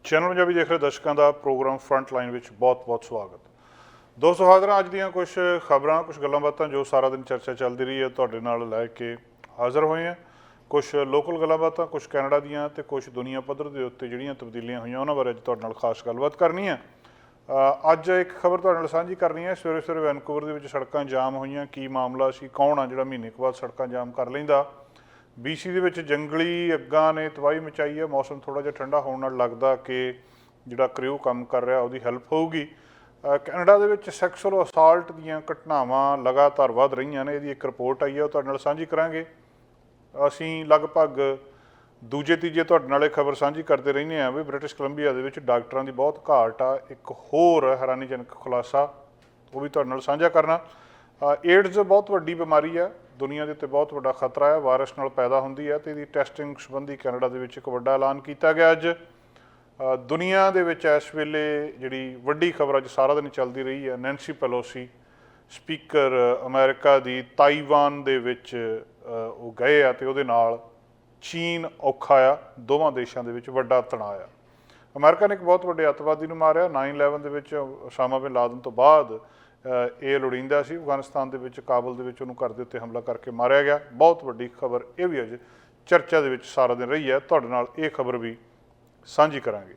Channel Punjabi ਦੇਖ ਰਹੇ ਦਰਸ਼ਕਾਂ ਦਾ ਪ੍ਰੋਗਰਾਮ ਫਰੰਟ ਲਾਈਨ ਵਿੱਚ ਬਹੁਤ-ਬਹੁਤ ਸਵਾਗਤ। ਦੋਸਤੋ ਹਾਜ਼ਰ ਅੱਜ ਦੀਆਂ ਕੁਝ ਖਬਰਾਂ, ਕੁਝ ਗੱਲਾਂ ਬਾਤਾਂ ਜੋ ਸਾਰਾ ਦਿਨ ਚਰਚਾ ਚੱਲਦੀ ਰਹੀ ਹੈ ਤੁਹਾਡੇ ਨਾਲ ਲੈ ਕੇ ਹਾਜ਼ਰ ਹੋਏ ਹਾਂ। ਕੁਝ ਲੋਕਲ ਗੱਲਾਂ ਬਾਤਾਂ, ਕੁਝ ਕੈਨੇਡਾ ਦੀਆਂ ਤੇ ਕੁਝ ਦੁਨੀਆ ਪੱਧਰ ਦੇ ਉੱਤੇ ਜਿਹੜੀਆਂ ਤਬਦੀਲੀਆਂ ਹੋਈਆਂ ਉਹਨਾਂ ਬਾਰੇ ਅੱਜ ਤੁਹਾਡੇ ਨਾਲ ਖਾਸ ਗੱਲਬਾਤ ਕਰਨੀ ਹੈ। ਅੱਜ ਇੱਕ ਖਬਰ ਤੁਹਾਡੇ ਨਾਲ ਸਾਂਝੀ ਕਰਨੀ ਹੈ। ਸਵੇਰੇ ਸਵੇਰੇ ਵੈਨਕੂਵਰ ਦੇ ਵਿੱਚ ਸੜਕਾਂ ਜਾਮ ਹੋਈਆਂ। ਕੀ ਮਾਮਲਾ ਸੀ, ਕੌਣ ਆ ਜਿਹੜਾ ਮਹੀਨੇ ਕੁ ਬਾਅਦ ਸੜਕਾਂ ਜਾਮ ਕਰ ਲੈਂਦਾ। BC ਦੇ ਵਿੱਚ ਜੰਗਲੀ ਅੱਗਾਂ ਨੇ ਤਬਾਹੀ ਮਚਾਈ ਹੈ। ਮੌਸਮ ਥੋੜ੍ਹਾ ਜਿਹਾ ਠੰਡਾ ਹੋਣ ਨਾਲ ਲੱਗਦਾ ਕਿ ਜਿਹੜਾ ਕਰਿਊ ਕੰਮ ਕਰ ਰਿਹਾ ਉਹਦੀ ਹੈਲਪ ਹੋਊਗੀ। ਕੈਨੇਡਾ ਦੇ ਵਿੱਚ ਸੈਕਸ਼ੂਅਲ ਅਸਾਲਟ ਦੀਆਂ ਘਟਨਾਵਾਂ ਲਗਾਤਾਰ ਵੱਧ ਰਹੀਆਂ ਨੇ। ਇਹਦੀ ਇੱਕ ਰਿਪੋਰਟ ਆਈ ਹੈ, ਉਹ ਤੁਹਾਡੇ ਨਾਲ ਸਾਂਝੀ ਕਰਾਂਗੇ। ਅਸੀਂ ਲਗਭਗ ਦੂਜੇ ਤੀਜੇ ਤੁਹਾਡੇ ਨਾਲ ਇਹ ਖਬਰ ਸਾਂਝੀ ਕਰਦੇ ਰਹਿੰਦੇ ਹਾਂ ਵੀ ਬ੍ਰਿਟਿਸ਼ ਕੋਲੰਬੀਆ ਦੇ ਵਿੱਚ ਡਾਕਟਰਾਂ ਦੀ ਬਹੁਤ ਘਾਟ ਆ। ਇੱਕ ਹੋਰ ਹੈਰਾਨੀਜਨਕ ਖੁਲਾਸਾ ਉਹ ਵੀ ਤੁਹਾਡੇ ਨਾਲ ਸਾਂਝਾ ਕਰਨਾ। ਏਡਜ਼ ਬਹੁਤ ਵੱਡੀ ਬਿਮਾਰੀ ਆ, ਦੁਨੀਆ ਦੇ ਉੱਤੇ ਬਹੁਤ ਵੱਡਾ ਖਤਰਾ ਹੈ, ਵਾਇਰਸ ਨਾਲ ਪੈਦਾ ਹੁੰਦੀ ਹੈ, ਅਤੇ ਇਹਦੀ ਟੈਸਟਿੰਗ ਸੰਬੰਧੀ ਕੈਨੇਡਾ ਦੇ ਵਿੱਚ ਇੱਕ ਵੱਡਾ ਐਲਾਨ ਕੀਤਾ ਗਿਆ ਅੱਜ। ਦੁਨੀਆ ਦੇ ਵਿੱਚ ਇਸ ਵੇਲੇ ਜਿਹੜੀ ਵੱਡੀ ਖਬਰ ਅੱਜ ਸਾਰਾ ਦਿਨ ਚੱਲਦੀ ਰਹੀ ਹੈ, ਨੈਂਸੀ ਪੈਲੋਸੀ ਸਪੀਕਰ ਅਮਰੀਕਾ ਦੀ ਤਾਈਵਾਨ ਦੇ ਵਿੱਚ ਉਹ ਗਏ ਆ ਅਤੇ ਉਹਦੇ ਨਾਲ ਚੀਨ ਔਖਾ ਆ। ਦੋਵਾਂ ਦੇਸ਼ਾਂ ਦੇ ਵਿੱਚ ਵੱਡਾ ਤਣਾਅ ਆ। ਅਮਰੀਕਾ ਨੇ ਇੱਕ ਬਹੁਤ ਵੱਡੇ ਅੱਤਵਾਦੀ ਨੂੰ ਮਾਰਿਆ। 9/11 ਦੇ ਵਿੱਚ ਉਸਾਮਾ ਬਿਨ ਲਾਦਨ ਤੋਂ ਬਾਅਦ ਇਹ ਲੋੜੀਂਦਾ ਸੀ। ਅਫਗਾਨਿਸਤਾਨ ਦੇ ਵਿੱਚ ਕਾਬਲ ਦੇ ਵਿੱਚ ਉਹਨੂੰ ਘਰ ਦੇ ਉੱਤੇ ਹਮਲਾ ਕਰਕੇ ਮਾਰਿਆ ਗਿਆ। ਬਹੁਤ ਵੱਡੀ ਖਬਰ ਇਹ ਵੀ ਅੱਜ ਚਰਚਾ ਦੇ ਵਿੱਚ ਸਾਰਾ ਦਿਨ ਰਹੀ ਹੈ। ਤੁਹਾਡੇ ਨਾਲ ਇਹ ਖਬਰ ਵੀ ਸਾਂਝੀ ਕਰਾਂਗੇ।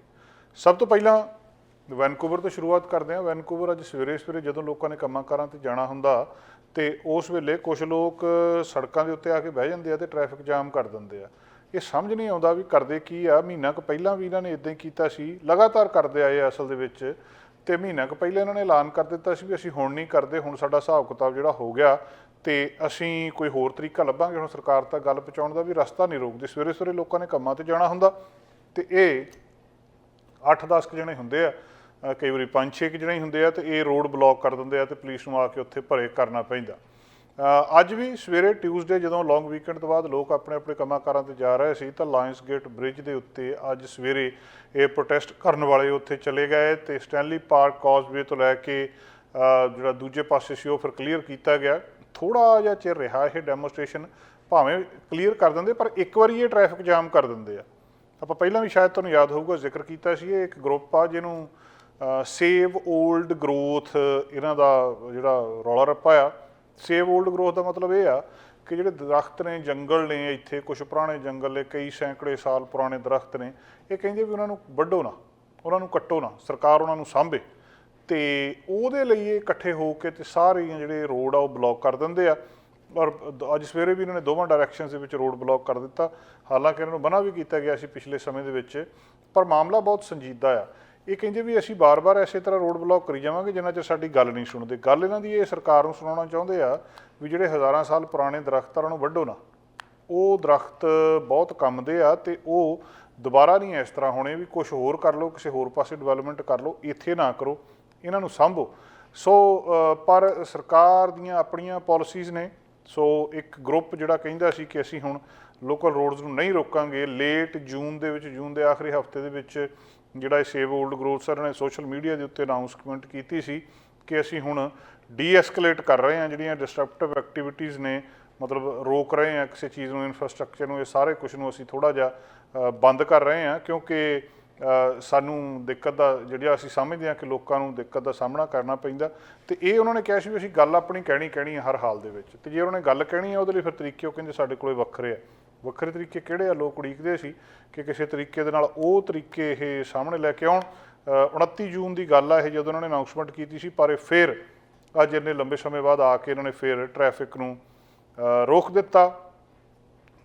ਸਭ ਤੋਂ ਪਹਿਲਾਂ ਵੈਨਕੂਵਰ ਤੋਂ ਸ਼ੁਰੂਆਤ ਕਰਦੇ ਹਾਂ। ਵੈਨਕੂਵਰ ਅੱਜ ਸਵੇਰੇ ਸਵੇਰੇ ਜਦੋਂ ਲੋਕਾਂ ਨੇ ਕੰਮਾਂ ਕਾਰਾਂ 'ਤੇ ਜਾਣਾ ਹੁੰਦਾ ਅਤੇ ਉਸ ਵੇਲੇ ਕੁਛ ਲੋਕ ਸੜਕਾਂ ਦੇ ਉੱਤੇ ਆ ਕੇ ਬਹਿ ਜਾਂਦੇ ਆ ਅਤੇ ਟ੍ਰੈਫਿਕ ਜਾਮ ਕਰ ਦਿੰਦੇ ਆ। ਇਹ ਸਮਝ ਨਹੀਂ ਆਉਂਦਾ ਵੀ ਕਰਦੇ ਕੀ ਆ। ਮਹੀਨਾ ਕੁ ਪਹਿਲਾਂ ਵੀ ਇਹਨਾਂ ਨੇ ਇੱਦਾਂ ਹੀ ਕੀਤਾ ਸੀ, ਲਗਾਤਾਰ ਕਰਦੇ ਆਏ ਅਸਲ ਦੇ ਵਿੱਚ। ਅਤੇ ਮਹੀਨਾ ਕੁ ਪਹਿਲਾਂ ਇਹਨਾਂ ਨੇ ਐਲਾਨ ਕਰ ਦਿੱਤਾ ਸੀ ਵੀ ਅਸੀਂ ਹੁਣ ਨਹੀਂ ਕਰਦੇ, ਹੁਣ ਸਾਡਾ ਹਿਸਾਬ ਕਿਤਾਬ ਜਿਹੜਾ ਹੋ ਗਿਆ ਅਤੇ ਅਸੀਂ ਕੋਈ ਹੋਰ ਤਰੀਕਾ ਲੱਭਾਂਗੇ। ਹੁਣ ਸਰਕਾਰ ਤੱਕ ਗੱਲ ਪਹੁੰਚਾਉਣ ਦਾ ਵੀ ਰਸਤਾ ਨਹੀਂ ਰੋਕਦੀ। ਸਵੇਰੇ ਸਵੇਰੇ ਲੋਕਾਂ ਨੇ ਕੰਮਾਂ 'ਤੇ ਜਾਣਾ ਹੁੰਦਾ ਅਤੇ ਇਹ 8-10 ਕੁ ਜਣੇ ਹੁੰਦੇ ਆ, ਕਈ ਵਾਰੀ 5-6 ਕੁ ਜਣੇ ਹੀ ਹੁੰਦੇ ਆ, ਅਤੇ ਇਹ ਰੋਡ ਬਲੌਕ ਕਰ ਦਿੰਦੇ ਆ ਅਤੇ ਪੁਲਿਸ ਨੂੰ ਆ ਕੇ ਉੱਥੇ ਭਰੇ ਕਰਨਾ ਪੈਂਦਾ। ਅੱਜ ਵੀ ਸਵੇਰੇ ਟਿਊਜ਼ਡੇ ਜਦੋਂ ਲੌਂਗ ਵੀਕਐਂਡ ਤੋਂ ਬਾਅਦ ਲੋਕ ਆਪਣੇ ਆਪਣੇ ਕੰਮਾਂ ਕਾਰਾਂ 'ਤੇ ਜਾ ਰਹੇ ਸੀ ਤਾਂ ਲਾਇਨਸ ਗੇਟ ਬ੍ਰਿਜ ਦੇ ਉੱਤੇ ਅੱਜ ਸਵੇਰੇ ਇਹ ਪ੍ਰੋਟੈਸਟ ਕਰਨ ਵਾਲੇ ਉੱਥੇ ਚਲੇ ਗਏ ਅਤੇ ਸਟੈਨਲੀ ਪਾਰਕ ਕੌਜ਼ਵੇ ਤੋਂ ਲੈ ਕੇ ਜਿਹੜਾ ਦੂਜੇ ਪਾਸੇ ਸੀ ਉਹ ਫਿਰ ਕਲੀਅਰ ਕੀਤਾ ਗਿਆ। ਥੋੜ੍ਹਾ ਜਿਹਾ ਚਿਰ ਰਿਹਾ ਇਹ ਡੈਮੋਸਟ੍ਰੇਸ਼ਨ, ਭਾਵੇਂ ਕਲੀਅਰ ਕਰ ਦਿੰਦੇ ਪਰ ਇੱਕ ਵਾਰੀ ਇਹ ਟ੍ਰੈਫਿਕ ਜਾਮ ਕਰ ਦਿੰਦੇ ਆ। ਆਪਾਂ ਪਹਿਲਾਂ ਵੀ ਸ਼ਾਇਦ ਤੁਹਾਨੂੰ ਯਾਦ ਹੋਊਗਾ ਜ਼ਿਕਰ ਕੀਤਾ ਸੀ। ਇਹ ਇੱਕ ਗਰੁੱਪ ਆ ਜਿਹਨੂੰ ਸੇਵ ਓਲਡ ਗਰੋਥ, ਇਹਨਾਂ ਦਾ ਜਿਹੜਾ ਰੌਲਾ ਰੱਪਾ ਆ। ਸੇਵ ਓਲਡ ਗਰੋਥ ਦਾ ਮਤਲਬ ਇਹ ਆ ਕਿ ਜਿਹੜੇ ਦਰੱਖਤ ਨੇ, ਜੰਗਲ ਨੇ, ਇੱਥੇ ਕੁਛ ਪੁਰਾਣੇ ਜੰਗਲ ਨੇ, ਕਈ ਸੈਂਕੜੇ ਸਾਲ ਪੁਰਾਣੇ ਦਰੱਖਤ ਨੇ, ਇਹ ਕਹਿੰਦੇ ਵੀ ਉਹਨਾਂ ਨੂੰ ਵੱਢੋ ਨਾ, ਉਹਨਾਂ ਨੂੰ ਕੱਟੋ ਨਾ, ਸਰਕਾਰ ਉਹਨਾਂ ਨੂੰ ਸਾਂਭੇ। ਅਤੇ ਉਹਦੇ ਲਈ ਇਹ ਇਕੱਠੇ ਹੋ ਕੇ ਅਤੇ ਸਾਰੀਆਂ ਜਿਹੜੇ ਰੋਡ ਆ ਉਹ ਬਲੌਕ ਕਰ ਦਿੰਦੇ ਆ। ਔਰ ਅੱਜ ਸਵੇਰੇ ਵੀ ਇਹਨਾਂ ਨੇ ਦੋਵਾਂ ਡਾਇਰੈਕਸ਼ਨਸ ਦੇ ਵਿੱਚ ਰੋਡ ਬਲੌਕ ਕਰ ਦਿੱਤਾ। ਹਾਲਾਂਕਿ ਇਹਨਾਂ ਨੂੰ ਮਨ੍ਹਾ ਵੀ ਕੀਤਾ ਗਿਆ ਸੀ ਪਿਛਲੇ ਸਮੇਂ ਦੇ ਵਿੱਚ, ਪਰ ਮਾਮਲਾ ਬਹੁਤ ਸੰਜੀਦਾ ਆ। ਇਹ ਕਹਿੰਦੇ ਵੀ ਅਸੀਂ ਬਾਰ-ਬਾਰ ਇਸੇ ਤਰ੍ਹਾਂ ਰੋਡ ਬਲੌਕ ਕਰੀ ਜਾਵਾਂਗੇ ਜਿੰਨਾ ਚਿਰ ਸਾਡੀ ਗੱਲ ਨਹੀਂ ਸੁਣਦੇ। ਗੱਲ ਇਹਨਾਂ ਦੀ ਇਹ ਸਰਕਾਰ ਨੂੰ ਸੁਣਾਉਣਾ ਚਾਹੁੰਦੇ ਆ ਵੀ ਜਿਹੜੇ ਹਜ਼ਾਰਾਂ ਸਾਲ ਪੁਰਾਣੇ ਦਰੱਖਤ ਆ ਉਹਨਾਂ ਨੂੰ ਵੱਢੋ ਨਾ। ਉਹ ਦਰੱਖਤ ਬਹੁਤ ਕੰਮ ਦੇ ਆ ਅਤੇ ਉਹ ਦੁਬਾਰਾ ਨਹੀਂ ਇਸ ਤਰ੍ਹਾਂ ਹੋਣੇ ਵੀ ਕੁਛ ਹੋਰ ਕਰ ਲਓ, ਕਿਸੇ ਹੋਰ ਪਾਸੇ ਡਿਵੈਲਪਮੈਂਟ ਕਰ ਲਓ, ਇੱਥੇ ਨਾ ਕਰੋ, ਇਹਨਾਂ ਨੂੰ ਸਾਂਭੋ। ਸੋ ਪਰ ਸਰਕਾਰ ਦੀਆਂ ਆਪਣੀਆਂ ਪੋਲਿਸੀਜ਼ ਨੇ। ਸੋ ਇੱਕ ਗਰੁੱਪ ਜਿਹੜਾ ਕਹਿੰਦਾ ਸੀ ਕਿ ਅਸੀਂ ਹੁਣ ਲੋਕਲ ਰੋਡਸ ਨੂੰ ਨਹੀਂ ਰੋਕਾਂਗੇ। ਲੇਟ ਜੂਨ ਦੇ ਵਿੱਚ, ਜੂਨ ਦੇ ਆਖਰੀ ਹਫ਼ਤੇ ਦੇ ਵਿੱਚ ਜਿਹੜਾ ਇਹ ਸੇਵ ਓਲਡ ਗਰੋਥ ਸਰ ਨੇ ਸੋਸ਼ਲ ਮੀਡੀਆ ਦੇ ਉੱਤੇ ਅਨਾਊਂਸਮੈਂਟ ਕੀਤੀ ਸੀ ਕਿ ਅਸੀਂ ਹੁਣ ਡੀਐਸਕਲੇਟ ਕਰ ਰਹੇ ਹਾਂ ਜਿਹੜੀਆਂ ਡਿਸਟਰਪਟਿਵ ਐਕਟੀਵਿਟੀਜ਼ ਨੇ, ਮਤਲਬ ਰੋਕ ਰਹੇ ਹਾਂ ਕਿਸੇ ਚੀਜ਼ ਨੂੰ, ਇਨਫਰਾਸਟਰਕਚਰ ਨੂੰ, ਇਹ ਸਾਰੇ ਕੁਛ ਨੂੰ ਅਸੀਂ ਥੋੜ੍ਹਾ ਜਿਹਾ ਬੰਦ ਕਰ ਰਹੇ ਹਾਂ ਕਿਉਂਕਿ ਸਾਨੂੰ ਦਿੱਕਤ ਦਾ ਜਿਹੜਾ ਅਸੀਂ ਸਮਝਦੇ ਹਾਂ ਕਿ ਲੋਕਾਂ ਨੂੰ ਦਿੱਕਤ ਦਾ ਸਾਹਮਣਾ ਕਰਨਾ ਪੈਂਦਾ। ਅਤੇ ਇਹ ਉਹਨਾਂ ਨੇ ਕਿਹਾ ਸੀ ਵੀ ਅਸੀਂ ਗੱਲ ਆਪਣੀ ਕਹਿਣੀ ਹੈ ਹਰ ਹਾਲ ਦੇ ਵਿੱਚ, ਅਤੇ ਜੇ ਉਹਨਾਂ ਨੇ ਗੱਲ ਕਹਿਣੀ ਹੈ ਉਹਦੇ ਲਈ ਫਿਰ ਤਰੀਕੇ ਉਹ ਕਹਿੰਦੇ ਸਾਡੇ ਕੋਲ ਵੱਖਰੇ ਆ। ਵੱਖਰੇ ਤਰੀਕੇ ਕਿਹੜੇ ਆ? ਲੋਕ ਉਡੀਕਦੇ ਸੀ ਕਿ ਕਿਸੇ ਤਰੀਕੇ ਦੇ ਨਾਲ ਉਹ ਤਰੀਕੇ ਇਹ ਸਾਹਮਣੇ ਲੈ ਕੇ ਆਉਣ। 29 ਜੂਨ ਦੀ ਗੱਲ ਆ ਇਹ ਜਦੋਂ ਉਹਨਾਂ ਨੇ ਅਨਾਊਂਸਮੈਂਟ ਕੀਤੀ ਸੀ, ਪਰ ਇਹ ਫਿਰ ਅੱਜ ਇੰਨੇ ਲੰਬੇ ਸਮੇਂ ਬਾਅਦ ਆ ਕੇ ਇਹਨਾਂ ਨੇ ਫਿਰ ਟ੍ਰੈਫਿਕ ਨੂੰ ਰੋਕ ਦਿੱਤਾ।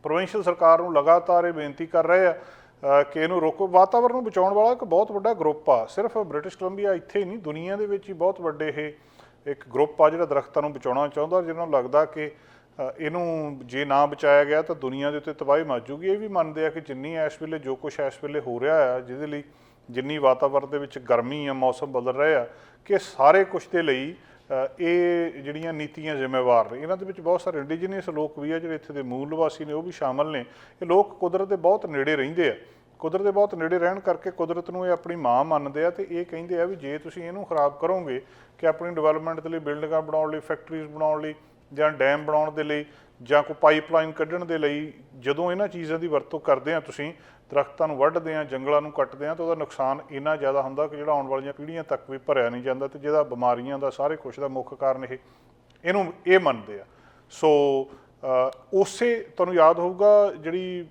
ਪ੍ਰੋਵਿੰਸ਼ੀਅਲ ਸਰਕਾਰ ਨੂੰ ਲਗਾਤਾਰ ਇਹ ਬੇਨਤੀ ਕਰ ਰਹੇ ਆ ਕਿ ਇਹਨੂੰ ਰੋਕੋ। ਵਾਤਾਵਰਨ ਨੂੰ ਬਚਾਉਣ ਵਾਲਾ ਇੱਕ ਬਹੁਤ ਵੱਡਾ ਗਰੁੱਪ ਆ। ਸਿਰਫ ਬ੍ਰਿਟਿਸ਼ ਕੋਲੰਬੀਆ ਇੱਥੇ ਹੀ ਨਹੀਂ, ਦੁਨੀਆ ਦੇ ਵਿੱਚ ਹੀ ਬਹੁਤ ਵੱਡੇ ਇਹ ਇੱਕ ਗਰੁੱਪ ਆ ਜਿਹੜਾ ਦਰੱਖਤਾਂ ਨੂੰ ਬਚਾਉਣਾ ਚਾਹੁੰਦਾ, ਜਿਹਨਾਂ ਨੂੰ ਲੱਗਦਾ ਕਿ ਇਹਨੂੰ ਜੇ ਨਾ ਬਚਾਇਆ ਗਿਆ ਤਾਂ ਦੁਨੀਆ ਦੇ ਉੱਤੇ ਤਬਾਹੀ ਮਚ ਜੂਗੀ। ਇਹ ਵੀ ਮੰਨਦੇ ਆ ਕਿ ਜਿੰਨੀ ਇਸ ਵੇਲੇ ਜੋ ਕੁਛ ਇਸ ਵੇਲੇ ਹੋ ਰਿਹਾ ਆ, ਜਿਹਦੇ ਲਈ ਜਿੰਨੀ ਵਾਤਾਵਰਨ ਦੇ ਵਿੱਚ ਗਰਮੀ ਆ, ਮੌਸਮ ਬਦਲ ਰਹੇ ਆ, ਕਿ ਸਾਰੇ ਕੁਛ ਦੇ ਲਈ ਇਹ ਜਿਹੜੀਆਂ ਨੀਤੀਆਂ ਜ਼ਿੰਮੇਵਾਰ ਨੇ। ਇਹਨਾਂ ਦੇ ਵਿੱਚ ਬਹੁਤ ਸਾਰੇ ਇੰਡੀਜੀਨੀਅਸ ਲੋਕ ਵੀ ਆ ਜਿਹੜੇ ਇੱਥੇ ਦੇ ਮੂਲ ਨਿਵਾਸੀ ਨੇ, ਉਹ ਵੀ ਸ਼ਾਮਲ ਨੇ। ਇਹ ਲੋਕ ਕੁਦਰਤ ਦੇ ਬਹੁਤ ਨੇੜੇ ਰਹਿੰਦੇ ਆ। ਕੁਦਰਤ ਦੇ ਬਹੁਤ ਨੇੜੇ ਰਹਿਣ ਕਰਕੇ ਕੁਦਰਤ ਨੂੰ ਇਹ ਆਪਣੀ ਮਾਂ ਮੰਨਦੇ ਆ ਅਤੇ ਇਹ ਕਹਿੰਦੇ ਆ ਵੀ ਜੇ ਤੁਸੀਂ ਇਹਨੂੰ ਖਰਾਬ ਕਰੋਗੇ ਕਿ ਆਪਣੀ ਡਿਵੈਲਪਮੈਂਟ ਦੇ ਲਈ, ਬਿਲਡਿੰਗਾਂ ਬਣਾਉਣ ਲਈ, ਫੈਕਟਰੀਜ਼ ਬਣਾਉਣ ਲਈ ਜਾਂ ਡੈਮ ਬਣਾਉਣ ਦੇ ਲਈ ਜਾਂ ਕੋਈ ਪਾਈਪਲਾਈਨ ਕੱਢਣ ਦੇ ਲਈ ਜਦੋਂ ਇਹਨਾਂ ਚੀਜ਼ਾਂ ਦੀ ਵਰਤੋਂ ਕਰਦੇ ਆ ਤੁਸੀਂ, ਦਰਖਤਾਂ ਨੂੰ ਵੱਢਦੇ ਆ, ਜੰਗਲਾਂ ਨੂੰ ਕੱਟਦੇ ਆ, ਤਾਂ ਉਹਦਾ ਨੁਕਸਾਨ ਇੰਨਾ ਜ਼ਿਆਦਾ ਹੁੰਦਾ ਕਿ ਜਿਹੜਾ ਆਉਣ ਵਾਲੀਆਂ ਪੀੜ੍ਹੀਆਂ ਤੱਕ ਵੀ ਭਰਿਆ ਨਹੀਂ ਜਾਂਦਾ, ਤੇ ਜਿਹਦਾ ਬਿਮਾਰੀਆਂ ਦਾ ਸਾਰੇ ਕੁਛ ਦਾ ਮੁੱਖ ਕਾਰਨ ਇਹ ਮੰਨਦੇ ਆ। ਸੋ ਉਸੇ ਤੁਹਾਨੂੰ ਯਾਦ ਹੋਊਗਾ ਜਿਹੜੀ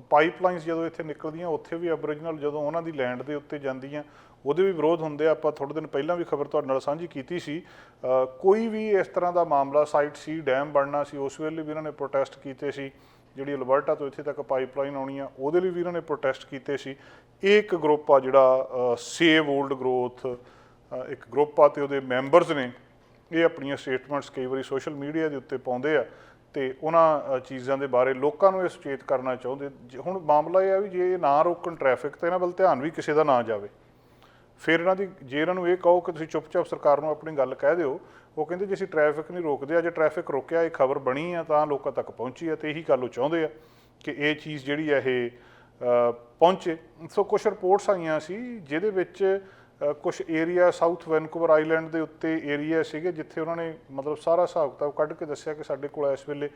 ਪਾਈਪਲਾਈਨਸ ਜਦੋਂ ਇੱਥੇ ਨਿਕਲਦੀਆਂ, ਉੱਥੇ ਵੀ ਐਬੋਰੀਜਨਲ ਜਦੋਂ ਉਹਨਾਂ ਦੀ ਲੈਂਡ ਦੇ ਉੱਤੇ ਜਾਂਦੀਆਂ ਉਹਦੇ ਵੀ ਵਿਰੋਧ ਹੁੰਦੇ ਆ। ਆਪਾਂ ਥੋੜ੍ਹੇ ਦਿਨ ਪਹਿਲਾਂ ਵੀ ਖਬਰ ਤੁਹਾਡੇ ਨਾਲ ਸਾਂਝੀ ਕੀਤੀ ਸੀ। ਕੋਈ ਵੀ ਇਸ ਤਰ੍ਹਾਂ ਦਾ ਮਾਮਲਾ, ਸਾਈਟ ਸੀ ਡੈਮ ਬਣਨਾ ਸੀ, ਉਸ ਵੇਲੇ ਵੀ ਇਹਨਾਂ ਨੇ ਪ੍ਰੋਟੈਸਟ ਕੀਤੇ ਸੀ। ਜਿਹੜੀ ਅਲਬਰਟਾ ਤੋਂ ਇੱਥੇ ਤੱਕ ਪਾਈਪਲਾਈਨ ਆਉਣੀ ਆ, ਉਹਦੇ ਲਈ ਵੀ ਇਹਨਾਂ ਨੇ ਪ੍ਰੋਟੈਸਟ ਕੀਤੇ ਸੀ। ਇਹ ਇੱਕ ਗਰੁੱਪ ਆ ਜਿਹੜਾ ਸੇਵ ਓਲਡ ਗਰੋਥ ਇੱਕ ਗਰੁੱਪ ਆ, ਤੇ ਉਹਦੇ ਮੈਂਬਰਸ ਨੇ ਇਹ ਆਪਣੀਆਂ ਸਟੇਟਮੈਂਟਸ ਕਈ ਵਾਰੀ ਸੋਸ਼ਲ ਮੀਡੀਆ ਦੇ ਉੱਤੇ ਪਾਉਂਦੇ ਆ, ਤੇ ਉਹਨਾਂ ਚੀਜ਼ਾਂ ਦੇ ਬਾਰੇ ਲੋਕਾਂ ਨੂੰ ਇਹ ਸੁਚੇਤ ਕਰਨਾ ਚਾਹੁੰਦੇ। ਹੁਣ ਮਾਮਲਾ ਇਹ ਆ ਵੀ ਜੇ ਇਹ ਨਾ ਰੋਕਣ ਟ੍ਰੈਫਿਕ, ਤਾਂ ਇਹਨਾਂ ਵੱਲ ਧਿਆਨ ਵੀ ਕਿਸੇ ਦਾ ਨਾ ਜਾਵੇ। ਫਿਰ ਇਹਨਾਂ ਦੀ ਜੇ ਇਹਨਾਂ ਨੂੰ ਇਹ ਕਹੋ ਕਿ ਤੁਸੀਂ ਚੁੱਪ-ਚਾਪ ਸਰਕਾਰ ਨੂੰ ਆਪਣੀ ਗੱਲ ਕਹਿ ਦਿਓ, ਉਹ ਕਹਿੰਦੇ ਜੇ ਅਸੀਂ ਟ੍ਰੈਫਿਕ ਨਹੀਂ ਰੋਕਦੇ, ਜੇ ਟ੍ਰੈਫਿਕ ਰੋਕਿਆ, ਇਹ ਖਬਰ ਬਣੀ ਆ ਤਾਂ ਲੋਕਾਂ ਤੱਕ ਪਹੁੰਚੀ ਆ, ਤੇ ਇਹੀ ਗੱਲ ਉਹ ਚਾਹੁੰਦੇ ਆ ਕਿ ਇਹ ਚੀਜ਼ ਜਿਹੜੀ ਆ ਇਹ ਪਹੁੰਚੇ। ਸੋ ਕੁਛ ਰਿਪੋਰਟਸ ਆਈਆਂ ਸੀ ਜਿਹਦੇ ਵਿੱਚ ਕੁਛ ਏਰੀਆ ਸਾਊਥ ਵੈਨਕੂਵਰ ਆਈਲੈਂਡ ਦੇ ਉੱਤੇ ਏਰੀਆ ਸੀਗੇ ਜਿੱਥੇ ਉਹਨਾਂ ਨੇ ਮਤਲਬ ਸਾਰਾ ਹਿਸਾਬ ਕਿਤਾਬ ਕੱਢ ਕੇ ਦੱਸਿਆ ਕਿ ਸਾਡੇ ਕੋਲ ਇਸ ਵੇਲੇ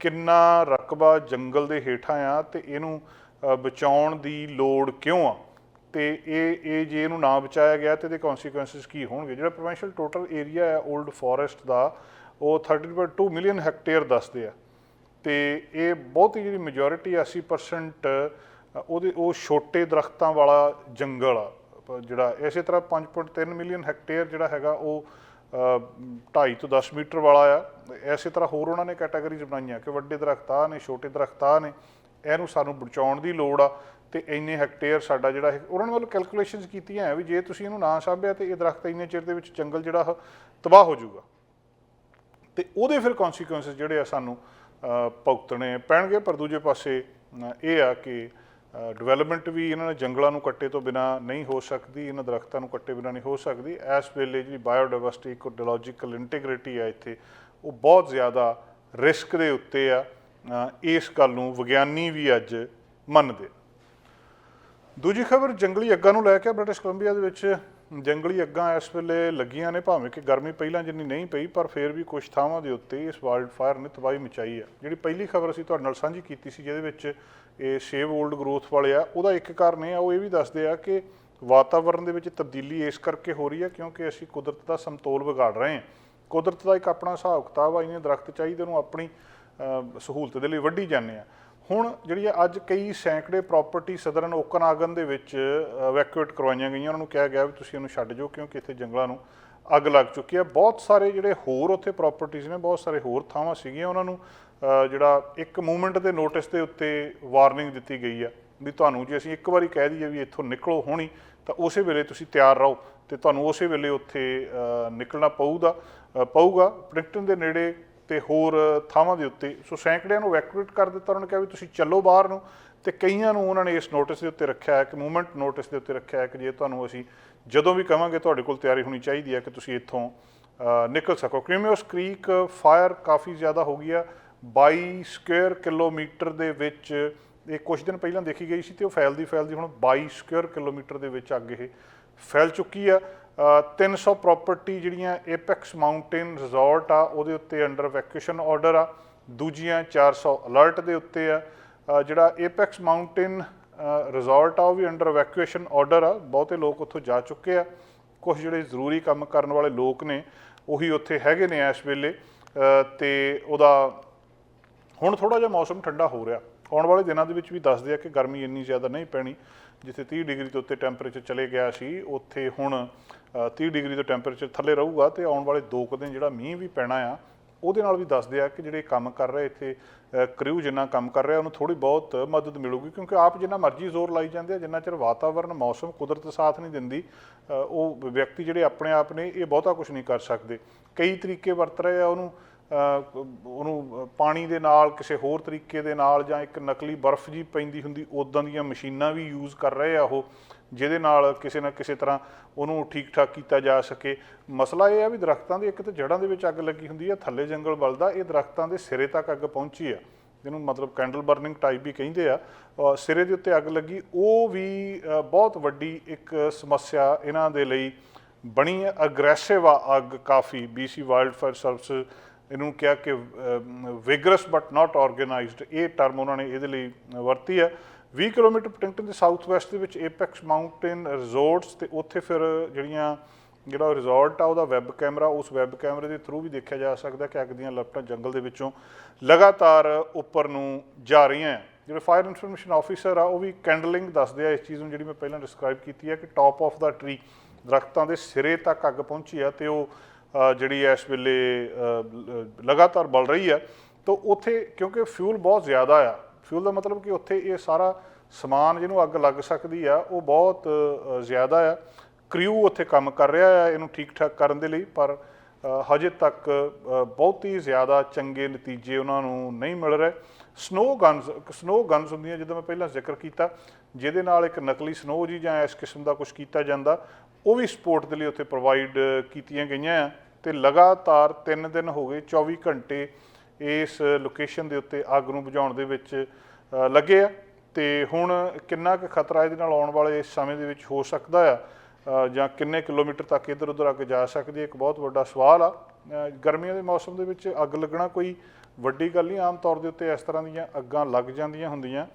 ਕਿੰਨਾ ਰਕਬਾ ਜੰਗਲ ਦੇ ਹੇਠਾਂ ਆ, ਤੇ ਇਹਨੂੰ ਬਚਾਉਣ ਦੀ ਲੋੜ ਕਿਉਂ ਆ, ਤੇ ਇਹ ਜੇ ਇਹਨੂੰ ਨਾ ਬਚਾਇਆ ਗਿਆ ਤੇ ਇਹਦੇ ਕੌਨਸੀਕੁਐਂਸਿਸ ਕੀ ਹੋਣਗੇ। ਜਿਹੜਾ ਪ੍ਰੋਵਿੰਸ਼ੀਅਲ ਟੋਟਲ ਏਰੀਆ ਹੈ ਓਲਡ ਫੋਰੈਸਟ ਦਾ, ਉਹ 30.2 ਮਿਲੀਅਨ ਹੈਕਟੇਅਰ ਦੱਸਦੇ ਆ, ਤੇ ਇਹ ਬਹੁਤੀ ਜਿਹੜੀ ਮੈਜੋਰਿਟੀ 80% ਉਹ ਛੋਟੇ ਦਰਖਤਾਂ ਵਾਲਾ ਜੰਗਲ ਆ ਜਿਹੜਾ। ਇਸੇ ਤਰ੍ਹਾਂ 5.3 ਮਿਲੀਅਨ ਹੈਕਟੇਅਰ ਜਿਹੜਾ ਹੈਗਾ ਉਹ 2.5 ਤੋਂ 10 ਮੀਟਰ ਵਾਲਾ ਆ। ਇਸੇ ਤਰ੍ਹਾਂ ਹੋਰ ਉਹਨਾਂ ਨੇ ਕੈਟਾਗਰੀਜ਼ ਬਣਾਈਆਂ ਕਿ ਵੱਡੇ ਦਰਖਤ ਆ ਨੇ, ਛੋਟੇ ਦਰਖਤ ਆ ਨੇ, ਇਹਨੂੰ ਸਾਨੂੰ ਬਚਾਉਣ ਦੀ ਲੋੜ ਆ, ਤੇ ਇੰਨੇ ਹੈਕਟੇਅਰ ਸਾਡਾ ਜਿਹੜਾ ਉਹਨਾਂ ਨੇ ਵੱਲੋਂ ਕੈਲਕੂਲੇਸ਼ਨਸ ਕੀਤੀਆਂ ਵੀ ਜੇ ਤੁਸੀਂ ਇਹਨੂੰ ਨਾ ਸਾਂਭਿਆ ਤੇ ਇਹ ਦਰਖਤ ਇੰਨੇ ਚਿਰ ਦੇ ਵਿੱਚ ਜੰਗਲ ਜਿਹੜਾ ਤਬਾਹ ਹੋ ਜਾਊਗਾ, ਤੇ ਉਹਦੇ ਫਿਰ ਕੌਨਸੀਕੁਐਂਸਿਸ ਜਿਹੜੇ ਆ ਸਾਨੂੰ ਭੁਗਤਣੇ ਪੈਣਗੇ। ਪਰ ਦੂਜੇ ਪਾਸੇ ਇਹ ਆ ਕਿ ਡਿਵੈਲਪਮੈਂਟ ਵੀ ਇਹਨਾਂ ਨੇ ਜੰਗਲਾਂ ਨੂੰ ਕੱਟੇ ਤੋਂ ਬਿਨਾਂ ਨਹੀਂ ਹੋ ਸਕਦੀ, ਇਹਨਾਂ ਦਰਖਤਾਂ ਨੂੰ ਕੱਟੇ ਬਿਨਾਂ ਨਹੀਂ ਹੋ ਸਕਦੀ। ਇਸ ਵੇਲੇ ਜਿਹੜੀ ਬਾਇਓਡਾਇਵਰਸਿਟੀ, ਇਕੋਲੋਜੀਕਲ ਇੰਟੀਗ੍ਰਿਟੀ ਆ ਇੱਥੇ, ਉਹ ਬਹੁਤ ਜ਼ਿਆਦਾ ਰਿਸਕ ਦੇ ਉੱਤੇ ਆ। ਇਸ ਗੱਲ ਨੂੰ ਵਿਗਿਆਨੀ ਵੀ ਅੱਜ ਮੰਨਦੇ। ਦੂਜੀ ਖਬਰ ਜੰਗਲੀ ਅੱਗਾਂ ਨੂੰ ਲੈ ਕੇ। ਬ੍ਰਿਟਿਸ਼ ਕੋਲੰਬੀਆ ਦੇ ਵਿੱਚ ਜੰਗਲੀ ਅੱਗਾਂ ਇਸ ਵੇਲੇ ਲੱਗੀਆਂ ਨੇ, ਭਾਵੇਂ ਕਿ ਗਰਮੀ ਪਹਿਲਾਂ ਜਿੰਨੀ ਨਹੀਂ ਪਈ, ਪਰ ਫਿਰ ਵੀ ਕੁਝ ਥਾਵਾਂ ਦੇ ਉੱਤੇ ਇਸ ਵਾਈਲਡ ਫਾਇਰ ਨੇ ਤਬਾਹੀ ਮਚਾਈ ਆ। ਜਿਹੜੀ ਪਹਿਲੀ ਖਬਰ ਅਸੀਂ ਤੁਹਾਡੇ ਨਾਲ ਸਾਂਝੀ ਕੀਤੀ ਸੀ ਜਿਹਦੇ ਵਿੱਚ ਇਹ ਸੇਵ ਓਲਡ ਗਰੋਥ ਵਾਲੇ ਆ, ਉਹਦਾ ਇੱਕ ਕਾਰਨ ਇਹ ਆ, ਉਹ ਇਹ ਵੀ ਦੱਸਦੇ ਆ ਕਿ ਵਾਤਾਵਰਨ ਦੇ ਵਿੱਚ ਤਬਦੀਲੀ ਇਸ ਕਰਕੇ ਹੋ ਰਹੀ ਹੈ ਕਿਉਂਕਿ ਅਸੀਂ ਕੁਦਰਤ ਦਾ ਸਮਤੋਲ ਵਿਗਾੜ ਰਹੇ ਹਾਂ। ਕੁਦਰਤ ਦਾ ਇੱਕ ਆਪਣਾ ਹਿਸਾਬ ਕਿਤਾਬ ਆ, ਇਹਨੇ ਦਰਖਤ ਚਾਹੀਦੇ ਉਹਨੂੰ ਆਪਣੀ ਸਹੂਲਤ ਦੇ ਲਈ ਵੱਢੀ ਜਾਂਦੇ ਆ। ਹੁਣ ਜਿਹੜੀ ਅੱਜ ਕਈ ਸੈਂਕੜੇ ਪ੍ਰਾਪਰਟੀ ਸਦਰਨ ਓਕਨਾਗਨ ਦੇ ਵਿੱਚ ਇਵੈਕੂਏਟ ਕਰਵਾਈਆਂ ਗਈਆਂ, ਉਹਨਾਂ ਨੂੰ ਕਿਹਾ ਗਿਆ ਵੀ ਤੁਸੀਂ ਇਹਨੂੰ ਛੱਡ ਜਾਓ ਕਿਉਂਕਿ ਇੱਥੇ ਜੰਗਲਾਂ ਨੂੰ ਅੱਗ ਲੱਗ ਚੁੱਕੀ ਹੈ। ਬਹੁਤ ਸਾਰੇ ਜਿਹੜੇ ਹੋਰ ਉੱਥੇ ਪ੍ਰਾਪਰਟੀਜ਼ ਨੇ, ਬਹੁਤ ਸਾਰੇ ਹੋਰ ਥਾਵਾਂ ਸੀਗੀਆਂ, ਉਹਨਾਂ ਨੂੰ ਜਿਹੜਾ ਇੱਕ ਮੂਵਮੈਂਟ ਦੇ ਨੋਟਿਸ ਦੇ ਉੱਤੇ ਵਾਰਨਿੰਗ ਦਿੱਤੀ ਗਈ ਆ ਵੀ ਤੁਹਾਨੂੰ ਜੇ ਅਸੀਂ ਇੱਕ ਵਾਰੀ ਕਹਿ ਦਈਏ ਵੀ ਇੱਥੋਂ ਨਿਕਲੋ ਹੋਣੀ, ਤਾਂ ਉਸੇ ਵੇਲੇ ਤੁਸੀਂ ਤਿਆਰ ਰਹੋ ਤੇ ਤੁਹਾਨੂੰ ਉਸੇ ਵੇਲੇ ਉੱਥੇ ਨਿਕਲਣਾ ਪਊਗਾ ਬ੍ਰਿਕਟਨ ਦੇ ਨੇੜੇ ਤੇ ਹੋਰ ਥਾਵਾਂ ਦੇ ਉੱਤੇ। ਸੋ ਸੈਂਕੜਿਆਂ ਨੂੰ ਇਵੈਕੂਏਟ ਕਰ ਦਿੱਤਾ। ਉਹਨਾਂ ਨੇ ਕਿਹਾ ਵੀ ਤੁਸੀਂ ਚੱਲੋ ਬਾਹਰ ਨੂੰ, ਤੇ ਕਈਆਂ ਨੂੰ ਉਹਨਾਂ ਨੇ ਇਸ ਨੋਟਿਸ ਦੇ ਉੱਤੇ ਰੱਖਿਆ ਹੈ ਕਿ ਮੂਵਮੈਂਟ ਨੋਟਿਸ ਦੇ ਉੱਤੇ ਰੱਖਿਆ ਹੈ ਕਿ ਜੇ ਤੁਹਾਨੂੰ ਅਸੀਂ ਜਦੋਂ ਵੀ ਕਹਾਂਗੇ ਤੁਹਾਡੇ ਕੋਲ ਤਿਆਰੀ ਹੋਣੀ ਚਾਹੀਦੀ ਹੈ ਕਿ ਤੁਸੀਂ ਇੱਥੋਂ ਨਿਕਲ ਸਕੋ। ਕ੍ਰੀਮੀਓਸ ਕ੍ਰੀਕ ਫਾਇਰ ਕਾਫੀ ਜ਼ਿਆਦਾ ਹੋ ਗਈ ਆ, 22 ਸਕੁਅਰ ਕਿਲੋਮੀਟਰ ਦੇ ਵਿੱਚ। ਇਹ ਕੁਛ ਦਿਨ ਪਹਿਲਾਂ ਦੇਖੀ ਗਈ ਸੀ ਤੇ ਉਹ ਫੈਲਦੀ ਹੁਣ 22 ਸਕੁਅਰ ਕਿਲੋਮੀਟਰ ਦੇ ਵਿੱਚ ਅੱਗ ਇਹ ਫੈਲ ਚੁੱਕੀ ਆ। 300 ਪ੍ਰਾਪਰਟੀ ਜਿਹੜੀਆਂ ਏਪੈਕਸ ਮਾਊਂਟੇਨ ਰਿਜ਼ੋਰਟ ਆ ਉਹਦੇ ਉੱਤੇ ਅੰਡਰ ਇਵੈਕੂਏਸ਼ਨ ਆਰਡਰ ਆ, ਦੂਜੀਆਂ 400 ਅਲਰਟ ਦੇ ਉੱਤੇ ਆ। ਜਿਹੜਾ ਏਪੈਕਸ ਮਾਊਂਟੇਨ ਰਿਜ਼ੋਰਟ ਆ ਉਹ ਵੀ ਅੰਡਰ ਇਵੈਕੂਏਸ਼ਨ ਆਰਡਰ ਆ। ਬਹੁਤੇ ਲੋਕ ਉੱਥੋਂ ਜਾ ਚੁੱਕੇ ਆ, ਕੁਛ ਜਿਹੜੇ ਜ਼ਰੂਰੀ ਕੰਮ ਕਰਨ ਵਾਲੇ ਲੋਕ ਨੇ ਉਹੀ ਉੱਥੇ ਹੈਗੇ ਨੇ ਇਸ ਵੇਲੇ। ਤੇ ਉਹਦਾ ਹੁਣ ਥੋੜ੍ਹਾ ਜਿਹਾ ਮੌਸਮ ਠੰਡਾ ਹੋ ਰਿਹਾ, ਆਉਣ ਵਾਲੇ ਦਿਨਾਂ ਦੇ ਵਿੱਚ ਵੀ ਦੱਸਦੇ ਆ ਕਿ ਗਰਮੀ ਇੰਨੀ ਜ਼ਿਆਦਾ ਨਹੀਂ ਪੈਣੀ। ਜਿੱਥੇ 30 ਡਿਗਰੀ ਤੋਂ ਉੱਤੇ ਟੈਂਪਰੇਚਰ ਚਲੇ ਗਿਆ ਸੀ, ਉੱਥੇ ਹੁਣ 30 ਡਿਗਰੀ ਤੋਂ ਟੈਂਪਰੇਚਰ ਥੱਲੇ ਰਹੂਗਾ। ਤੇ ਆਉਣ ਵਾਲੇ 2 ਕੁ ਦਿਨ ਜਿਹੜਾ ਮੀਂਹ ਵੀ ਪੈਣਾ ਆ ਉਹਦੇ ਨਾਲ ਵੀ ਦੱਸਦੇ ਆ ਕਿ ਜਿਹੜੇ ਕੰਮ ਕਰ ਰਹੇ ਇੱਥੇ ਕਰਿਊ ਜਿੰਨਾ ਕੰਮ ਕਰ ਰਿਹਾ ਉਹਨੂੰ ਥੋੜ੍ਹੀ ਬਹੁਤ ਮਦਦ ਮਿਲੂਗੀ, ਕਿਉਂਕਿ ਆਪ ਜਿੰਨਾ ਮਰਜ਼ੀ ਜ਼ੋਰ ਲਾਈ ਜਾਂਦੇ ਆ, ਜਿੰਨਾ ਚਿਰ ਵਾਤਾਵਰਨ ਮੌਸਮ ਕੁਦਰਤ ਸਾਥ ਨਹੀਂ ਦਿੰਦੀ, ਉਹ ਵਿਅਕਤੀ ਜਿਹੜੇ ਆਪਣੇ ਆਪ ਨੇ ਇਹ ਬਹੁਤਾ ਕੁਝ ਨਹੀਂ ਕਰ ਸਕਦੇ। ਕਈ ਤਰੀਕੇ ਵਰਤ ਰਹੇ ਆ ਉਹਨੂੰ ਪਾਣੀ ਦੇ ਨਾਲ, ਕਿਸੇ ਹੋਰ ਤਰੀਕੇ ਦੇ ਨਾਲ, ਜਾਂ ਇੱਕ ਨਕਲੀ ਬਰਫ਼ ਜੀ ਪੈਂਦੀ ਹੁੰਦੀ ਉੱਦਾਂ ਦੀਆਂ ਮਸ਼ੀਨਾਂ ਵੀ ਯੂਜ਼ ਕਰ ਰਹੇ ਆ ਉਹ, ਜਿਹਦੇ ਨਾਲ ਕਿਸੇ ਨਾ ਕਿਸੇ ਤਰ੍ਹਾਂ ਉਹਨੂੰ ਠੀਕ ਠਾਕ ਕੀਤਾ ਜਾ ਸਕੇ। ਮਸਲਾ ਇਹ ਆ ਵੀ ਦਰਖਤਾਂ ਦੀ ਇੱਕ ਤਾਂ ਜੜ੍ਹਾਂ ਦੇ ਵਿੱਚ ਅੱਗ ਲੱਗੀ ਹੁੰਦੀ ਆ, ਥੱਲੇ ਜੰਗਲ ਬਲਦਾ, ਇਹ ਦਰਖਤਾਂ ਦੇ ਸਿਰੇ ਤੱਕ ਅੱਗ ਪਹੁੰਚੀ ਆ, ਜਿਹਨੂੰ ਮਤਲਬ ਕੈਂਡਲ ਬਰਨਿੰਗ ਟਾਈਪ ਵੀ ਕਹਿੰਦੇ ਆ। ਸਿਰੇ ਦੇ ਉੱਤੇ ਅੱਗ ਲੱਗੀ, ਉਹ ਵੀ ਬਹੁਤ ਵੱਡੀ ਇੱਕ ਸਮੱਸਿਆ ਇਹਨਾਂ ਦੇ ਲਈ ਬਣੀ ਹੈ। ਅਗਰੈਸਿਵ ਆ ਅੱਗ ਕਾਫੀ। BC ਵਾਈਲਡ ਫਾਇਰ ਸਰਵਿਸ ਇਹਨੂੰ ਕਿਹਾ ਕਿ ਵਿਗਰਸ ਬਟ ਨਾਟ ਆਰਗੇਨਾਈਜ਼ਡ, ਇਹ ਟਰਮ ਉਹਨਾਂ ਨੇ ਇਹਦੇ ਲਈ ਵਰਤੀ ਹੈ। 20 ਕਿਲੋਮੀਟਰ ਪਟਿੰਗਟਨ ਦੇ ਸਾਊਥ ਵੈਸਟ ਦੇ ਵਿੱਚ ਏਪੈਕਸ ਮਾਊਂਟੇਨ ਰਿਜ਼ੋਰਟਸ, ਤੇ ਉੱਥੇ ਫਿਰ ਜਿਹੜਾ ਰਿਜ਼ੋਰਟ ਆ ਉਹਦਾ ਵੈਬ ਕੈਮਰਾ, ਉਸ ਵੈਬ ਕੈਮਰੇ ਦੇ ਥਰੂ ਵੀ ਦੇਖਿਆ ਜਾ ਸਕਦਾ ਕਿ ਅੱਗ ਦੀਆਂ ਲਪਟਾਂ ਜੰਗਲ ਦੇ ਵਿੱਚੋਂ ਲਗਾਤਾਰ ਉੱਪਰ ਨੂੰ ਜਾ ਰਹੀਆਂ ਆ। ਜਿਹੜੇ ਫਾਇਰ ਇਨਫੋਰਮੇਸ਼ਨ ਆਫਿਸਰ ਆ ਉਹ ਵੀ ਕੈਂਡਲਿੰਗ ਦੱਸਦੇ ਆ ਇਸ ਚੀਜ਼ ਨੂੰ, ਜਿਹੜੀ ਮੈਂ ਪਹਿਲਾਂ ਡਿਸਕ੍ਰਾਈਬ ਕੀਤੀ ਹੈ ਕਿ ਟੌਪ ਆਫ ਦਾ ਟਰੀ, ਦਰਖਤਾਂ ਦੇ ਸਿਰੇ ਤੱਕ ਅੱਗ ਪਹੁੰਚੀ ਆ ਤੇ ਉਹ ਜਿਹੜੀ ਇਸ ਵੇਲੇ ਲਗਾਤਾਰ ਬਲ ਰਹੀ ਆ। ਤਾਂ ਉੱਥੇ ਕਿਉਂਕਿ ਫਿਊਲ ਬਹੁਤ ਜ਼ਿਆਦਾ ਆ, ਫਿਊਲ ਦਾ ਮਤਲਬ ਕਿ ਉੱਥੇ ਇਹ ਸਾਰਾ ਸਮਾਨ ਜਿਹਨੂੰ ਅੱਗ ਲੱਗ ਸਕਦੀ ਆ ਉਹ ਬਹੁਤ ਜ਼ਿਆਦਾ ਆ। ਕ੍ਰਿਊ ਉੱਥੇ ਕੰਮ ਕਰ ਰਿਹਾ ਆ ਇਹਨੂੰ ਠੀਕ ਠਾਕ ਕਰਨ ਦੇ ਲਈ, ਪਰ ਹਜੇ ਤੱਕ ਬਹੁਤ ਹੀ ਜ਼ਿਆਦਾ ਚੰਗੇ ਨਤੀਜੇ ਉਹਨਾਂ ਨੂੰ ਨਹੀਂ ਮਿਲ ਰਹੇ। ਸਨੋ ਗਨਸ ਹੁੰਦੀਆਂ, ਜਿੱਦਾਂ ਮੈਂ ਪਹਿਲਾਂ ਜ਼ਿਕਰ ਕੀਤਾ, ਜਿਹਦੇ ਨਾਲ ਇੱਕ ਨਕਲੀ ਸਨੋ ਜੀ ਜਾਂ ਇਸ ਕਿਸਮ ਦਾ ਕੁਛ ਕੀਤਾ ਜਾਂਦਾ, ਉਹ ਵੀ ਸਪੋਰਟ ਦੇ ਲਈ ਉੱਥੇ ਪ੍ਰੋਵਾਈਡ ਕੀਤੀਆਂ ਗਈਆਂ ਆ। ਤੇ ਲਗਾਤਾਰ 3 ਦਿਨ ਹੋ ਗਏ 24 ਘੰਟੇ ਇਸ ਲੋਕੇਸ਼ਨ ਦੇ ਉੱਤੇ ਅੱਗ ਨੂੰ ਬੁਝਾਉਣ ਦੇ ਵਿੱਚ ਲੱਗੇ ਆ। ਤੇ ਹੁਣ ਕਿੰਨਾ ਕੁ ਖਤਰਾ ਇਹਦੇ ਨਾਲ ਆਉਣ ਵਾਲੇ ਸਮੇਂ ਦੇ ਵਿੱਚ ਹੋ ਸਕਦਾ ਆ, ਜਾਂ ਕਿੰਨੇ ਕਿਲੋਮੀਟਰ ਤੱਕ ਇੱਧਰ ਉੱਧਰ ਅੱਗ ਜਾ ਸਕਦੀ ਹੈ, ਇੱਕ ਬਹੁਤ ਵੱਡਾ ਸਵਾਲ ਆ। ਗਰਮੀਆਂ ਦੇ ਮੌਸਮ ਦੇ ਵਿੱਚ ਅੱਗ ਲੱਗਣਾ ਕੋਈ ਵੱਡੀ ਗੱਲ ਨਹੀਂ, ਆਮ ਤੌਰ ਦੇ ਉੱਤੇ ਇਸ ਤਰ੍ਹਾਂ ਦੀਆਂ ਅੱਗਾਂ ਲੱਗ ਜਾਂਦੀਆਂ ਹੁੰਦੀਆਂ।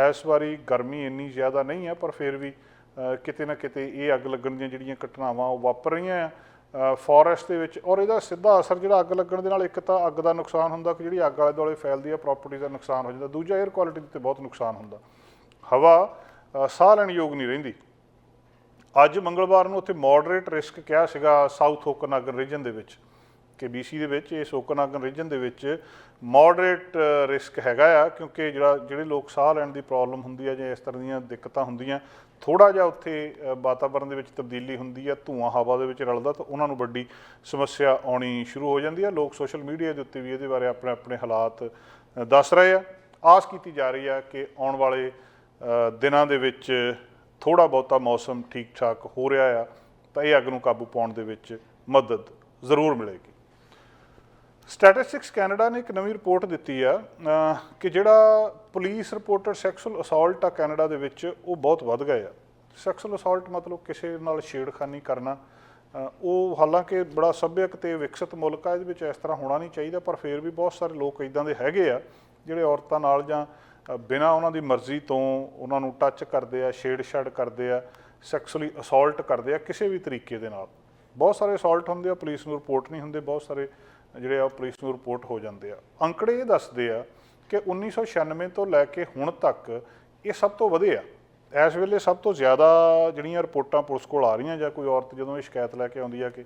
ਇਸ ਵਾਰੀ ਗਰਮੀ ਇੰਨੀ ਜ਼ਿਆਦਾ ਨਹੀਂ ਹੈ, ਪਰ ਫਿਰ ਵੀ ਕਿਤੇ ਨਾ ਕਿਤੇ ਇਹ ਅੱਗ ਲੱਗਣ ਦੀਆਂ ਜਿਹੜੀਆਂ ਘਟਨਾਵਾਂ ਉਹ ਵਾਪਰ ਰਹੀਆਂ ਆ ਫੋਰੈਸਟ ਦੇ ਵਿੱਚ। ਔਰ ਇਹਦਾ ਸਿੱਧਾ ਅਸਰ ਜਿਹੜਾ ਅੱਗ ਲੱਗਣ ਦੇ ਨਾਲ, ਇੱਕ ਤਾਂ ਅੱਗ ਦਾ ਨੁਕਸਾਨ ਹੁੰਦਾ ਕਿ ਜਿਹੜੀ ਅੱਗ ਆਲੇ ਦੁਆਲੇ ਫੈਲਦੀ ਆ ਪ੍ਰਾਪਰਟੀ ਦਾ ਨੁਕਸਾਨ ਹੋ ਜਾਂਦਾ, ਦੂਜਾ 에ਅਰ ਕੁਆਲਿਟੀ 'ਤੇ ਬਹੁਤ ਨੁਕਸਾਨ ਹੁੰਦਾ, ਹਵਾ ਸਾਹ ਲੈਣ ਯੋਗ ਨਹੀਂ ਰਹਿੰਦੀ। ਅੱਜ ਮੰਗਲਵਾਰ ਨੂੰ ਉੱਥੇ ਮੋਡਰੇਟ ਰਿਸਕ ਕਿਹਾ ਸੀਗਾ ਸਾਊਥ ਓਕਨਾਗਨ ਰੀਜਨ ਦੇ ਵਿੱਚ, ਕਿ BC ਦੇ ਵਿੱਚ ਇਸ ਓਕਨਾਗਨ ਰੀਜਨ ਦੇ ਵਿੱਚ ਮੋਡਰੇਟ ਰਿਸਕ ਹੈਗਾ ਆ, ਕਿਉਂਕਿ ਜਿਹੜੇ ਲੋਕ ਸਾਹ ਲੈਣ ਦੀ ਪ੍ਰੋਬਲਮ ਹੁੰਦੀ ਆ ਜਾਂ ਇਸ ਤਰ੍ਹਾਂ ਦੀਆਂ ਦਿੱਕਤਾਂ ਹੁੰਦੀਆਂ, ਥੋੜ੍ਹਾ ਜਿਹਾ ਉੱਥੇ ਵਾਤਾਵਰਨ ਦੇ ਵਿੱਚ ਤਬਦੀਲੀ ਹੁੰਦੀ ਆ, ਧੂੰਆਂ ਹਵਾ ਦੇ ਵਿੱਚ ਰਲਦਾ, ਤਾਂ ਉਹਨਾਂ ਨੂੰ ਵੱਡੀ ਸਮੱਸਿਆ ਆਉਣੀ ਸ਼ੁਰੂ ਹੋ ਜਾਂਦੀ ਆ। ਲੋਕ ਸੋਸ਼ਲ ਮੀਡੀਆ ਦੇ ਉੱਤੇ ਵੀ ਇਹਦੇ ਬਾਰੇ ਆਪਣੇ ਆਪਣੇ ਹਾਲਾਤ ਦੱਸ ਰਹੇ ਆ। ਆਸ ਕੀਤੀ ਜਾ ਰਹੀ ਆ ਕਿ ਆਉਣ ਵਾਲੇ ਦਿਨਾਂ ਦੇ ਵਿੱਚ ਥੋੜ੍ਹਾ ਬਹੁਤਾ ਮੌਸਮ ਠੀਕ ਠਾਕ ਹੋ ਰਿਹਾ ਆ, ਤਾਂ ਇਹ ਅੱਗ ਨੂੰ ਕਾਬੂ ਪਾਉਣ ਦੇ ਵਿੱਚ ਮਦਦ ਜ਼ਰੂਰ ਮਿਲੇਗੀ। ਸਟੈਟਿਸਟਿਕਸ ਕੈਨੇਡਾ ਨੇ ਇੱਕ ਨਵੀਂ ਰਿਪੋਰਟ ਦਿੱਤੀ ਆ ਕਿ ਜਿਹੜਾ ਪੁਲਿਸ ਰਿਪੋਰਟਡ ਸੈਕਸੁਅਲ ਅਸੌਲਟ ਆ ਕੈਨੇਡਾ ਦੇ ਵਿੱਚ, ਉਹ ਬਹੁਤ ਵੱਧ ਗਏ ਆ। ਸੈਕਸੁਅਲ ਅਸੌਲਟ ਮਤਲਬ ਕਿਸੇ ਨਾਲ ਛੇੜਖਾਨੀ ਕਰਨਾ, ਉਹ ਹਾਲਾਂਕਿ ਬੜਾ ਸੱਭਿਅਕ ਅਤੇ ਵਿਕਸਿਤ ਮੁਲਕ ਆ, ਇਹਦੇ ਵਿੱਚ ਇਸ ਤਰ੍ਹਾਂ ਹੋਣਾ ਨਹੀਂ ਚਾਹੀਦਾ, ਪਰ ਫਿਰ ਵੀ ਬਹੁਤ ਸਾਰੇ ਲੋਕ ਇੱਦਾਂ ਦੇ ਹੈਗੇ ਆ ਜਿਹੜੇ ਔਰਤਾਂ ਨਾਲ ਜਾਂ ਬਿਨਾਂ ਉਹਨਾਂ ਦੀ ਮਰਜ਼ੀ ਤੋਂ ਉਹਨਾਂ ਨੂੰ ਟੱਚ ਕਰਦੇ ਆ, ਛੇੜਛਾੜ ਕਰਦੇ ਆ, ਸੈਕਸੁਅਲੀ ਅਸੌਲਟ ਕਰਦੇ ਆ ਕਿਸੇ ਵੀ ਤਰੀਕੇ ਦੇ ਨਾਲ। ਬਹੁਤ ਸਾਰੇ ਅਸੌਲਟ ਹੁੰਦੇ ਆ, ਪੁਲਿਸ ਨੂੰ ਰਿਪੋਰਟ ਨਹੀਂ ਹੁੰਦੇ, ਬਹੁਤ ਸਾਰੇ ਜਿਹੜੇ ਆ ਪੁਲਿਸ ਨੂੰ ਰਿਪੋਰਟ ਹੋ ਜਾਂਦੇ ਆ। ਅੰਕੜੇ ਇਹ ਦੱਸਦੇ ਆ ਕਿ 1996 ਤੋਂ ਲੈ ਕੇ ਹੁਣ ਤੱਕ ਇਹ ਸਭ ਤੋਂ ਵਧੇ ਆ। ਇਸ ਵੇਲੇ ਸਭ ਤੋਂ ਜ਼ਿਆਦਾ ਜਿਹੜੀਆਂ ਰਿਪੋਰਟਾਂ ਪੁਲਿਸ ਕੋਲ ਆ ਰਹੀਆਂ, ਜਾਂ ਕੋਈ ਔਰਤ ਜਦੋਂ ਇਹ ਸ਼ਿਕਾਇਤ ਲੈ ਕੇ ਆਉਂਦੀ ਆ ਕਿ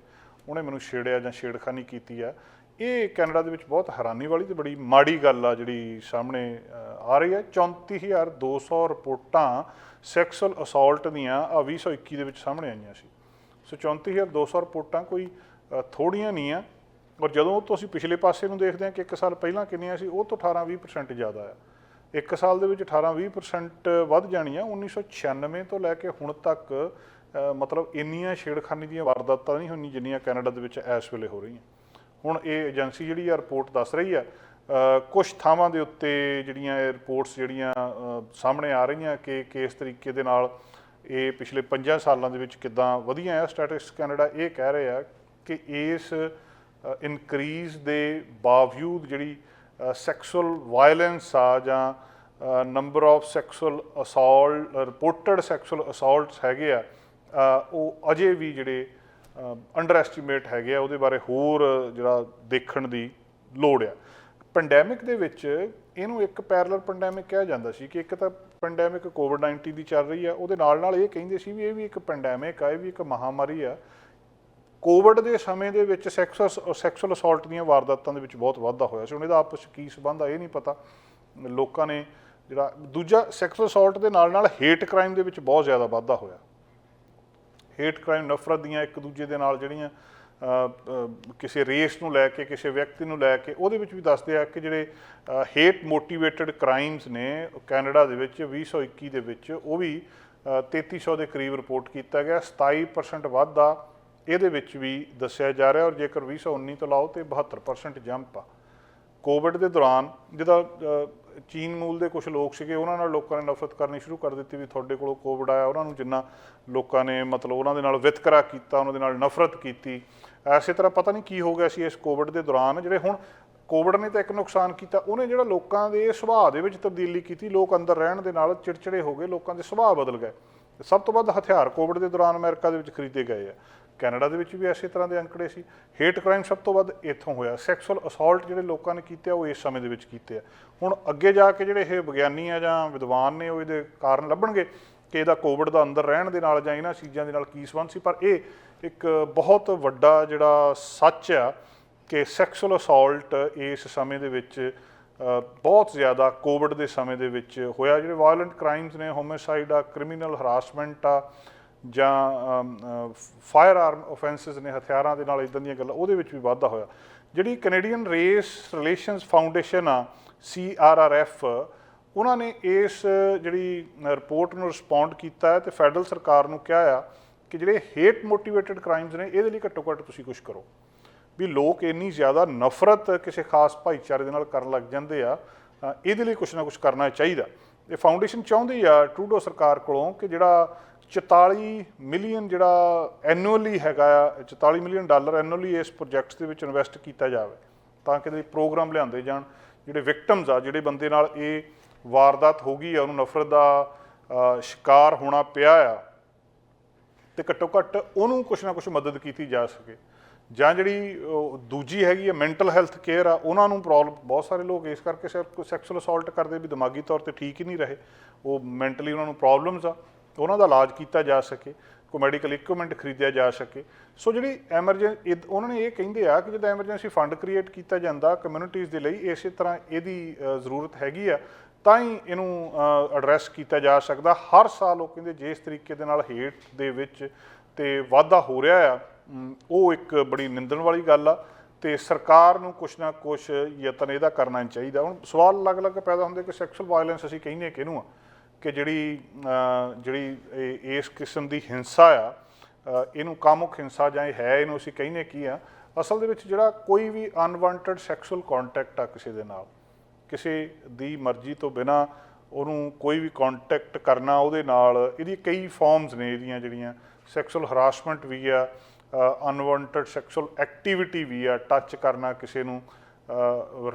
ਉਹਨੇ ਮੈਨੂੰ ਛੇੜਿਆ ਜਾਂ ਛੇੜਖਾਨੀ ਕੀਤੀ ਆ, ਇਹ ਕੈਨੇਡਾ ਦੇ ਵਿੱਚ ਬਹੁਤ ਹੈਰਾਨੀ ਵਾਲੀ ਅਤੇ ਬੜੀ ਮਾੜੀ ਗੱਲ ਆ ਜਿਹੜੀ ਸਾਹਮਣੇ ਆ ਰਹੀ ਹੈ। 34,200 ਰਿਪੋਰਟਾਂ ਸੈਕਸੁਅਲ ਅਸੌਲਟ ਦੀਆਂ 2021 ਦੇ ਵਿੱਚ ਸਾਹਮਣੇ ਆਈਆਂ ਸੀ। ਸੋ 34,200 ਰਿਪੋਰਟਾਂ ਕੋਈ ਥੋੜ੍ਹੀਆਂ ਨਹੀਂ ਆ। ਔਰ ਜਦੋਂ ਤੋਂ ਅਸੀਂ ਪਿਛਲੇ ਪਾਸੇ ਨੂੰ ਦੇਖਦੇ ਹਾਂ ਕਿ 1 ਸਾਲ ਪਹਿਲਾਂ ਕਿੰਨੀਆਂ ਸੀ, ਉਹ ਤੋਂ 18-20% ਜ਼ਿਆਦਾ ਆ। 1 ਸਾਲ ਦੇ ਵਿੱਚ 18-20% ਵੱਧ ਜਾਣੀਆਂ। 1996 ਤੋਂ ਲੈ ਕੇ ਹੁਣ ਤੱਕ ਮਤਲਬ ਇੰਨੀਆਂ ਛੇੜਖਾਨੀ ਦੀਆਂ ਵਾਰਦਾਤਾਂ ਨਹੀਂ ਹੋਈਆਂ ਜਿੰਨੀਆਂ ਕੈਨੇਡਾ ਦੇ ਵਿੱਚ ਇਸ ਵੇਲੇ ਹੋ ਰਹੀਆਂ। ਹੁਣ ਇਹ ਏਜੰਸੀ ਜਿਹੜੀ ਆ ਰਿਪੋਰਟ ਦੱਸ ਰਹੀ ਆ, ਕੁਛ ਥਾਵਾਂ ਦੇ ਉੱਤੇ ਜਿਹੜੀਆਂ ਇਹ ਰਿਪੋਰਟਸ ਜਿਹੜੀਆਂ ਸਾਹਮਣੇ ਆ ਰਹੀਆਂ ਕਿ ਕਿਸ ਤਰੀਕੇ ਦੇ ਨਾਲ ਇਹ ਪਿਛਲੇ 5 ਸਾਲਾਂ ਦੇ ਵਿੱਚ ਕਿੱਦਾਂ ਵਧੀਆਂ ਆ। ਸਟੈਟਿਸਟਿਕਸ ਕੈਨੇਡਾ ਇਹ ਕਹਿ ਰਹੇ ਆ ਕਿ ਇਸ ਇਨਕਰੀਜ਼ ਦੇ ਬਾਵਜੂਦ ਜਿਹੜੀ ਸੈਕਸੁਅਲ ਵਾਇਲੈਂਸ ਆ ਜਾਂ number of sexual assault reported sexual assaults ਹੈਗੇ ਆ, ਉਹ ਅਜੇ ਵੀ ਜਿਹੜੇ ਅੰਡਰ ਐਸਟੀਮੇਟ ਹੈਗੇ ਆ। ਉਹਦੇ ਬਾਰੇ ਹੋਰ ਜਿਹੜਾ ਦੇਖਣ ਦੀ ਲੋੜ ਆ। ਪੈਂਡੈਮਿਕ ਦੇ ਵਿੱਚ ਇਹਨੂੰ ਇੱਕ ਪੈਰਲਲ ਪੈਂਡੈਮਿਕ ਕਿਹਾ ਜਾਂਦਾ ਸੀ ਕਿ ਇੱਕ ਤਾਂ ਪੈਂਡੈਮਿਕ ਕੋਵਿਡ-19 ਦੀ ਚੱਲ ਰਹੀ ਆ, ਉਹਦੇ ਨਾਲ ਇਹ ਕਹਿੰਦੇ ਸੀ ਵੀ ਇਹ ਵੀ ਇੱਕ ਪੈਂਡੈਮਿਕ ਆ, ਇਹ ਵੀ ਇੱਕ ਮਹਾਂਮਾਰੀ ਆ। ਕੋਵਿਡ ਦੇ ਸਮੇਂ ਦੇ ਵਿੱਚ ਸੈਕਸੁਅਲ ਅਸੌਲਟ ਦੀਆਂ ਵਾਰਦਾਤਾਂ ਦੇ ਵਿੱਚ ਬਹੁਤ ਵਾਧਾ ਹੋਇਆ ਸੀ। ਹੁਣ ਇਹਦਾ ਆਪਸ 'ਚ ਕੀ ਸੰਬੰਧ ਆ ਇਹ ਨਹੀਂ ਪਤਾ। ਲੋਕਾਂ ਨੇ ਜਿਹੜਾ ਦੂਜਾ ਸੈਕਸੁਅਲ ਅਸੌਲਟ ਦੇ ਨਾਲ ਹੇਟ ਕ੍ਰਾਈਮ ਦੇ ਵਿੱਚ ਬਹੁਤ ਜ਼ਿਆਦਾ ਵਾਧਾ ਹੋਇਆ। ਹੇਟ ਕ੍ਰਾਈਮ, ਨਫ਼ਰਤ ਦੀਆਂ ਇੱਕ ਦੂਜੇ ਦੇ ਨਾਲ ਜਿਹੜੀਆਂ ਕਿਸੇ ਰੇਸ ਨੂੰ ਲੈ ਕੇ, ਕਿਸੇ ਵਿਅਕਤੀ ਨੂੰ ਲੈ ਕੇ, ਉਹਦੇ ਵਿੱਚ ਵੀ ਦੱਸਦੇ ਆ ਕਿ ਜਿਹੜੇ ਹੇਟ ਮੋਟੀਵੇਟਡ ਕ੍ਰਾਈਮਸ ਨੇ ਕੈਨੇਡਾ ਦੇ ਵਿੱਚ 2021 ਦੇ ਵਿੱਚ ਉਹ ਵੀ 3300 ਦੇ ਕਰੀਬ ਰਿਪੋਰਟ ਕੀਤਾ ਗਿਆ। 27% ਵਾਧਾ ਇਹਦੇ ਵਿੱਚ ਵੀ ਦੱਸਿਆ ਜਾ ਰਿਹਾ। ਔਰ ਜੇਕਰ 2019 ਤੋਂ ਲਾਓ ਤਾਂ 72% ਜੰਪ ਆ। ਕੋਵਿਡ ਦੇ ਦੌਰਾਨ ਜਿਹਦਾ ਚੀਨ ਮੂਲ ਦੇ ਕੁਝ ਲੋਕ ਸੀਗੇ, ਉਹਨਾਂ ਨਾਲ ਲੋਕਾਂ ਨੇ ਨਫ਼ਰਤ ਕਰਨੀ ਸ਼ੁਰੂ ਕਰ ਦਿੱਤੀ ਵੀ ਤੁਹਾਡੇ ਕੋਲੋਂ ਕੋਵਿਡ ਆਇਆ। ਉਹਨਾਂ ਨੂੰ ਜਿੰਨਾ ਲੋਕਾਂ ਨੇ ਮਤਲਬ ਉਹਨਾਂ ਦੇ ਨਾਲ ਵਿਤਕਰਾ ਕੀਤਾ, ਉਹਨਾਂ ਦੇ ਨਾਲ ਨਫ਼ਰਤ ਕੀਤੀ, ਇਸੇ ਤਰ੍ਹਾਂ ਪਤਾ ਨਹੀਂ ਕੀ ਹੋ ਗਿਆ ਸੀ ਇਸ ਕੋਵਿਡ ਦੇ ਦੌਰਾਨ, ਜਿਹੜੇ ਹੁਣ ਕੋਵਿਡ ਨੇ ਤਾਂ ਇੱਕ ਨੁਕਸਾਨ ਕੀਤਾ, ਉਹਨੇ ਜਿਹੜਾ ਲੋਕਾਂ ਦੇ ਸੁਭਾਅ ਦੇ ਵਿੱਚ ਤਬਦੀਲੀ ਕੀਤੀ। ਲੋਕ ਅੰਦਰ ਰਹਿਣ ਦੇ ਨਾਲ ਚਿੜਚਿੜੇ ਹੋ ਗਏ, ਲੋਕਾਂ ਦੇ ਸੁਭਾਅ ਬਦਲ ਗਏ। ਸਭ ਤੋਂ ਵੱਧ ਹਥਿਆਰ ਕੋਵਿਡ ਦੇ ਦੌਰਾਨ ਅਮਰੀਕਾ ਦੇ ਵਿੱਚ ਖਰੀਦੇ ਗਏ ਆ, ਕੈਨੇਡਾ ਦੇ ਵਿੱਚ ਵੀ ਇਸੇ ਤਰ੍ਹਾਂ ਦੇ ਅੰਕੜੇ ਸੀ। ਹੇਟ ਕ੍ਰਾਈਮ ਸਭ ਤੋਂ ਵੱਧ ਇੱਥੋਂ ਹੋਇਆ। ਸੈਕਸੁਅਲ ਅਸੌਲਟ ਜਿਹੜੇ ਲੋਕਾਂ ਨੇ ਕੀਤੇ ਆ ਉਹ ਇਸ ਸਮੇਂ ਦੇ ਵਿੱਚ ਕੀਤੇ ਆ। ਹੁਣ ਅੱਗੇ ਜਾ ਕੇ ਜਿਹੜੇ ਇਹ ਵਿਗਿਆਨੀ ਆ ਜਾਂ ਵਿਦਵਾਨ ਨੇ ਉਹ ਇਹਦੇ ਕਾਰਨ ਲੱਭਣਗੇ ਕਿ ਇਹਦਾ ਕੋਵਿਡ ਦਾ ਅੰਦਰ ਰਹਿਣ ਦੇ ਨਾਲ ਜਾਂ ਇਹਨਾਂ ਚੀਜ਼ਾਂ ਦੇ ਨਾਲ ਕੀ ਸੰਬੰਧ ਸੀ। ਪਰ ਇਹ ਇੱਕ ਬਹੁਤ ਵੱਡਾ ਜਿਹੜਾ ਸੱਚ ਆ ਕਿ ਸੈਕਸੁਅਲ ਅਸੌਲਟ ਇਸ ਸਮੇਂ ਦੇ ਵਿੱਚ ਬਹੁਤ ਜ਼ਿਆਦਾ ਕੋਵਿਡ ਦੇ ਸਮੇਂ ਦੇ ਵਿੱਚ ਹੋਇਆ। ਜਿਹੜੇ ਵਾਇਲੈਂਟ ਕ੍ਰਾਈਮਸ ਨੇ, ਹੋਮਿਸਾਈਡ ਆ, ਕ੍ਰਿਮੀਨਲ ਹਰਾਸਮੈਂਟ ਆ, ਜਾਂ ਫਾਇਰ ਆਰਮ ਓਫੈਂਸਿਸ ਨੇ, ਹਥਿਆਰਾਂ ਦੇ ਨਾਲ ਇੱਦਾਂ ਦੀਆਂ ਗੱਲਾਂ, ਉਹਦੇ ਵਿੱਚ ਵੀ ਵਾਧਾ ਹੋਇਆ। ਜਿਹੜੀ ਕੈਨੇਡੀਅਨ ਰੇਸ ਰਿਲੇਸ਼ਨਸ ਫਾਊਂਡੇਸ਼ਨ ਆ, CRRF, ਉਹਨਾਂ ਨੇ ਇਸ ਜਿਹੜੀ ਰਿਪੋਰਟ ਨੂੰ ਰਿਸਪੌਂਡ ਕੀਤਾ ਹੈ ਅਤੇ ਫੈਡਰਲ ਸਰਕਾਰ ਨੂੰ ਕਿਹਾ ਆ ਕਿ ਜਿਹੜੇ ਹੇਟ ਮੋਟੀਵੇਟਡ ਕ੍ਰਾਈਮਸ ਨੇ ਇਹਦੇ ਲਈ ਘੱਟੋ ਘੱਟ ਤੁਸੀਂ ਕੁਛ ਕਰੋ। ਵੀ ਲੋਕ ਇੰਨੀ ਜ਼ਿਆਦਾ ਨਫ਼ਰਤ ਕਿਸੇ ਖਾਸ ਭਾਈਚਾਰੇ ਦੇ ਨਾਲ ਕਰਨ ਲੱਗ ਜਾਂਦੇ ਆ, ਇਹਦੇ ਲਈ ਕੁਛ ਨਾ ਕੁਛ ਕਰਨਾ ਚਾਹੀਦਾ। ਇਹ ਫਾਊਂਡੇਸ਼ਨ ਚਾਹੁੰਦੀ ਆ ਟਰੂਡੋ ਸਰਕਾਰ ਕੋਲੋਂ ਕਿ ਜਿਹੜਾ 44 ਮਿਲੀਅਨ ਜਿਹੜਾ ਐਨੂਅਲੀ ਹੈਗਾ ਆ, $44 ਮਿਲੀਅਨ ਐਨੂਅਲੀ ਇਸ ਪ੍ਰੋਜੈਕਟਸ ਦੇ ਵਿੱਚ ਇਨਵੈਸਟ ਕੀਤਾ ਜਾਵੇ ਤਾਂ ਕਿ ਪ੍ਰੋਗਰਾਮ ਲਿਆਂਦੇ ਜਾਣ। ਜਿਹੜੇ ਵਿਕਟਮਸ ਆ, ਜਿਹੜੇ ਬੰਦੇ ਨਾਲ ਇਹ ਵਾਰਦਾਤ ਹੋ ਗਈ ਆ, ਉਹਨੂੰ ਨਫ਼ਰਤ ਦਾ ਸ਼ਿਕਾਰ ਹੋਣਾ ਪਿਆ ਆ, ਤੇ ਘੱਟੋ ਘੱਟ ਉਹਨੂੰ ਕੁਛ ਨਾ ਕੁਛ ਮਦਦ ਕੀਤੀ ਜਾ ਸਕੇ। ਜਾਂ ਜਿਹੜੀ ਦੂਜੀ ਹੈਗੀ ਆ ਮੈਂਟਲ ਹੈਲਥ ਕੇਅਰ ਆ, ਉਹਨਾਂ ਨੂੰ ਪ੍ਰੋਬਲਮ, ਬਹੁਤ ਸਾਰੇ ਲੋਕ ਇਸ ਕਰਕੇ ਸੈਕਸੁਅਲ ਅਸੌਲਟ ਕਰਦੇ ਵੀ ਦਿਮਾਗੀ ਤੌਰ 'ਤੇ ਠੀਕ ਹੀ ਨਹੀਂ ਰਹੇ, ਉਹ ਮੈਂਟਲੀ ਉਹਨਾਂ ਨੂੰ ਪ੍ਰੋਬਲਮਸ ਆ, ਉਹਨਾਂ ਦਾ ਇਲਾਜ ਕੀਤਾ ਜਾ ਸਕੇ, ਕੋਈ ਮੈਡੀਕਲ ਇਕਵਿਪਮੈਂਟ ਖਰੀਦਿਆ ਜਾ ਸਕੇ। ਸੋ ਜਿਹੜੀ ਐਮਰਜੈਂਸੀ, ਉਹਨਾਂ ਨੇ ਇਹ ਕਹਿੰਦੇ ਆ ਕਿ ਜਦੋਂ ਐਮਰਜੈਂਸੀ ਫੰਡ ਕ੍ਰੀਏਟ ਕੀਤਾ ਜਾਂਦਾ ਕਮਿਊਨਿਟੀਜ਼ ਦੇ ਲਈ, ਇਸੇ ਤਰ੍ਹਾਂ ਇਹਦੀ ਜ਼ਰੂਰਤ ਹੈਗੀ ਆ, ਤਾਂ ਹੀ ਇਹਨੂੰ ਐਡਰੈਸ ਕੀਤਾ ਜਾ ਸਕਦਾ। ਹਰ ਸਾਲ ਉਹ ਕਹਿੰਦੇ ਜਿਸ ਤਰੀਕੇ ਦੇ ਨਾਲ ਹੇਟ ਦੇ ਵਿੱਚ ਤੇ ਵਾਧਾ ਹੋ ਰਿਹਾ ਆ, ਉਹ ਇੱਕ ਬੜੀ ਨਿੰਦਣ ਵਾਲੀ ਗੱਲ ਆ, ਤੇ ਸਰਕਾਰ ਨੂੰ ਕੁਛ ਨਾ ਕੁਛ ਯਤਨ ਇਹਦਾ ਕਰਨਾ ਚਾਹੀਦਾ। ਹੁਣ ਸਵਾਲ ਅਲੱਗ-ਅਲੱਗ ਪੈਦਾ ਹੁੰਦੇ ਕਿ ਸੈਕਸੁਅਲ ਵਾਇਲੈਂਸ ਅਸੀਂ ਕਹਿੰਦੇ ਕਿਹਨੂੰ ਆ, ਕਿ ਜਿਹੜੀ ਇਸ ਕਿਸਮ ਦੀ ਹਿੰਸਾ ਆ, ਇਹਨੂੰ ਕਾਮੁਕ ਹਿੰਸਾ ਜਾਂ ਇਹ ਹੈ, ਇਹਨੂੰ ਅਸੀਂ ਕਹਿੰਦੇ ਕੀ ਆ। ਅਸਲ ਦੇ ਵਿੱਚ ਜਿਹੜਾ ਕੋਈ ਵੀ ਅਨਵਾਂਟਡ ਸੈਕਸੁਅਲ ਕੰਟੈਕਟ ਆ ਕਿਸੇ ਦੇ ਨਾਲ, ਕਿਸੇ ਦੀ ਮਰਜ਼ੀ ਤੋਂ ਬਿਨਾਂ ਉਹਨੂੰ ਕੋਈ ਵੀ ਕੰਟੈਕਟ ਕਰਨਾ, ਉਹਦੇ ਨਾਲ ਇਹਦੀ ਕਈ ਫਾਰਮਸ ਨੇ, ਇਹਦੀਆਂ ਜਿਹੜੀਆਂ ਸੈਕਸੁਅਲ ਹਰਾਸਮੈਂਟ ਵੀ ਆ, ਅਨਵਾਂਟਡ ਸੈਕਸੁਅਲ ਐਕਟੀਵਿਟੀ ਵੀ ਆ, ਟੱਚ ਕਰਨਾ ਕਿਸੇ ਨੂੰ,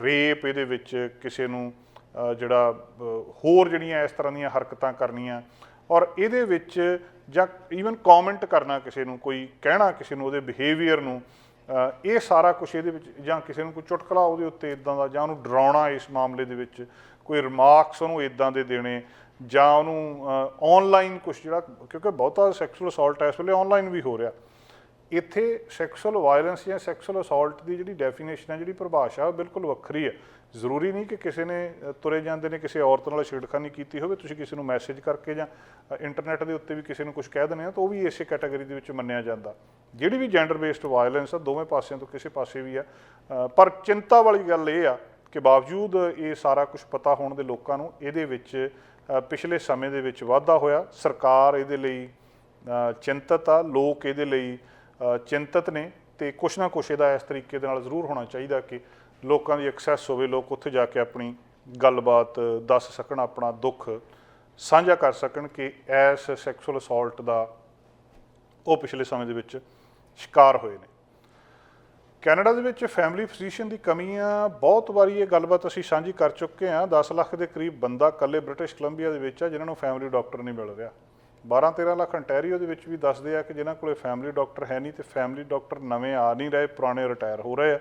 ਰੇਪ ਇਹਦੇ ਵਿੱਚ ਕਿਸੇ ਨੂੰ, ਜਿਹੜਾ ਹੋਰ ਜਿਹੜੀਆਂ ਇਸ ਤਰ੍ਹਾਂ ਦੀਆਂ ਹਰਕਤਾਂ ਕਰਨੀਆਂ, ਔਰ ਇਹਦੇ ਵਿੱਚ ਜਾਂ ਈਵਨ ਕੌਮੈਂਟ ਕਰਨਾ ਕਿਸੇ ਨੂੰ, ਕੋਈ ਕਹਿਣਾ ਕਿਸੇ ਨੂੰ, ਉਹਦੇ ਬਿਹੇਵੀਅਰ ਨੂੰ, ਇਹ ਸਾਰਾ ਕੁਛ ਇਹਦੇ ਵਿੱਚ, ਜਾਂ ਕਿਸੇ ਨੂੰ ਕੋਈ ਚੁਟਕਲਾ ਉਹਦੇ ਉੱਤੇ ਇੱਦਾਂ ਦਾ, ਜਾਂ ਉਹਨੂੰ ਡਰਾਉਣਾ ਇਸ ਮਾਮਲੇ ਦੇ ਵਿੱਚ, ਕੋਈ ਰਿਮਾਰਕਸ ਉਹਨੂੰ ਇੱਦਾਂ ਦੇ ਦੇਣੇ, ਜਾਂ ਉਹਨੂੰ ਔਨਲਾਈਨ ਕੁਛ ਜਿਹੜਾ, ਕਿਉਂਕਿ ਬਹੁਤਾ ਸੈਕਸੁਅਲ ਅਸੌਲਟ ਇਸ ਵੇਲੇ ਔਨਲਾਈਨ ਵੀ ਹੋ ਰਿਹਾ। ਇੱਥੇ ਸੈਕਸੁਅਲ ਵਾਇਲੈਂਸ ਜਾਂ ਸੈਕਸੁਅਲ ਅਸੌਲਟ ਦੀ ਜਿਹੜੀ ਡੈਫੀਨੇਸ਼ਨ ਹੈ, ਜਿਹੜੀ ਪਰਿਭਾਸ਼ਾ, ਉਹ ਬਿਲਕੁਲ ਵੱਖਰੀ ਹੈ। ਜ਼ਰੂਰੀ ਨਹੀਂ ਕਿ ਕਿਸੇ ਨੇ ਤੁਰੇ ਜਾਂਦੇ ਨੇ ਕਿਸੇ ਔਰਤ ਨਾਲ ਛੇੜਖਾਨੀ ਕੀਤੀ ਹੋਵੇ, ਤੁਸੀਂ ਕਿਸੇ ਨੂੰ ਮੈਸੇਜ ਕਰਕੇ ਜਾਂ ਇੰਟਰਨੈਟ ਦੇ ਉੱਤੇ ਵੀ ਕਿਸੇ ਨੂੰ ਕੁਝ ਕਹਿ ਦਿੰਦੇ ਆ ਤਾਂ ਉਹ ਵੀ ਇਸੇ ਕੈਟਾਗਰੀ ਦੇ ਵਿੱਚ ਮੰਨਿਆ ਜਾਂਦਾ। ਜਿਹੜੀ ਵੀ ਜੈਂਡਰ ਬੇਸਡ ਵਾਇਲੈਂਸ ਆ, ਦੋਵੇਂ ਪਾਸਿਆਂ ਤੋਂ ਕਿਸੇ ਪਾਸੇ ਵੀ ਆ, ਪਰ ਚਿੰਤਾ ਵਾਲੀ ਗੱਲ ਇਹ ਆ ਕਿ ਬਾਵਜੂਦ ਇਹ ਸਾਰਾ ਕੁਝ ਪਤਾ ਹੋਣ ਦੇ ਲੋਕਾਂ ਨੂੰ ਇਹਦੇ ਵਿੱਚ ਪਿਛਲੇ ਸਮੇਂ ਦੇ ਵਿੱਚ ਵਾਧਾ ਹੋਇਆ। ਸਰਕਾਰ ਇਹਦੇ ਲਈ ਚਿੰਤਤ ਆ, ਲੋਕ ਇਹਦੇ ਲਈ ਚਿੰਤਤ ਨੇ, ਤੇ ਕੁਛ ਨਾ ਕੁਛ ਇਹਦਾ ਇਸ ਤਰੀਕੇ ਦੇ ਨਾਲ ਜ਼ਰੂਰ ਹੋਣਾ ਚਾਹੀਦਾ ਕਿ ਲੋਕਾਂ ਦੀ ਐਕਸੈਸ ਹੋਵੇ, ਲੋਕ ਉੱਥੇ ਜਾ ਕੇ ਆਪਣੀ ਗੱਲਬਾਤ ਦੱਸ ਸਕਣ, ਆਪਣਾ ਦੁੱਖ ਸਾਂਝਾ ਕਰ ਸਕਣ ਕਿ ਇਸ ਸੈਕਸੁਅਲ ਅਸੌਲਟ ਦਾ ਉਹ ਪਿਛਲੇ ਸਮੇਂ ਦੇ ਵਿੱਚ ਸ਼ਿਕਾਰ ਹੋਏ ਨੇ। ਕੈਨੇਡਾ ਦੇ ਵਿੱਚ ਫੈਮਿਲੀ ਫਿਜ਼ੀਸ਼ੀਅਨ ਦੀ ਕਮੀ ਆ। ਬਹੁਤ ਵਾਰੀ ਇਹ ਗੱਲਬਾਤ ਅਸੀਂ ਸਾਂਝੀ ਕਰ ਚੁੱਕੇ ਹਾਂ। 10 ਲੱਖ ਦੇ ਕਰੀਬ ਬੰਦਾ ਇਕੱਲੇ ਬ੍ਰਿਟਿਸ਼ ਕੋਲੰਬੀਆ ਦੇ ਵਿੱਚ ਆ ਜਿਨ੍ਹਾਂ ਨੂੰ ਫੈਮਿਲੀ ਡਾਕਟਰ ਨਹੀਂ ਮਿਲ ਰਿਹਾ। 12-13 ਲੱਖ ਅੰਟੈਰੀਓ ਦੇ ਵਿੱਚ ਵੀ ਦੱਸਦੇ ਆ ਕਿ ਜਿਨ੍ਹਾਂ ਕੋਲ ਫੈਮਿਲੀ ਡਾਕਟਰ ਹੈ ਨਹੀਂ, ਤੇ ਫੈਮਿਲੀ ਡਾਕਟਰ ਨਵੇਂ ਆ ਨਹੀਂ ਰਹੇ, ਪੁਰਾਣੇ ਰਿਟਾਇਰ ਹੋ ਰਹੇ ਆ।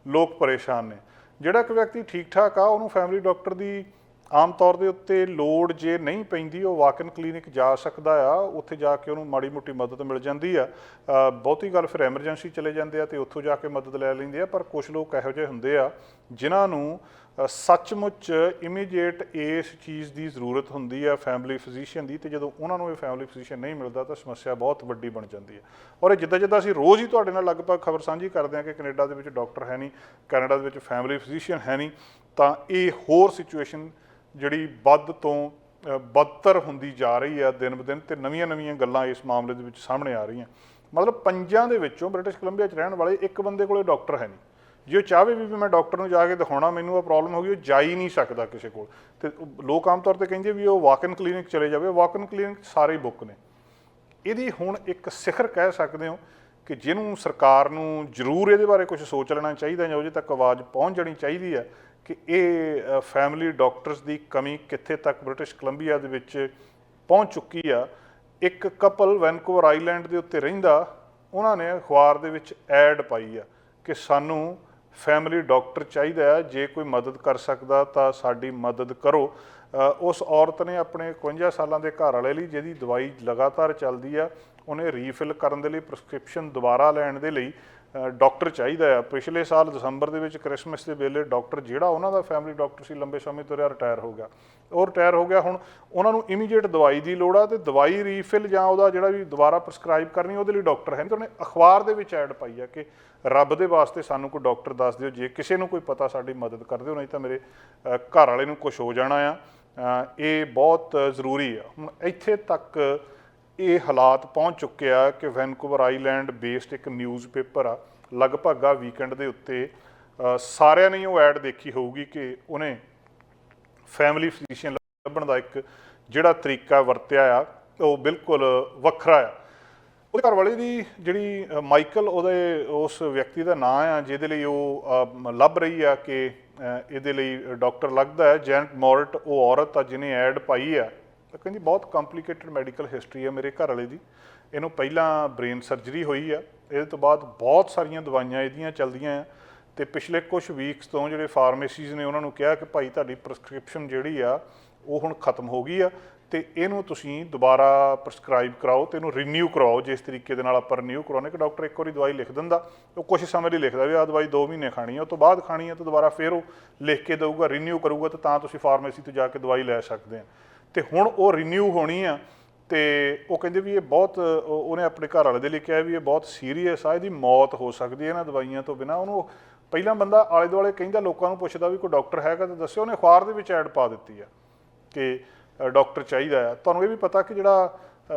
ਲੋਕ ਪਰੇਸ਼ਾਨ ਨੇ। ਜਿਹੜਾ ਇੱਕ ਵਿਅਕਤੀ ਠੀਕ ਠਾਕ ਆ, ਉਹਨੂੰ ਫੈਮਿਲੀ ਡਾਕਟਰ ਦੀ ਆਮ ਤੌਰ ਦੇ ਉੱਤੇ ਲੋੜ ਜੇ ਨਹੀਂ ਪੈਂਦੀ, ਉਹ ਵਾਕ ਇਨ ਕਲੀਨਿਕ ਜਾ ਸਕਦਾ ਆ, ਉੱਥੇ ਜਾ ਕੇ ਉਹਨੂੰ ਮਾੜੀ ਮੋਟੀ ਮਦਦ ਮਿਲ ਜਾਂਦੀ ਆ। ਬਹੁਤੀ ਗੱਲ ਫਿਰ ਐਮਰਜੈਂਸੀ ਚਲੇ ਜਾਂਦੇ ਆ ਤੇ ਉੱਥੋਂ ਜਾ ਕੇ ਮਦਦ ਲੈ ਲੈਂਦੇ ਆ। ਪਰ ਕੁਛ ਲੋਕ ਇਹੋ ਜਿਹੇ ਹੁੰਦੇ ਆ ਜਿਨ੍ਹਾਂ ਨੂੰ ਸੱਚਮੁੱਚ ਇਮੀਡੀਏਟ ਇਸ ਚੀਜ਼ ਦੀ ਜ਼ਰੂਰਤ ਹੁੰਦੀ ਆ ਫੈਮਿਲੀ ਫਿਜ਼ੀਸ਼ੀਅਨ ਦੀ, ਤੇ ਜਦੋਂ ਉਹਨਾਂ ਨੂੰ ਇਹ ਫੈਮਿਲੀ ਫਿਜ਼ੀਸ਼ੀਅਨ ਨਹੀਂ ਮਿਲਦਾ ਤਾਂ ਸਮੱਸਿਆ ਬਹੁਤ ਵੱਡੀ ਬਣ ਜਾਂਦੀ ਹੈ। ਔਰ ਇਹ ਜਿੱਦਾਂ ਜਿੱਦਾਂ ਅਸੀਂ ਰੋਜ਼ ਹੀ ਤੁਹਾਡੇ ਨਾਲ ਲਗਭਗ ਖਬਰ ਸਾਂਝੀ ਕਰਦੇ ਹਾਂ ਕਿ ਕੈਨੇਡਾ ਦੇ ਵਿੱਚ ਡਾਕਟਰ ਹੈ ਨਹੀਂ, ਕੈਨੇਡਾ ਦੇ ਵਿੱਚ ਫੈਮਿਲੀ ਫਿਜ਼ੀਸ਼ੀਅਨ ਹੈ ਨਹੀਂ, ਤਾਂ ਇਹ ਹੋਰ ਸਿਚੁਏਸ਼ਨ ਜਿਹੜੀ ਵੱਧ ਤੋਂ ਬਦਤਰ ਹੁੰਦੀ ਜਾ ਰਹੀ ਆ ਦਿਨ ਬ ਦਿਨ, ਤੇ ਨਵੀਆਂ ਗੱਲਾਂ ਇਸ ਮਾਮਲੇ ਦੇ ਵਿੱਚ ਸਾਹਮਣੇ ਆ ਰਹੀਆਂ। ਮਤਲਬ 5 ਦੇ ਵਿੱਚੋਂ ਬ੍ਰਿਟਿਸ਼ ਕੋਲੰਬੀਆ 'ਚ ਰਹਿਣ ਵਾਲੇ ਇੱਕ ਬੰਦੇ ਕੋਲ ਡਾਕਟਰ ਹੈ ਨਹੀਂ। ਜੇ ਉਹ ਚਾਹਵੇ ਵੀ ਮੈਂ ਡਾਕਟਰ ਨੂੰ ਜਾ ਕੇ ਦਿਖਾਉਣਾ, ਮੈਨੂੰ ਉਹ ਪ੍ਰੋਬਲਮ ਹੋ ਗਈ, ਉਹ ਜਾ ਹੀ ਨਹੀਂ ਸਕਦਾ ਕਿਸੇ ਕੋਲ। ਤੇ ਲੋਕ ਆਮ ਤੌਰ 'ਤੇ ਕਹਿੰਦੇ ਵੀ ਉਹ ਵਾਕ ਇਨ ਕਲੀਨਿਕ ਚਲੇ ਜਾਵੇ। ਵਾਕ ਇਨ ਕਲੀਨਿਕ ਸਾਰੇ ਬੁੱਕ ਨੇ। ਇਹਦੀ ਹੁਣ ਇੱਕ ਸਿਖਰ ਕਹਿ ਸਕਦੇ ਹੋ ਕਿ ਜਿਹਨੂੰ ਸਰਕਾਰ ਨੂੰ ਜ਼ਰੂਰ ਇਹਦੇ ਬਾਰੇ ਕੁਝ ਸੋਚ ਲੈਣਾ ਚਾਹੀਦਾ ਜਾਂ ਉਹਦੇ ਤੱਕ ਆਵਾਜ਼ ਪਹੁੰਚ ਜਾਣੀ ਚਾਹੀਦੀ ਹੈ ਕਿ ਇਹ ਫੈਮਿਲੀ ਡਾਕਟਰਸ ਦੀ ਕਮੀ ਕਿੱਥੇ ਤੱਕ ਬ੍ਰਿਟਿਸ਼ ਕੋਲੰਬੀਆ ਦੇ ਵਿੱਚ ਪਹੁੰਚ ਚੁੱਕੀ ਆ। ਇੱਕ ਕਪਲ ਵੈਨਕੂਵਰ ਆਈਲੈਂਡ ਦੇ ਉੱਤੇ ਰਹਿੰਦਾ, ਉਹਨਾਂ ਨੇ ਅਖਬਾਰ ਦੇ ਵਿੱਚ ਐਡ ਪਾਈ ਆ ਕਿ ਸਾਨੂੰ ਫੈਮਿਲੀ ਡਾਕਟਰ ਚਾਹੀਦਾ ਹੈ, ਜੇ ਕੋਈ ਮਦਦ ਕਰ ਸਕਦਾ ਤਾਂ ਸਾਡੀ ਮਦਦ ਕਰੋ। ਉਸ ਔਰਤ ਨੇ ਆਪਣੇ 51 ਸਾਲਾਂ ਦੇ ਘਰ ਵਾਲੇ ਲਈ, ਜਿਹਦੀ ਦਵਾਈ ਲਗਾਤਾਰ ਚੱਲਦੀ ਆ, ਉਹਨੇ ਰੀਫਿਲ ਕਰਨ ਦੇ ਲਈ, ਪ੍ਰਸਕ੍ਰਿਪਸ਼ਨ ਦੁਬਾਰਾ ਲੈਣ ਦੇ ਲਈ ਡਾਕਟਰ ਚਾਹੀਦਾ ਆ। ਪਿਛਲੇ ਸਾਲ ਦਸੰਬਰ ਦੇ ਵਿੱਚ ਕ੍ਰਿਸਮਸ ਦੇ ਵੇਲੇ ਡਾਕਟਰ ਜਿਹੜਾ ਉਹਨਾਂ ਦਾ ਫੈਮਿਲੀ ਡਾਕਟਰ ਸੀ, ਲੰਬੇ ਸਮੇਂ ਤੋਂ ਰਿਹਾ, ਰਿਟਾਇਰ ਹੋ ਗਿਆ। ਉਹ ਰਿਟਾਇਰ ਹੋ ਗਿਆ, ਹੁਣ ਉਹਨਾਂ ਨੂੰ ਇਮੀਡੀਏਟ ਦਵਾਈ ਦੀ ਲੋੜ ਆ, ਤੇ ਦਵਾਈ ਰੀਫਿਲ ਜਾਂ ਉਹਦਾ ਜਿਹੜਾ ਵੀ ਦੁਬਾਰਾ ਪ੍ਰਸਕ੍ਰਾਈਬ ਕਰਨੀ ਉਹਦੇ ਲਈ ਡਾਕਟਰ ਹੈ ਨਹੀਂ। ਤੇ ਉਹਨੇ ਅਖਬਾਰ ਦੇ ਵਿੱਚ ਐਡ ਪਾਈ ਆ ਕਿ ਰੱਬ ਦੇ ਵਾਸਤੇ ਸਾਨੂੰ ਕੋਈ ਡਾਕਟਰ ਦੱਸ ਦਿਓ, ਜੇ ਕਿਸੇ ਨੂੰ ਕੋਈ ਪਤਾ ਸਾਡੀ ਮਦਦ ਕਰ ਦਿਓ, ਨਹੀਂ ਤਾਂ ਮੇਰੇ ਘਰ ਵਾਲੇ ਨੂੰ ਕੁਛ ਹੋ ਜਾਣਾ ਆ। ਇਹ ਬਹੁਤ ਜ਼ਰੂਰੀ ਆ। ਹੁਣ ਇੱਥੇ ਤੱਕ ਇਹ ਹਾਲਾਤ ਪਹੁੰਚ ਚੁੱਕੇ ਆ ਕਿ ਵੈਨਕੂਵਰ ਆਈਲੈਂਡ ਬੇਸਡ ਇੱਕ ਨਿਊਜ਼ਪੇਪਰ ਆ, ਲਗਭਗ ਆ ਵੀਕਐਂਡ ਦੇ ਉੱਤੇ ਸਾਰਿਆਂ ਨੇ ਉਹ ਐਡ ਦੇਖੀ ਹੋਊਗੀ ਕਿ ਉਹਨੇ ਫੈਮਿਲੀ ਫਿਜ਼ੀਸ਼ੀਅਨ ਲੱਭਣ ਦਾ ਇੱਕ ਜਿਹੜਾ ਤਰੀਕਾ ਵਰਤਿਆ ਆ ਉਹ ਬਿਲਕੁਲ ਵੱਖਰਾ ਆ। ਉਹਦੇ ਘਰ ਵਾਲੇ ਦੀ ਜਿਹੜੀ ਮਾਈਕਲ, ਉਹਦੇ ਉਸ ਵਿਅਕਤੀ ਦਾ ਨਾਂ ਆ ਜਿਹਦੇ ਲਈ ਉਹ ਲੱਭ ਰਹੀ ਆ ਕਿ ਇਹਦੇ ਲਈ ਡਾਕਟਰ ਲੱਗਦਾ ਹੈ, ਜੈਨਟ ਮੋਰਟ ਉਹ ਔਰਤ ਆ ਜਿਹਨੇ ਐਡ ਪਾਈ ਆ। ਕਹਿੰਦੀ ਬਹੁਤ ਕੰਪਲੀਕੇਟਡ ਮੈਡੀਕਲ ਹਿਸਟਰੀ ਆ ਮੇਰੇ ਘਰ ਵਾਲੇ ਦੀ, ਇਹਨੂੰ ਪਹਿਲਾਂ ਬ੍ਰੇਨ ਸਰਜਰੀ ਹੋਈ ਆ, ਇਹਦੇ ਤੋਂ ਬਾਅਦ ਬਹੁਤ ਸਾਰੀਆਂ ਦਵਾਈਆਂ ਇਹਦੀਆਂ ਚੱਲਦੀਆਂ ਆ, ਤੇ ਪਿਛਲੇ ਕੁਝ ਵੀਕਸ ਤੋਂ ਜਿਹੜੇ ਫਾਰਮੇਸੀਜ਼ ਨੇ ਉਹਨਾਂ ਨੂੰ ਕਿਹਾ ਕਿ ਭਾਈ ਤੁਹਾਡੀ ਪ੍ਰਸਕ੍ਰਿਪਸ਼ਨ ਜਿਹੜੀ ਆ ਉਹ ਹੁਣ ਖਤਮ ਹੋ ਗਈ ਆ, ਤੇ ਇਹਨੂੰ ਤੁਸੀਂ ਦੁਬਾਰਾ ਪ੍ਰਸਕ੍ਰਾਈਬ ਕਰਾਓ ਤੇ ਇਹਨੂੰ ਰੀਨਿਊ ਕਰਾਓ। ਜਿਸ ਤਰੀਕੇ ਦੇ ਨਾਲ ਆਪਾਂ ਰੀਨਿਊ ਕਰਾਉਂਦੇ ਕਿ ਡਾਕਟਰ ਇੱਕ ਵਾਰੀ ਦਵਾਈ ਲਿਖ ਦਿੰਦਾ, ਉਹ ਕੁਝ ਸਮੇਂ ਲਈ ਲਿਖਦਾ ਵੀ ਆਹ ਦਵਾਈ 2 ਮਹੀਨੇ ਖਾਣੀ ਆ, ਉਹ ਤੋਂ ਬਾਅਦ ਖਾਣੀ ਆ, ਤਾਂ ਦੁਬਾਰਾ ਫਿਰ ਉਹ ਲਿਖ ਕੇ ਦੇਊਗਾ, ਰੀਨਿਊ ਕਰੂਗਾ, ਤਾਂ ਤੁਸੀਂ ਫਾਰਮੇਸੀ ਤੋਂ ਜਾ ਕੇ ਦਵਾਈ ਲੈ ਸਕਦੇ ਆ। ਤੇ ਹੁਣ ਉਹ ਰੀਨਿਊ ਹੋਣੀ ਆ, ਤੇ ਉਹ ਕਹਿੰਦੇ ਵੀ ਇਹ ਬਹੁਤ, ਉਹਨੇ ਆਪਣੇ ਘਰ ਵਾਲੇ ਦੇ ਲਈ ਕਿਹਾ ਵੀ ਇਹ ਬਹੁਤ ਸੀਰੀਅਸ ਆ, ਇਹਦੀ ਮੌਤ ਹੋ ਸਕਦੀ ਹੈ ਇਹਨਾਂ ਦਵਾਈਆਂ ਤੋਂ ਬਿਨਾਂ। ਉਹਨੂੰ ਪਹਿਲਾਂ ਬੰਦਾ ਆਲੇ ਦੁਆਲੇ ਕਹਿੰਦਾ, ਲੋਕਾਂ ਨੂੰ ਪੁੱਛਦਾ ਵੀ ਕੋਈ ਡਾਕਟਰ ਹੈਗਾ ਤਾਂ ਦੱਸਿਓ, ਉਹਨੇ ਅਖਬਾਰ ਦੇ ਵਿੱਚ ਐਡ ਪਾ ਦਿੱਤੀ ਆ ਕਿ ਡਾਕਟਰ ਚਾਹੀਦਾ ਆ। ਤੁਹਾਨੂੰ ਇਹ ਵੀ ਪਤਾ ਕਿ ਜਿਹੜਾ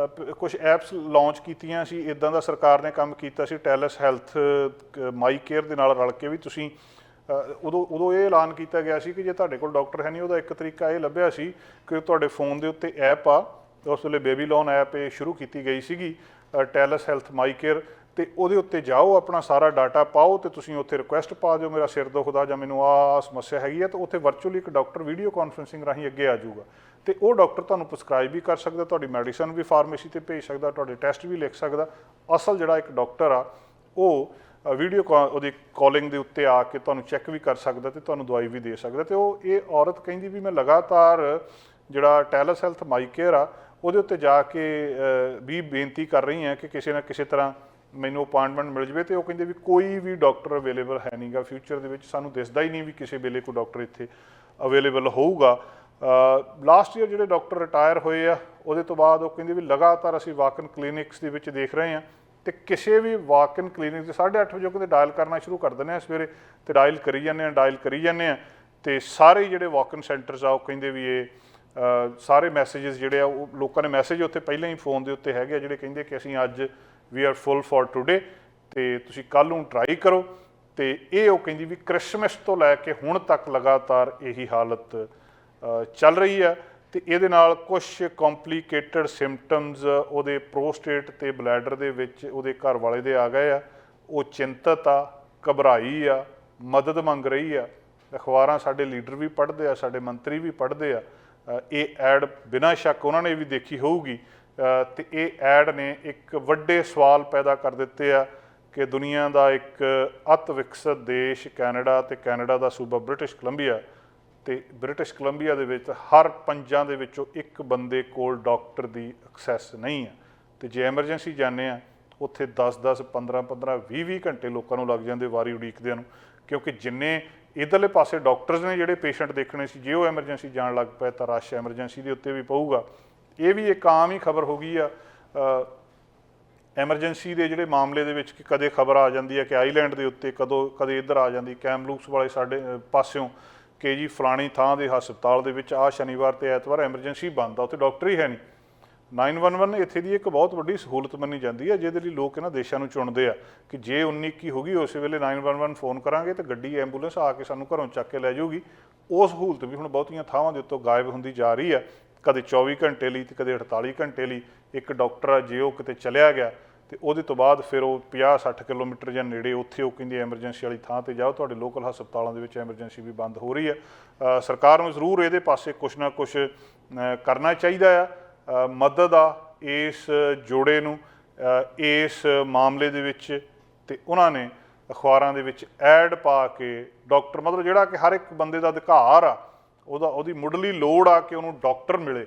ਕੁਝ ਐਪਸ ਲਾਂਚ ਕੀਤੀਆਂ ਸੀ, ਇੱਦਾਂ ਦਾ ਸਰਕਾਰ ਨੇ ਕੰਮ ਕੀਤਾ ਸੀ ਟੈਲਸ ਹੈਲਥ ਮਾਈ ਕੇਅਰ ਦੇ ਨਾਲ ਰਲ ਕੇ, ਵੀ ਤੁਸੀਂ ਉਦੋਂ ਇਹ ਐਲਾਨ ਕੀਤਾ ਗਿਆ ਸੀ ਕਿ ਜੇ ਤੁਹਾਡੇ ਕੋਲ ਡਾਕਟਰ ਹੈ ਨਹੀਂ, ਉਹਦਾ ਇੱਕ ਤਰੀਕਾ ਇਹ ਲੱਭਿਆ ਸੀ ਕਿ ਤੁਹਾਡੇ ਫੋਨ ਦੇ ਉੱਤੇ ਐਪ ਆ, ਉਸ ਵੇਲੇ ਬੇਬੀਲੋਨ ਐਪ ਇਹ ਸ਼ੁਰੂ ਕੀਤੀ ਗਈ ਸੀਗੀ ਟੈਲਸ ਹੈਲਥ ਮਾਈ ਕੇਅਰ, ਤੇ ਉਹਦੇ ਉੱਤੇ ਜਾਓ, ਆਪਣਾ ਸਾਰਾ ਡਾਟਾ ਪਾਓ, ਤੇ ਤੁਸੀਂ ਉੱਥੇ ਰਿਕੁਐਸਟ ਪਾ ਦਿਓ ਮੇਰਾ ਸਿਰ ਦੁਖਦਾ ਜਾਂ ਮੈਨੂੰ ਆਹ ਸਮੱਸਿਆ ਹੈਗੀ ਹੈ, ਤਾਂ ਉੱਥੇ ਵਰਚੁਅਲੀ ਇੱਕ ਡਾਕਟਰ ਵੀਡੀਓ ਕਾਨਫਰੰਸਿੰਗ ਰਾਹੀਂ ਅੱਗੇ ਆ ਜਾਊਗਾ, ਤੇ ਉਹ ਡਾਕਟਰ ਤੁਹਾਨੂੰ ਪ੍ਰਸਕ੍ਰਾਈਬ ਵੀ ਕਰ ਸਕਦਾ, ਤੁਹਾਡੀ ਮੈਡੀਸਨ ਵੀ ਫਾਰਮੇਸੀ ਤੇ ਭੇਜ ਸਕਦਾ, ਤੁਹਾਡੇ ਟੈਸਟ ਵੀ ਲਿਖ ਸਕਦਾ। ਅਸਲ ਜਿਹੜਾ ਇੱਕ ਡਾਕਟਰ ਆ ਉਹ ਵੀਡੀਓ ਉਹਦੀ ਕਾਲਿੰਗ ਦੇ ਉੱਤੇ ਆ ਕੇ ਤੁਹਾਨੂੰ ਚੈੱਕ ਵੀ ਕਰ ਸਕਦਾ ਤੇ ਤੁਹਾਨੂੰ ਦਵਾਈ ਵੀ ਦੇ ਸਕਦਾ। ਤੇ ਉਹ ਇਹ ਔਰਤ ਕਹਿੰਦੀ ਵੀ ਮੈਂ ਲਗਾਤਾਰ ਜਿਹੜਾ ਟੈਲਸ ਹੈਲਥ ਮਾਈ ਕੇਅਰ ਆ ਉਹਦੇ ਉੱਤੇ ਜਾ ਕੇ ਵੀ ਬੇਨਤੀ ਕਰ ਰਹੀ ਹਾਂ ਕਿ ਕਿਸੇ ਨਾ ਕਿਸੇ ਤਰ੍ਹਾਂ ਮੈਨੂੰ ਅਪਾਇੰਟਮੈਂਟ ਮਿਲ ਜਾਵੇ, ਤੇ ਉਹ ਕਹਿੰਦੇ ਵੀ ਕੋਈ ਵੀ ਡਾਕਟਰ ਅਵੇਲੇਬਲ ਹੈ ਨਹੀਂਗਾ ਫਿਊਚਰ ਦੇ ਵਿੱਚ, ਸਾਨੂੰ ਦਿਸਦਾ ਹੀ ਨਹੀਂ ਵੀ ਕਿਸੇ ਵੇਲੇ ਕੋਈ ਡਾਕਟਰ ਇੱਥੇ ਅਵੇਲੇਬਲ ਹੋਊਗਾ। ਲਾਸਟ ਈਅਰ ਜਿਹੜੇ ਡਾਕਟਰ ਰਿਟਾਇਰ ਹੋਏ ਆ ਉਹਦੇ ਤੋਂ ਬਾਅਦ ਉਹ ਕਹਿੰਦੇ ਵੀ ਲਗਾਤਾਰ ਅਸੀਂ ਵਾਕ-ਇਨ ਕਲੀਨਿਕਸ ਦੇ ਵਿੱਚ ਦੇਖ ਰਹੇ ਹਾਂ, ਤੇ ਕਿਸੇ ਵੀ ਵਾਕ-ਇਨ ਕਲੀਨਿਕ ਦੇ 8:30 ਵਜੇ ਕਹਿੰਦੇ ਡਾਇਲ ਕਰਨਾ ਸ਼ੁਰੂ ਕਰ ਦਿੰਦੇ ਆ ਸਵੇਰੇ, ਤੇ ਡਾਇਲ ਕਰੀ ਜਾਂਦੇ ਆ, ਤੇ ਸਾਰੇ ਜਿਹੜੇ ਵਾਕ-ਇਨ ਸੈਂਟਰਸ ਆ ਉਹ ਕਹਿੰਦੇ ਵੀ ਇਹ ਸਾਰੇ ਮੈਸੇਜਸ ਜਿਹੜੇ ਆ ਉਹ ਲੋਕਾਂ ਨੇ ਮੈਸੇਜ ਉੱਥੇ ਪਹਿਲਾਂ ਹੀ ਫੋਨ ਦੇ ਉੱਤੇ ਹੈਗੇ ਆ ਜਿਹੜੇ ਕਹਿੰਦੇ ਕਿ ਅਸੀਂ ਅੱਜ we are full for today, ਤੇ ਤੁਸੀਂ ਕੱਲ੍ਹ ਨੂੰ ਟਰਾਈ ਕਰੋ। ਤੇ ਇਹ ਉਹ ਕਹਿੰਦੀ ਵੀ ਕ੍ਰਿਸਮਸ ਤੋਂ ਲੈ ਕੇ ਹੁਣ ਤੱਕ ਲਗਾਤਾਰ ਇਹੀ ਹਾਲਤ ਚੱਲ ਰਹੀ ਆ, ਤੇ ਇਹਦੇ ਨਾਲ ਕੁਝ ਕੰਪਲੀਕੇਟਡ ਸਿੰਪਟਮਸ ਉਹਦੇ ਪ੍ਰੋਸਟੇਟ ਤੇ ਬਲੈਡਰ ਦੇ ਵਿੱਚ ਉਹਦੇ ਘਰ ਵਾਲੇ ਦੇ ਆ ਗਏ ਆ। ਉਹ ਚਿੰਤਤ ਆ, ਘਬਰਾਈ ਆ, ਮਦਦ ਮੰਗ ਰਹੀ ਆ। ਅਖਬਾਰਾਂ ਸਾਡੇ ਲੀਡਰ ਵੀ ਪੜ੍ਹਦੇ ਆ, ਸਾਡੇ ਮੰਤਰੀ ਵੀ ਪੜ੍ਹਦੇ ਆ। ਇਹ ਐਡ ਬਿਨਾਂ ਸ਼ੱਕ ਉਹਨਾਂ ਨੇ ਵੀ ਦੇਖੀ ਹੋਊਗੀ, ਤੇ ਇਹ ਐਡ ਨੇ ਇੱਕ ਵੱਡੇ ਸਵਾਲ ਪੈਦਾ ਕਰ ਦਿੱਤੇ ਆ ਕਿ ਦੁਨੀਆ ਦਾ ਇੱਕ ਅਤ ਵਿਕਸਿਤ ਦੇਸ਼ ਕੈਨੇਡਾ, ਤੇ ਕੈਨੇਡਾ ਦਾ ਸੂਬਾ ਬ੍ਰਿਟਿਸ਼ ਕੋਲੰਬੀਆ, ਤੇ ਬ੍ਰਿਟਿਸ਼ ਕੋਲੰਬੀਆ ਦੇ ਵਿੱਚ ਹਰ 5 ਦੇ ਵਿੱਚੋਂ ਇੱਕ ਬੰਦੇ ਕੋਲ ਡਾਕਟਰ ਦੀ ਐਕਸੈਸ ਨਹੀਂ ਆ, ਤੇ ਜੇ ਐਮਰਜੈਂਸੀ ਜਾਂਦੇ ਆ ਉੱਥੇ 10-10, 15-15, 20-20 ਘੰਟੇ ਲੋਕਾਂ ਨੂੰ ਲੱਗ ਜਾਂਦੇ ਵਾਰੀ ਉਡੀਕਦਿਆਂ ਨੂੰ, ਕਿਉਂਕਿ ਜਿੰਨੇ ਇੱਧਰਲੇ ਪਾਸੇ ਡਾਕਟਰਸ ਨੇ ਜਿਹੜੇ ਪੇਸ਼ੈਂਟ ਦੇਖਣੇ ਸੀ, ਜੇ ਉਹ ਐਮਰਜੈਂਸੀ ਜਾਣ ਲੱਗ ਪਏ ਤਾਂ ਰਸ਼ ਐਮਰਜੈਂਸੀ ਦੇ ਉੱਤੇ ਵੀ ਪਊਗਾ। ਇਹ ਵੀ ਇੱਕ ਆਮ ਹੀ ਖਬਰ ਹੋ ਗਈ ਆ ਐਮਰਜੈਂਸੀ ਦੇ ਜਿਹੜੇ ਮਾਮਲੇ ਦੇ ਵਿੱਚ, ਕਿ ਕਦੇ ਖਬਰ ਆ ਜਾਂਦੀ ਹੈ ਕਿ ਆਈਲੈਂਡ ਦੇ ਉੱਤੇ, ਕਦੇ ਇੱਧਰ ਆ ਜਾਂਦੀ ਕੈਮਲੂਪਸ ਵਾਲੇ ਸਾਡੇ ਪਾਸਿਓਂ ਕਿ ਜੀ ਫਲਾਣੀ ਥਾਂ ਦੇ ਹਸਪਤਾਲ ਦੇ ਵਿੱਚ ਆਹ ਸ਼ਨੀਵਾਰ ਤੇ ਐਤਵਾਰ ਐਮਰਜੈਂਸੀ ਬੰਦ ਆ, ਉੱਥੇ ਡਾਕਟਰ ਹੀ ਹੈ ਨਹੀਂ। 911 ਇੱਥੇ ਦੀ ਇੱਕ ਬਹੁਤ ਵੱਡੀ ਸਹੂਲਤ ਮੰਨੀ ਜਾਂਦੀ ਹੈ, ਜਿਹਦੇ ਲਈ ਲੋਕ ਇਹਨਾਂ ਦੇਸ਼ਾਂ ਨੂੰ ਚੁਣਦੇ ਆ ਕਿ ਜੇ 19-21 ਹੋ ਗਈ ਉਸੇ ਵੇਲੇ 911 ਫੋਨ ਕਰਾਂਗੇ ਤੇ ਗੱਡੀ ਐਂਬੂਲੈਂਸ ਆ ਕੇ ਸਾਨੂੰ ਘਰੋਂ ਚੱਕ ਕੇ ਲੈ ਜਾਊਗੀ। ਉਹ ਸਹੂਲਤ ਵੀ ਹੁਣ ਬਹੁਤੀਆਂ ਥਾਵਾਂ ਦੇ ਉੱਤੋਂ ਗਾਇਬ ਹੁੰਦੀ ਜਾ ਰਹੀ ਆ, ਕਦੇ 24 ਘੰਟੇ ਲਈ ਤੇ ਕਦੇ 48 ਘੰਟੇ ਲਈ। ਇੱਕ ਡਾਕਟਰ ਆ ਜੇ ਉਹ ਕਿਤੇ ਚਲਿਆ ਗਿਆ ਤੇ ਉਹਦੇ ਤੋਂ ਬਾਅਦ ਫਿਰ ਉਹ 50-60 ਕਿਲੋਮੀਟਰ ਜਾਂ ਨੇੜੇ ਉੱਥੇ ਉਹ ਕਹਿੰਦੇ ਐਮਰਜੈਂਸੀ ਵਾਲੀ ਥਾਂ ਤੇ ਜਾਓ। ਤੁਹਾਡੇ ਲੋਕਲ ਹਸਪਤਾਲਾਂ ਦੇ ਵਿੱਚ ਐਮਰਜੈਂਸੀ ਵੀ ਬੰਦ ਹੋ ਰਹੀ ਹੈ। ਸਰਕਾਰ ਨੂੰ ਜ਼ਰੂਰ ਇਹਦੇ ਪਾਸੇ ਕੁਛ ਨਾ ਕੁਛ ਕਰਨਾ ਚਾਹੀਦਾ ਆ, ਮਦਦ ਆ ਇਸ ਜੋੜੇ ਨੂੰ ਇਸ ਮਾਮਲੇ ਦੇ ਵਿੱਚ। ਤੇ ਉਹਨਾਂ ਨੇ ਅਖਬਾਰਾਂ ਦੇ ਵਿੱਚ ਐਡ ਪਾ ਕੇ ਡਾਕਟਰ, ਮਤਲਬ ਜਿਹੜਾ ਕਿ ਹਰ ਇੱਕ ਬੰਦੇ ਦਾ ਅਧਿਕਾਰ ਆ, ਉਹਦੀ ਮੁੱਢਲੀ ਲੋੜ ਆ ਕਿ ਉਹਨੂੰ ਡਾਕਟਰ ਮਿਲੇ,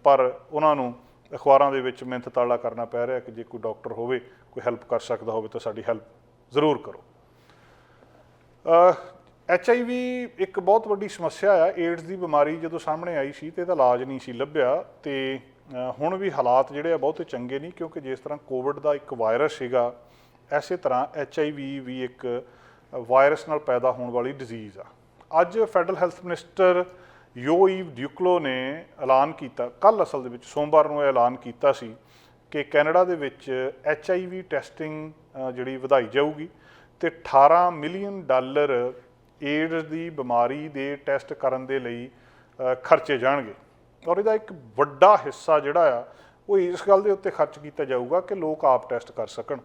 ਪਰ ਉਹਨਾਂ ਨੂੰ ਅਖਬਾਰਾਂ ਦੇ ਵਿੱਚ ਮਿਹਨਤ ਤਾਲਾ ਕਰਨਾ ਪੈ ਰਿਹਾ ਕਿ ਜੇ ਕੋਈ ਡਾਕਟਰ ਹੋਵੇ, ਕੋਈ ਹੈਲਪ ਕਰ ਸਕਦਾ ਹੋਵੇ ਤਾਂ ਸਾਡੀ ਹੈਲਪ ਜ਼ਰੂਰ ਕਰੋ। HIV ਇੱਕ ਬਹੁਤ ਵੱਡੀ ਸਮੱਸਿਆ ਆ। ਏਡਜ਼ ਦੀ ਬਿਮਾਰੀ ਜਦੋਂ ਸਾਹਮਣੇ ਆਈ ਸੀ ਤੇ ਇਹਦਾ ਇਲਾਜ ਨਹੀਂ ਸੀ ਲੱਭਿਆ, ਤੇ ਹੁਣ ਵੀ ਹਾਲਾਤ ਜਿਹੜੇ ਆ ਬਹੁਤੇ ਚੰਗੇ ਨਹੀਂ, ਕਿਉਂਕਿ ਜਿਸ ਤਰ੍ਹਾਂ ਕੋਵਿਡ ਦਾ ਇੱਕ ਵਾਇਰਸ ਸੀਗਾ, ਐਸੇ ਤਰ੍ਹਾਂ HIV ਵੀ ਇੱਕ ਵਾਇਰਸ ਨਾਲ ਪੈਦਾ ਹੋਣ ਵਾਲੀ ਡਿਜ਼ੀਜ਼ ਆ। ਅੱਜ ਫੈਡਰਲ ਹੈਲਥ ਮਿਨਿਸਟਰ ਯੋਈਵ ਡਿਊਕਲੋ ਨੇ ਐਲਾਨ ਕੀਤਾ, ਕੱਲ੍ਹ ਅਸਲ ਦੇ ਵਿੱਚ ਸੋਮਵਾਰ ਨੂੰ ਇਹ ਐਲਾਨ ਕੀਤਾ ਸੀ ਕਿ ਕੈਨੇਡਾ ਦੇ ਵਿੱਚ HIV ਟੈਸਟਿੰਗ ਜਿਹੜੀ ਵਧਾਈ ਜਾਊਗੀ ਤੇ $18 ਮਿਲੀਅਨ ਏਡਜ਼ ਦੀ ਬਿਮਾਰੀ ਦੇ ਟੈਸਟ ਕਰਨ ਦੇ ਲਈ ਖਰਚੇ ਜਾਣਗੇ। ਔਰ ਇਹਦਾ ਇੱਕ ਵੱਡਾ ਹਿੱਸਾ ਜਿਹੜਾ ਆ ਉਹ ਇਸ ਗੱਲ ਦੇ ਉੱਤੇ ਖਰਚ ਕੀਤਾ ਜਾਊਗਾ ਕਿ ਲੋਕ ਆਪ ਟੈਸਟ ਕਰ ਸਕਣ।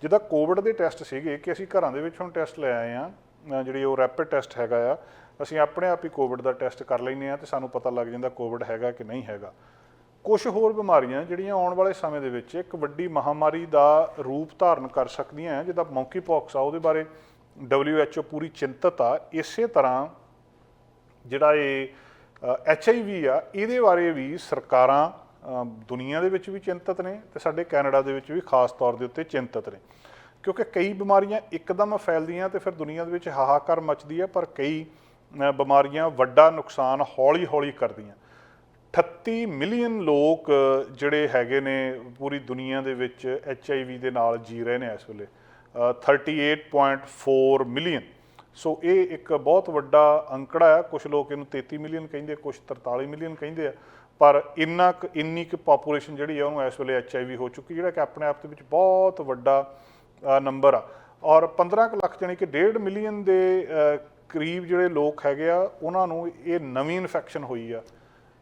ਜਿੱਦਾਂ ਕੋਵਿਡ ਦੇ ਟੈਸਟ ਸੀਗੇ ਕਿ ਅਸੀਂ ਘਰਾਂ ਦੇ ਵਿੱਚ ਹੁਣ ਟੈਸਟ ਲੈ ਆਏ ਹਾਂ, ਜਿਹੜੀ ਉਹ ਰੈਪਿਡ ਟੈਸਟ ਹੈਗਾ ਆ, ਅਸੀਂ ਆਪਣੇ ਆਪ ਹੀ ਕੋਵਿਡ ਦਾ ਟੈਸਟ ਕਰ ਲੈਂਦੇ ਹਾਂ ਤੇ ਸਾਨੂੰ ਪਤਾ ਲੱਗ ਜਾਂਦਾ ਕੋਵਿਡ ਹੈਗਾ ਕਿ ਨਹੀਂ ਹੈਗਾ। ਕੁਝ ਹੋਰ ਬਿਮਾਰੀਆਂ ਜਿਹੜੀਆਂ ਆਉਣ ਵਾਲੇ ਸਮੇਂ ਦੇ ਵਿੱਚ ਇੱਕ ਵੱਡੀ ਮਹਾਮਾਰੀ ਦਾ ਰੂਪ ਧਾਰਨ ਕਰ ਸਕਦੀਆਂ, ਜਿੱਦਾਂ ਮੌਂਕੀ ਪੌਕਸ ਆ, ਉਹਦੇ ਬਾਰੇ WHO ਪੂਰੀ ਚਿੰਤਤ ਆ। ਇਸੇ ਤਰ੍ਹਾਂ ਜਿਹੜਾ ਇਹ HIV ਆ, ਇਹਦੇ ਬਾਰੇ ਵੀ ਸਰਕਾਰਾਂ ਦੁਨੀਆ ਦੇ ਵਿੱਚ ਵੀ ਚਿੰਤਤ ਨੇ ਤੇ ਸਾਡੇ ਕੈਨੇਡਾ ਦੇ ਵਿੱਚ ਵੀ ਖਾਸ ਤੌਰ ਦੇ ਉੱਤੇ ਚਿੰਤਤ ਨੇ, ਕਿਉਂਕਿ ਕਈ ਬਿਮਾਰੀਆਂ ਇੱਕਦਮ ਫੈਲਦੀਆਂ ਤੇ ਫਿਰ ਦੁਨੀਆ ਦੇ ਵਿੱਚ ਹਾਹਾਕਾਰ ਮਚਦੀ ਹੈ, ਪਰ ਕਈ ਬਿਮਾਰੀਆਂ ਵੱਡਾ ਨੁਕਸਾਨ ਹੌਲੀ ਹੌਲੀ ਕਰਦੀਆਂ। 38 ਮਿਲੀਅਨ ਲੋਕ ਜਿਹੜੇ ਹੈਗੇ ਨੇ ਪੂਰੀ ਦੁਨੀਆ ਦੇ ਵਿੱਚ HIV ਦੇ ਨਾਲ ਜੀ ਰਹੇ ਨੇ ਇਸ ਵੇਲੇ, 38.4 ਮਿਲੀਅਨ। ਸੋ ਇਹ ਇੱਕ ਬਹੁਤ ਵੱਡਾ ਅੰਕੜਾ ਆ। ਕੁਛ ਲੋਕ ਇਹਨੂੰ 33 ਮਿਲੀਅਨ ਕਹਿੰਦੇ, ਕੁਛ 43 ਮਿਲੀਅਨ ਕਹਿੰਦੇ ਆ, ਪਰ ਇੰਨੀ ਕੁ ਪਾਪੂਲੇਸ਼ਨ ਜਿਹੜੀ ਆ ਉਹਨੂੰ ਇਸ ਵੇਲੇ HIV ਹੋ ਚੁੱਕੀ, ਜਿਹੜਾ ਕਿ ਆਪਣੇ ਆਪ ਦੇ ਵਿੱਚ ਬਹੁਤ ਵੱਡਾ ਨੰਬਰ ਆ। ਔਰ 15 ਕੁ ਲੱਖ ਜਾਣੀ ਕਿ 1.5 ਮਿਲੀਅਨ ਦੇ ਕਰੀਬ ਜਿਹੜੇ ਲੋਕ ਹੈਗੇ ਆ ਉਹਨਾਂ ਨੂੰ ਇਹ ਨਵੀਂ ਇਨਫੈਕਸ਼ਨ ਹੋਈ ਆ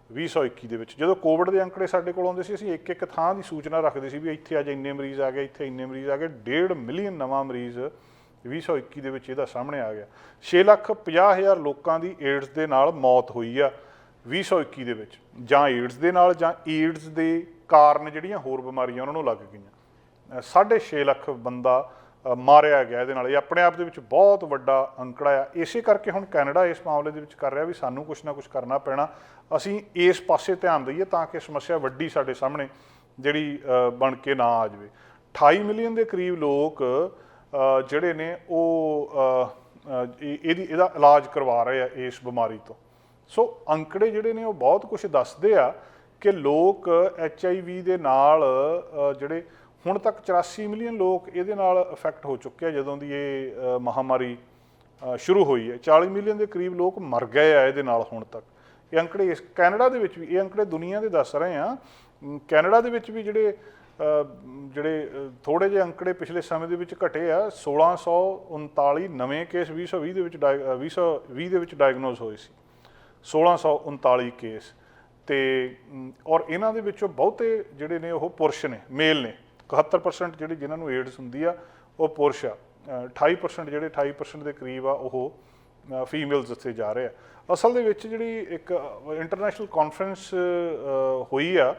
2021 ਦੇ ਵਿੱਚ। ਜਦੋਂ ਕੋਵਿਡ ਦੇ ਅੰਕੜੇ ਸਾਡੇ ਕੋਲ ਆਉਂਦੇ ਸੀ, ਅਸੀਂ ਇੱਕ ਇੱਕ ਥਾਂ ਦੀ ਸੂਚਨਾ ਰੱਖਦੇ ਸੀ ਵੀ ਇੱਥੇ ਅੱਜ ਇੰਨੇ ਮਰੀਜ਼ ਆ ਗਏ, ਇੱਥੇ ਇੰਨੇ ਮਰੀਜ਼ ਆ ਗਏ। 1.5 ਮਿਲੀਅਨ ਨਵਾਂ ਮਰੀਜ਼ 2021 ਦੇ ਵਿੱਚ ਇਹਦਾ ਸਾਹਮਣੇ ਆ ਗਿਆ। 6,50,000 ਲੋਕਾਂ ਦੀ ਏਡਜ਼ ਦੇ ਨਾਲ ਮੌਤ ਹੋਈ ਆ 2021 ਦੇ ਵਿੱਚ, ਜਾਂ ਏਡਜ਼ ਦੇ ਨਾਲ ਜਾਂ ਏਡਜ਼ ਦੇ ਕਾਰਨ ਜਿਹੜੀਆਂ ਹੋਰ ਬਿਮਾਰੀਆਂ ਉਹਨਾਂ ਨੂੰ ਲੱਗ ਗਈਆਂ। 6.5 ਲੱਖ ਬੰਦਾ ਮਾਰਿਆ ਗਿਆ ਇਹਦੇ ਨਾਲ। ਇਹ ਆਪਣੇ ਆਪ ਦੇ ਵਿੱਚ ਬਹੁਤ ਵੱਡਾ ਅੰਕੜਾ ਆ। ਇਸੇ ਕਰਕੇ ਹੁਣ ਕੈਨੇਡਾ ਇਸ ਮਾਮਲੇ ਦੇ ਵਿੱਚ ਕਰ ਰਿਹਾ ਵੀ ਸਾਨੂੰ ਕੁਛ ਨਾ ਕੁਛ ਕਰਨਾ ਪੈਣਾ, ਅਸੀਂ ਇਸ ਪਾਸੇ ਧਿਆਨ ਦਈਏ ਤਾਂ ਕਿ ਸਮੱਸਿਆ ਵੱਡੀ ਸਾਡੇ ਸਾਹਮਣੇ ਜਿਹੜੀ ਬਣ ਕੇ ਨਾ ਆ ਜਾਵੇ। 28 ਮਿਲੀਅਨ ਦੇ ਕਰੀਬ ਲੋਕ ਜਿਹੜੇ ਨੇ ਉਹ ਇਹਦਾ ਇਲਾਜ ਕਰਵਾ ਰਹੇ ਆ ਇਸ ਬਿਮਾਰੀ ਤੋਂ। ਸੋ ਅੰਕੜੇ ਜਿਹੜੇ ਨੇ ਉਹ ਬਹੁਤ ਕੁਛ ਦੱਸਦੇ ਆ ਕਿ ਲੋਕ HIV ਦੇ ਨਾਲ ਜਿਹੜੇ ਹੁਣ ਤੱਕ 84 ਮਿਲੀਅਨ ਲੋਕ ਇਹਦੇ ਨਾਲ ਅਫੈਕਟ ਹੋ ਚੁੱਕੇ ਆ ਜਦੋਂ ਦੀ ਇਹ ਮਹਾਮਾਰੀ ਸ਼ੁਰੂ ਹੋਈ ਹੈ। 40 ਮਿਲੀਅਨ ਦੇ ਕਰੀਬ ਲੋਕ ਮਰ ਗਏ ਆ ਇਹਦੇ ਨਾਲ ਹੁਣ ਤੱਕ। ਇਹ ਅੰਕੜੇ ਇਸ ਕੈਨੇਡਾ ਦੇ ਵਿੱਚ ਵੀ, ਇਹ ਅੰਕੜੇ ਦੁਨੀਆ ਦੇ ਦੱਸ ਰਹੇ ਆ। ਕੈਨੇਡਾ ਦੇ ਵਿੱਚ ਵੀ ਜਿਹੜੇ ਥੋੜ੍ਹੇ ਜਿਹੇ ਅੰਕੜੇ ਪਿਛਲੇ ਸਮੇਂ ਦੇ ਵਿੱਚ ਘਟੇ ਆ। 1639 ਨਵੇਂ ਕੇਸ 2020 ਦੇ ਵਿੱਚ ਡਾਇਗਨੋਜ਼ ਹੋਏ ਸੀ, 1639 ਕੇਸ। ਤੇ ਔਰ ਇਹਨਾਂ ਦੇ ਵਿੱਚੋਂ ਬਹੁਤੇ ਜਿਹੜੇ ਨੇ ਉਹ ਪੁਰਸ਼ ਨੇ, ਮੇਲ ਨੇ। 71% ਜਿਹੜੀ ਜਿਨ੍ਹਾਂ ਨੂੰ ਏਡਜ਼ ਹੁੰਦੀ ਆ ਉਹ ਪੁਰਸ਼ ਆ। 28% ਜਿਹੜੇ 28% ਦੇ ਕਰੀਬ ਆ ਉਹ ਫੀਮੇਲਸ ਦੱਸੇ ਜਾ ਰਹੇ ਆ। ਅਸਲ ਦੇ ਵਿੱਚ ਜਿਹੜੀ ਇੱਕ ਇੰਟਰਨੈਸ਼ਨਲ ਕਾਨਫਰੰਸ ਹੋਈ ਆ,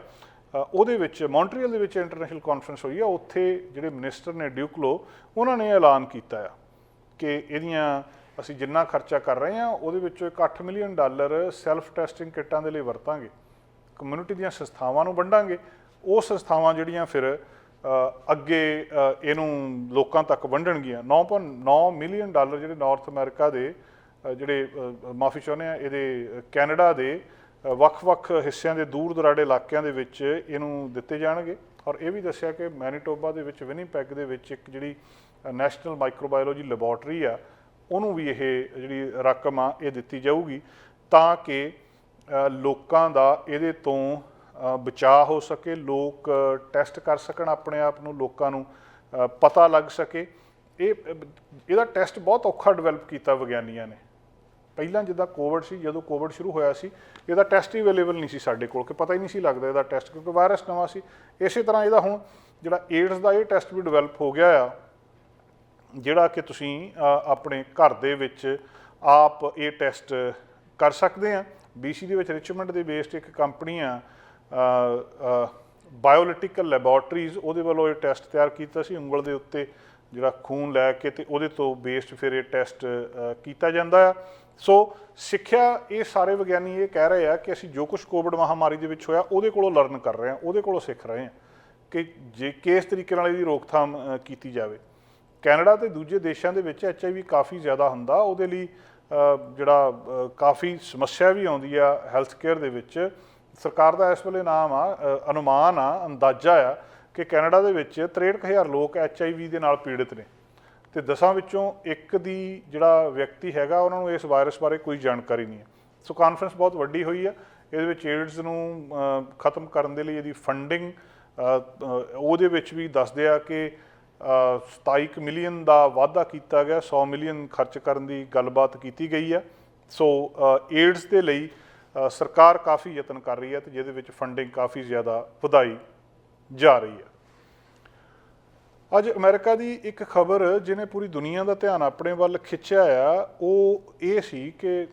ਉਹਦੇ ਵਿੱਚ ਮੌਂਟਰੀਅਲ ਦੇ ਵਿੱਚ ਇੰਟਰਨੈਸ਼ਨਲ ਕਾਨਫਰੰਸ ਹੋਈ ਆ। ਉੱਥੇ ਜਿਹੜੇ ਮਿਨਿਸਟਰ ਨੇ ਡਿਊਕਲੋ, ਉਹਨਾਂ ਨੇ ਐਲਾਨ ਕੀਤਾ ਆ ਕਿ ਇਹਦੀਆਂ ਅਸੀਂ ਜਿੰਨਾ ਖਰਚਾ ਕਰ ਰਹੇ ਹਾਂ ਉਹਦੇ ਵਿੱਚੋਂ ਇੱਕ $8 ਮਿਲੀਅਨ ਸੈਲਫ ਟੈਸਟਿੰਗ ਕਿੱਟਾਂ ਦੇ ਲਈ ਵਰਤਾਂਗੇ, ਕਮਿਊਨਿਟੀ ਦੀਆਂ ਸੰਸਥਾਵਾਂ ਨੂੰ ਵੰਡਾਂਗੇ। ਉਹ ਸੰਸਥਾਵਾਂ ਜਿਹੜੀਆਂ ਫਿਰ ਅੱਗੇ ਇਹਨੂੰ ਲੋਕਾਂ ਤੱਕ ਵੰਡਣਗੀਆਂ। $9.9 ਮਿਲੀਅਨ ਜਿਹੜੇ ਨਾਰਥ ਅਮਰੀਕਾ ਦੇ ਜਿਹੜੇ ਮਾਫੀ ਚਾਹੁੰਦੇ ਆ, ਇਹਦੇ ਕੈਨੇਡਾ ਦੇ ਵੱਖ-ਵੱਖ ਹਿੱਸਿਆਂ ਦੇ ਦੂਰ ਦੁਰਾਡੇ ਇਲਾਕਿਆਂ ਦੇ ਵਿੱਚ ਇਹਨੂੰ ਦਿੱਤੇ ਜਾਣਗੇ। ਔਰ ਇਹ ਵੀ ਦੱਸਿਆ ਕਿ ਮੈਨੀਟੋਬਾ ਦੇ ਵਿੱਚ ਵਿਨੀਪੈਗ ਦੇ ਵਿੱਚ ਇੱਕ ਜਿਹੜੀ ਨੈਸ਼ਨਲ ਮਾਈਕਰੋਬਾਇਓਲੋਜੀ ਲੈਬੋਰਟਰੀ ਆ, ਉਹਨੂੰ ਵੀ ਇਹ ਜਿਹੜੀ ਰਕਮ ਆ ਇਹ ਦਿੱਤੀ ਜਾਊਗੀ ਤਾਂ ਕਿ ਲੋਕਾਂ ਦਾ ਇਹਦੇ ਤੋਂ ਬਚਾਅ ਹੋ ਸਕੇ, ਲੋਕ ਟੈਸਟ ਕਰ ਸਕਣ ਆਪਣੇ ਆਪ ਨੂੰ, ਲੋਕਾਂ ਨੂੰ ਪਤਾ ਲੱਗ ਸਕੇ। ਇਹਦਾ ਟੈਸਟ ਬਹੁਤ ਔਖਾ ਡਿਵੈਲਪ ਕੀਤਾ ਵਿਗਿਆਨੀਆਂ ਨੇ। ਪਹਿਲਾਂ ਜਿੱਦਾਂ ਕੋਵਿਡ ਸੀ, ਜਦੋਂ ਕੋਵਿਡ ਸ਼ੁਰੂ ਹੋਇਆ ਸੀ ਇਹਦਾ ਟੈਸਟ ਹੀ ਅਵੇਲੇਬਲ ਨਹੀਂ ਸੀ ਸਾਡੇ ਕੋਲ, ਕਿ ਪਤਾ ਹੀ ਨਹੀਂ ਸੀ ਲੱਗਦਾ ਇਹਦਾ ਟੈਸਟ, ਕਿਉਂਕਿ ਵਾਇਰਸ ਨਵਾਂ ਸੀ। ਇਸੇ ਤਰ੍ਹਾਂ ਇਹਦਾ ਹੁਣ ਜਿਹੜਾ ਏਡਸ ਦਾ ਇਹ ਟੈਸਟ ਵੀ ਡਿਵੈਲਪ ਹੋ ਗਿਆ ਆ, ਜਿਹੜਾ ਕਿ ਤੁਸੀਂ ਆਪਣੇ ਘਰ ਦੇ ਵਿੱਚ ਆਪ ਇਹ ਟੈਸਟ ਕਰ ਸਕਦੇ ਆ। BC ਦੇ ਵਿੱਚ ਰਿਚਮੰਡ ਦੇ ਬੇਸਡ ਇੱਕ ਕੰਪਨੀ ਆ ਬਾਇਓਲਿਟੀਕਲ ਲੈਬੋਰਟਰੀਜ਼, ਉਹਦੇ ਵੱਲੋਂ ਇਹ ਟੈਸਟ ਤਿਆਰ ਕੀਤਾ ਸੀ। ਉਂਗਲ ਦੇ ਉੱਤੇ ਜਿਹੜਾ ਖੂਨ ਲੈ ਕੇ ਤੇ ਉਹਦੇ ਤੋਂ ਬੇਸਡ ਫਿਰ ਇਹ ਟੈਸਟ ਕੀਤਾ ਜਾਂਦਾ ਆ। ਸੋ ਸਿੱਖਿਆ, ਇਹ ਸਾਰੇ ਵਿਗਿਆਨੀ ਇਹ ਕਹਿ ਰਹੇ ਆ ਕਿ ਅਸੀਂ ਜੋ ਕੁਝ ਕੋਵਿਡ ਮਹਾਮਾਰੀ ਦੇ ਵਿੱਚ ਹੋਇਆ ਉਹਦੇ ਕੋਲੋਂ ਲਰਨ ਕਰ ਰਹੇ ਹਾਂ, ਉਹਦੇ ਕੋਲੋਂ ਸਿੱਖ ਰਹੇ ਹਾਂ ਕਿ ਜੇ ਕਿਸ ਤਰੀਕੇ ਨਾਲ ਇਹਦੀ ਰੋਕਥਾਮ ਕੀਤੀ ਜਾਵੇ। ਕੈਨੇਡਾ ਤੇ ਦੂਜੇ ਦੇਸ਼ਾਂ ਦੇ ਵਿੱਚ HIV ਕਾਫੀ ਜ਼ਿਆਦਾ ਹੁੰਦਾ, ਉਹਦੇ ਲਈ ਜਿਹੜਾ ਕਾਫੀ ਸਮੱਸਿਆ ਵੀ ਆਉਂਦੀ ਆ ਹੈਲਥ ਕੇਅਰ ਦੇ ਵਿੱਚ। ਸਰਕਾਰ ਦਾ ਇਸ ਵੇਲੇ ਨਾਮ ਆ, ਅਨੁਮਾਨ ਆ, ਅੰਦਾਜ਼ਾ ਆ ਕਿ ਕੈਨੇਡਾ ਦੇ ਵਿੱਚ 63,000 ਲੋਕ HIV ਦੇ ਨਾਲ ਪੀੜਿਤ ਨੇ ਤੇ 10 ਵਿੱਚੋਂ ਇੱਕ ਦੀ ਜਿਹੜਾ ਵਿਅਕਤੀ ਹੈਗਾ ਉਹਨਾਂ ਨੂੰ ਇਸ ਵਾਇਰਸ ਬਾਰੇ ਕੋਈ ਜਾਣਕਾਰੀ ਨਹੀਂ ਹੈ। ਸੋ ਕਾਨਫਰੰਸ ਬਹੁਤ ਵੱਡੀ ਹੋਈ ਆ। ਇਹਦੇ ਵਿੱਚ ਏਡਸ ਨੂੰ ਖਤਮ ਕਰਨ ਦੇ ਲਈ ਇਹਦੀ ਫੰਡਿੰਗ ਉਹਦੇ ਵਿੱਚ ਵੀ ਦੱਸਦੇ ਆ ਕਿ 27 ਮਿਲੀਅਨ ਦਾ ਵਾਅਦਾ ਕੀਤਾ ਗਿਆ, 100 ਮਿਲੀਅਨ ਖਰਚ ਕਰਨ ਦੀ ਗੱਲਬਾਤ ਕੀਤੀ ਗਈ ਆ। ਸੋ ਏਡਸ ਦੇ ਲਈ ਸਰਕਾਰ ਕਾਫੀ ਯਤਨ ਕਰ ਰਹੀ ਹੈ ਤੇ ਜਿਹਦੇ ਵਿੱਚ ਫੰਡਿੰਗ ਕਾਫੀ ਜ਼ਿਆਦਾ ਵਧਾਈ ਜਾ ਰਹੀ ਹੈ। ਅੱਜ ਅਮਰੀਕਾ ਦੀ ਇੱਕ ਖਬਰ ਜਿਹਨੇ ਪੂਰੀ ਦੁਨੀਆ ਦਾ ਧਿਆਨ ਆਪਣੇ ਵੱਲ ਖਿੱਚਿਆ ਆ, ਉਹ ਇਹ ਸੀ ਕਿ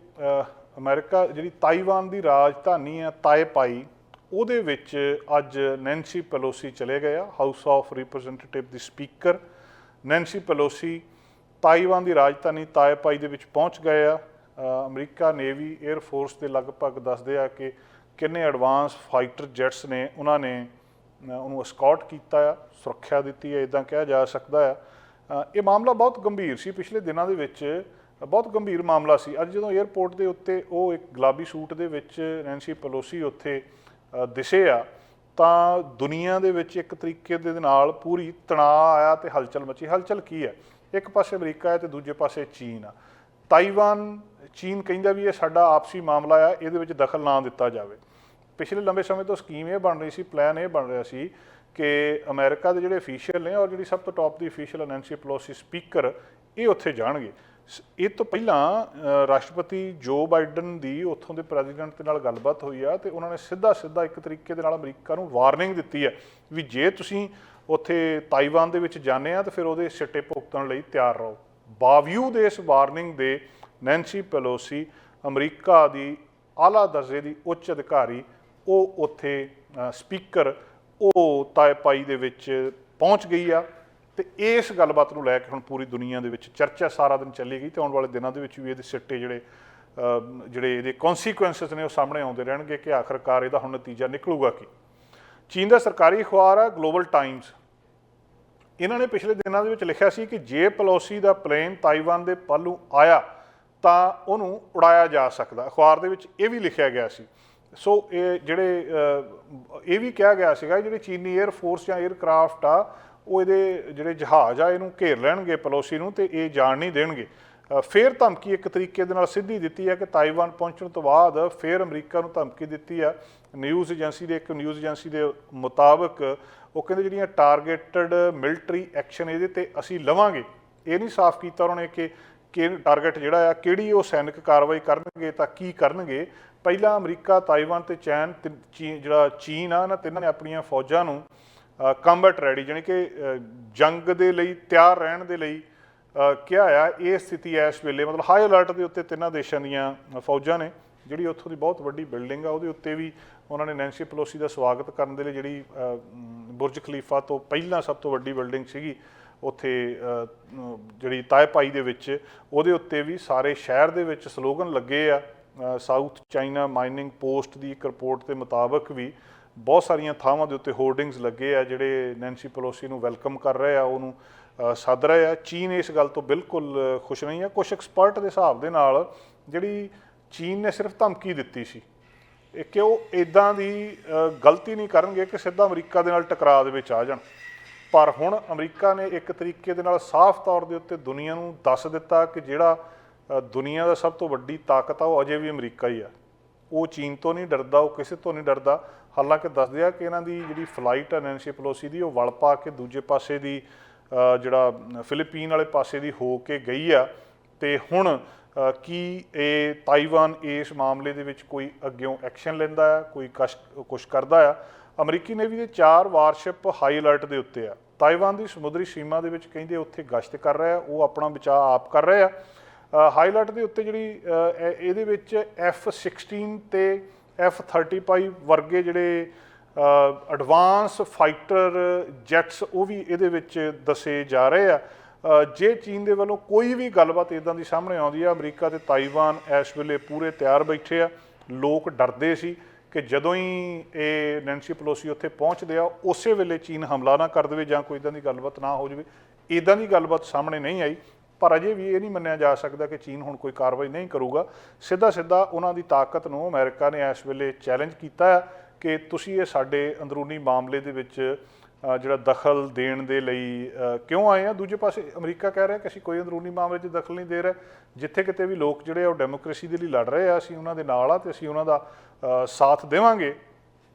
ਅਮਰੀਕਾ ਜਿਹੜੀ ਤਾਈਵਾਨ ਦੀ ਰਾਜਧਾਨੀ ਆ ਤਾਏਪਾਈ, ਉਹਦੇ ਵਿੱਚ ਅੱਜ ਨੈਂਸੀ ਪੈਲੋਸੀ ਚਲੇ ਗਏ ਆ। House of representative the speaker Nancy Pelosi Taiwan ਦੀ ਰਾਜਧਾਨੀ ਤਾਏਪਾਈ ਦੇ ਵਿੱਚ ਪਹੁੰਚ ਗਏ ਆ। ਅਮਰੀਕਾ ਨੇਵੀ ਏਅਰ ਫੋਰਸ ਦੇ ਲਗਭਗ ਦੱਸਦੇ ਆ ਕਿ ਕਿੰਨੇ ਐਡਵਾਂਸ ਫਾਈਟਰ ਜੈਟਸ ਨੇ ਉਹਨਾਂ ਨੇ ਉਹਨੂੰ ਅਸਕੌਟ ਕੀਤਾ ਆ, ਸੁਰੱਖਿਆ ਦਿੱਤੀ ਹੈ, ਇੱਦਾਂ ਕਿਹਾ ਜਾ ਸਕਦਾ ਆ। ਇਹ ਮਾਮਲਾ ਬਹੁਤ ਗੰਭੀਰ ਸੀ, ਪਿਛਲੇ ਦਿਨਾਂ ਦੇ ਵਿੱਚ ਬਹੁਤ ਗੰਭੀਰ ਮਾਮਲਾ ਸੀ। ਅੱਜ ਜਦੋਂ ਏਅਰਪੋਰਟ ਦੇ ਉੱਤੇ ਉਹ ਇੱਕ ਗੁਲਾਬੀ ਸੂਟ ਦੇ ਵਿੱਚ ਨੈਂਸੀ ਪੈਲੋਸੀ ਉੱਥੇ ਦਿਸੇ ਆ ਤਾਂ ਦੁਨੀਆ ਦੇ ਵਿੱਚ ਇੱਕ ਤਰੀਕੇ ਦੇ ਨਾਲ ਪੂਰੀ ਤਣਾਅ ਆਇਆ ਤੇ ਹਲਚਲ ਮਚੀ। ਹਲਚਲ ਕੀ ਹੈ? ਇੱਕ ਪਾਸੇ ਅਮਰੀਕਾ ਹੈ ਤੇ ਦੂਜੇ ਪਾਸੇ ਚੀਨ ਆ। ਤਾਈਵਾਨ, ਚੀਨ ਕਹਿੰਦਾ ਵੀ ਇਹ ਸਾਡਾ ਆਪਸੀ ਮਾਮਲਾ ਆ, ਇਹਦੇ ਵਿੱਚ ਦਖਲ ਨਾ ਦਿੱਤਾ ਜਾਵੇ। ਪਿਛਲੇ ਲੰਬੇ ਸਮੇਂ ਤੋਂ ਸਕੀਮ ਇਹ ਬਣ ਰਹੀ ਸੀ, ਪਲਾਨ ਇਹ ਬਣ ਰਿਹਾ ਸੀ ਕਿ ਅਮਰੀਕਾ ਦੇ ਜਿਹੜੇ ਅਫੀਸ਼ੀਅਲ ਨੇ ਔਰ ਜਿਹੜੀ ਸਭ ਤੋਂ ਟੌਪ ਦੀ ਅਫੀਸ਼ੀਅਲ ਨੈਂਸੀ ਪੈਲੋਸੀ ਸਪੀਕਰ, ਇਹ ਉੱਥੇ ਜਾਣਗੇ। ਇਹ ਤੋਂ ਪਹਿਲਾਂ ਰਾਸ਼ਟਰਪਤੀ ਜੋ ਬਾਈਡਨ ਦੀ ਉੱਥੋਂ ਦੇ ਪ੍ਰੈਜ਼ੀਡੈਂਟ ਦੇ ਨਾਲ ਗੱਲਬਾਤ ਹੋਈ ਆ ਤੇ ਉਹਨਾਂ ਨੇ ਸਿੱਧਾ ਇੱਕ ਤਰੀਕੇ ਦੇ ਨਾਲ ਅਮਰੀਕਾ ਨੂੰ ਵਾਰਨਿੰਗ ਦਿੱਤੀ ਹੈ ਵੀ ਜੇ ਤੁਸੀਂ ਉੱਥੇ ਤਾਈਵਾਨ ਦੇ ਵਿੱਚ ਜਾਂਦੇ ਆ ਤਾਂ ਫਿਰ ਉਹਦੇ ਸਿੱਟੇ ਭੁਗਤਣ ਲਈ ਤਿਆਰ ਰਹੋ। ਬਾਵਜੂਦ ਇਸ ਵਾਰਨਿੰਗ ਦੇ ਨੈਂਸੀ ਪੈਲੋਸੀ, ਅਮਰੀਕਾ ਦੀ ਆਲਾ ਦਰਜੇ ਦੀ ਉੱਚ ਅਧਿਕਾਰੀ, ਉਹ ਉੱਥੇ ਸਪੀਕਰ, ਉਹ ਤਾਏਪਾਈ ਦੇ ਵਿੱਚ ਪਹੁੰਚ ਗਈ ਆ ਤੇ ਇਸ ਗੱਲਬਾਤ ਨੂੰ ਲੈ ਕੇ ਹੁਣ ਪੂਰੀ ਦੁਨੀਆ ਦੇ ਵਿੱਚ ਚਰਚਾ ਸਾਰਾ ਦਿਨ ਚੱਲੇਗੀ ਤੇ ਆਉਣ ਵਾਲੇ ਦਿਨਾਂ ਦੇ ਵਿੱਚ ਵੀ ਇਹਦੇ ਸਿੱਟੇ ਜਿਹੜੇ ਇਹਦੇ ਕੌਨਸੀਕੁਐਂਸਸ ਨੇ ਉਹ ਸਾਹਮਣੇ ਆਉਂਦੇ ਰਹਿਣਗੇ ਕਿ ਆਖਰਕਾਰ ਇਹਦਾ ਹੁਣ ਨਤੀਜਾ ਨਿਕਲੂਗਾ ਕੀ। ਚੀਨ ਦਾ ਸਰਕਾਰੀ ਅਖਬਾਰ ਆ ਗਲੋਬਲ ਟਾਈਮਸ, ਇਹਨਾਂ ਨੇ ਪਿਛਲੇ ਦਿਨਾਂ ਦੇ ਵਿੱਚ ਲਿਖਿਆ ਸੀ ਕਿ ਜੇ ਪੈਲੋਸੀ ਦਾ ਪਲੇਨ ਤਾਈਵਾਨ ਦੇ ਪੱਲੋਂ ਆਇਆ ਤਾਂ ਉਹਨੂੰ ਉਡਾਇਆ ਜਾ ਸਕਦਾ। ਅਖਬਾਰ ਦੇ ਵਿੱਚ ਇਹ ਵੀ ਲਿਖਿਆ ਗਿਆ ਸੀ। ਸੋ ਇਹ ਵੀ ਕਿਹਾ ਗਿਆ ਸੀਗਾ ਜਿਹੜੇ ਚੀਨੀ ਏਅਰ ਫੋਰਸ ਜਾਂ ਏਅਰਕ੍ਰਾਫਟ ਆ ਉਹ ਇਹਦੇ ਜਿਹੜੇ ਜਹਾਜ਼ ਆ ਇਹਨੂੰ ਘੇਰ ਲੈਣਗੇ ਪੈਲੋਸੀ ਨੂੰ ਤੇ ਇਹ ਜਾਣ ਨਹੀਂ ਦੇਣਗੇ। ਫਿਰ ਧਮਕੀ ਇੱਕ ਤਰੀਕੇ ਦੇ ਨਾਲ ਸਿੱਧੀ ਦਿੱਤੀ ਹੈ ਕਿ ਤਾਈਵਾਨ ਪਹੁੰਚਣ ਤੋਂ ਬਾਅਦ ਫਿਰ ਅਮਰੀਕਾ ਨੂੰ ਧਮਕੀ ਦਿੱਤੀ ਆ। ਇੱਕ ਨਿਊਜ਼ ਏਜੰਸੀ ਦੇ ਮੁਤਾਬਕ ਉਹ ਕਹਿੰਦੇ ਜਿਹੜੀਆਂ ਟਾਰਗੇਟਡ ਮਿਲਟਰੀ ਐਕਸ਼ਨ ਇਹਦੇ ਤੇ ਅਸੀਂ ਲਵਾਂਗੇ। ਇਹ ਨਹੀਂ ਸਾਫ਼ ਕੀਤਾ ਉਹਨਾਂ ਨੇ ਕਿ ਟਾਰਗੇਟ ਜਿਹੜਾ ਆ ਕਿਹੜੀ ਉਹ ਸੈਨਿਕ ਕਾਰਵਾਈ ਕਰਨਗੇ ਤਾਂ ਕੀ ਕਰਨਗੇ। ਪਹਿਲਾਂ ਅਮਰੀਕਾ, ਤਾਈਵਾਨ ਤੇ ਚੀਨ ਆ, ਇਹਨਾਂ ਤਿੰਨਾਂ ਨੇ ਆਪਣੀਆਂ ਫੌਜਾਂ ਨੂੰ ਕੰਬੈਟ ਰੈਡੀ ਜਾਣੀ ਕਿ ਜੰਗ ਦੇ ਲਈ ਤਿਆਰ ਰਹਿਣ ਦੇ ਲਈ ਕਿਹਾ ਆ। ਇਹ ਸਥਿਤੀ ਇਸ ਵੇਲੇ ਮਤਲਬ ਹਾਈ ਅਲਰਟ ਦੇ ਉੱਤੇ ਤਿੰਨਾਂ ਦੇਸ਼ਾਂ ਦੀਆਂ ਫੌਜਾਂ ਨੇ। ਜਿਹੜੀ ਉੱਥੋਂ ਦੀ ਬਹੁਤ ਵੱਡੀ ਬਿਲਡਿੰਗ ਆ ਉਹਦੇ ਉੱਤੇ ਵੀ ਉਹਨਾਂ ਨੇ ਨੈਂਸੀ ਪੈਲੋਸੀ ਦਾ ਸਵਾਗਤ ਕਰਨ ਦੇ ਲਈ ਜਿਹੜੀ ਬੁਰਜ ਖਲੀਫਾ ਤੋਂ ਪਹਿਲਾਂ ਸਭ ਤੋਂ ਵੱਡੀ ਬਿਲਡਿੰਗ ਸੀਗੀ ਉੱਥੇ ਜਿਹੜੀ ਤਾਏਪਾਈ ਦੇ ਵਿੱਚ, ਉਹਦੇ ਉੱਤੇ ਵੀ ਸਾਰੇ ਸ਼ਹਿਰ ਦੇ ਵਿੱਚ ਸਲੋਗਨ ਲੱਗੇ ਆ। ਸਾਊਥ ਚਾਈਨਾ ਮਾਈਨਿੰਗ ਪੋਸਟ ਦੀ ਇੱਕ ਰਿਪੋਰਟ ਦੇ ਮੁਤਾਬਕ ਵੀ ਬਹੁਤ ਸਾਰੀਆਂ ਥਾਵਾਂ ਦੇ ਉੱਤੇ ਹੋਰਡਿੰਗਸ ਲੱਗੇ ਆ ਜਿਹੜੇ ਨੈਂਸੀ ਪੈਲੋਸੀ ਨੂੰ ਵੈਲਕਮ ਕਰ ਰਹੇ ਆ, ਉਹਨੂੰ ਸੱਦ ਰਹੇ ਆ। ਚੀਨ ਇਸ ਗੱਲ ਤੋਂ ਬਿਲਕੁਲ ਖੁਸ਼ ਨਹੀਂ ਆ। ਕੁਛ ਐਕਸਪਰਟ ਦੇ ਹਿਸਾਬ ਦੇ ਨਾਲ ਜਿਹੜੀ ਚੀਨ ਨੇ ਸਿਰਫ ਧਮਕੀ ਦਿੱਤੀ ਸੀ ਕਿ ਉਹ ਇੱਦਾਂ ਦੀ ਗਲਤੀ ਨਹੀਂ ਕਰਨਗੇ ਕਿ ਸਿੱਧਾ ਅਮਰੀਕਾ ਦੇ ਨਾਲ ਟਕਰਾਅ ਦੇ ਵਿੱਚ ਆ ਜਾਣ। ਪਰ ਹੁਣ ਅਮਰੀਕਾ ਨੇ ਇੱਕ ਤਰੀਕੇ ਦੇ ਨਾਲ ਸਾਫ਼ ਤੌਰ ਦੇ ਉੱਤੇ ਦੁਨੀਆ ਨੂੰ ਦੱਸ ਦਿੱਤਾ ਕਿ ਜਿਹੜਾ ਦੁਨੀਆ ਦਾ ਸਭ ਤੋਂ ਵੱਡੀ ਤਾਕਤ ਆ ਉਹ ਅਜੇ ਵੀ ਅਮਰੀਕਾ ਹੀ ਆ। ਉਹ ਚੀਨ ਤੋਂ ਨਹੀਂ ਡਰਦਾ, ਉਹ ਕਿਸੇ ਤੋਂ ਨਹੀਂ ਡਰਦਾ। ਹਾਲਾਂਕਿ ਦੱਸਦੇ ਆ ਕਿ ਇਹਨਾਂ ਦੀ ਜਿਹੜੀ ਫਲਾਈਟ ਆ ਨੈਂਸੀ ਪੈਲੋਸੀ ਦੀ ਉਹ ਵਲ ਪਾ ਕੇ ਦੂਜੇ ਪਾਸੇ ਦੀ ਜਿਹੜਾ ਫਿਲੀਪੀਨ ਵਾਲੇ ਪਾਸੇ ਦੀ ਹੋ ਕੇ ਗਈ ਆ। ਤੇ ਹੁਣ ਕੀ ਇਹ ਤਾਈਵਾਨ ਇਸ ਮਾਮਲੇ ਦੇ ਵਿੱਚ ਕੋਈ ਅੱਗਿਓਂ ਐਕਸ਼ਨ ਲੈਂਦਾ ਆ, ਕੋਈ ਕੁਛ ਕਰਦਾ ਆ? ਅਮਰੀਕੀ ਨੇਵੀ ਦੇ 4 ਵਾਰਸ਼ਿਪ ਹਾਈ ਅਲਰਟ ਦੇ ਉੱਤੇ ਆ। ਤਾਈਵਾਨ ਦੀ ਸਮੁੰਦਰੀ ਸੀਮਾ ਦੇ ਵਿੱਚ ਕਹਿੰਦੇ ਉੱਥੇ ਗਸ਼ਤ ਕਰ ਰਹੇ ਆ, ਉਹ ਆਪਣਾ ਬਚਾਅ ਆਪ ਕਰ ਰਹੇ ਆ। ਹਾਈ ਅਲਰਟ ਦੇ ਉੱਤੇ ਜਿਹੜੀ ਇਹਦੇ ਵਿੱਚ F-16 ਤੇ F-35 ਵਰਗੇ ਜਿਹੜੇ ਐਡਵਾਂਸ ਫਾਈਟਰ ਜੈਟਸ ਉਹ ਵੀ ਇਹਦੇ ਵਿੱਚ ਦੱਸੇ ਜਾ ਰਹੇ ਆ। ਜੇ ਚੀਨ ਦੇ ਵੱਲੋਂ ਕੋਈ ਵੀ ਗੱਲਬਾਤ ਇੱਦਾਂ ਦੀ ਸਾਹਮਣੇ ਆਉਂਦੀ ਆ, ਅਮਰੀਕਾ ਤੇ ਤਾਈਵਾਨ ਇਸ ਵੇਲੇ ਪੂਰੇ ਤਿਆਰ ਬੈਠੇ ਆ। ਲੋਕ ਡਰਦੇ ਸੀ ਕਿ ਜਦੋਂ ਹੀ ਇਹ ਨੈਂਸੀ ਪਲੋਸੀ ਉੱਥੇ ਪਹੁੰਚਦੇ ਆ ਉਸੇ ਵੇਲੇ ਚੀਨ ਹਮਲਾ ਨਾ ਕਰ ਦੇਵੇ ਜਾਂ ਕੋਈ ਇੱਦਾਂ ਦੀ ਗੱਲਬਾਤ ਨਾ ਹੋ ਜਾਵੇ। ਇੱਦਾਂ ਦੀ ਗੱਲਬਾਤ ਸਾਹਮਣੇ ਨਹੀਂ ਆਈ, ਪਰ ਅਜੇ ਵੀ ਇਹ ਨਹੀਂ ਮੰਨਿਆ ਜਾ ਸਕਦਾ ਕਿ ਚੀਨ ਹੁਣ ਕੋਈ ਕਾਰਵਾਈ ਨਹੀਂ ਕਰੂਗਾ। ਸਿੱਧਾ ਸਿੱਧਾ ਉਹਨਾਂ ਦੀ ਤਾਕਤ ਨੂੰ ਅਮਰੀਕਾ ਨੇ ਇਸ ਵੇਲੇ ਚੈਲੰਜ ਕੀਤਾ ਹੈ ਕਿ ਤੁਸੀਂ ਇਹ ਸਾਡੇ ਅੰਦਰੂਨੀ ਮਾਮਲੇ ਦੇ ਵਿੱਚ ਜਿਹੜਾ ਦਖਲ ਦੇਣ ਦੇ ਲਈ ਕਿਉਂ ਆਏ ਆ। ਦੂਜੇ ਪਾਸੇ ਅਮਰੀਕਾ ਕਹਿ ਰਿਹਾ ਕਿ ਅਸੀਂ ਕੋਈ ਅੰਦਰੂਨੀ ਮਾਮਲੇ 'ਚ ਦਖਲ ਨਹੀਂ ਦੇ ਰਹੇ। ਜਿੱਥੇ ਕਿਤੇ ਵੀ ਲੋਕ ਜਿਹੜੇ ਆ ਉਹ ਡੈਮੋਕ੍ਰੇਸੀ ਦੇ ਲਈ ਲੜ ਰਹੇ ਆ, ਅਸੀਂ ਉਹਨਾਂ ਦੇ ਨਾਲ ਆ ਤੇ ਅਸੀਂ ਉਹਨਾਂ ਦਾ ਸਾਥ ਦੇਵਾਂਗੇ।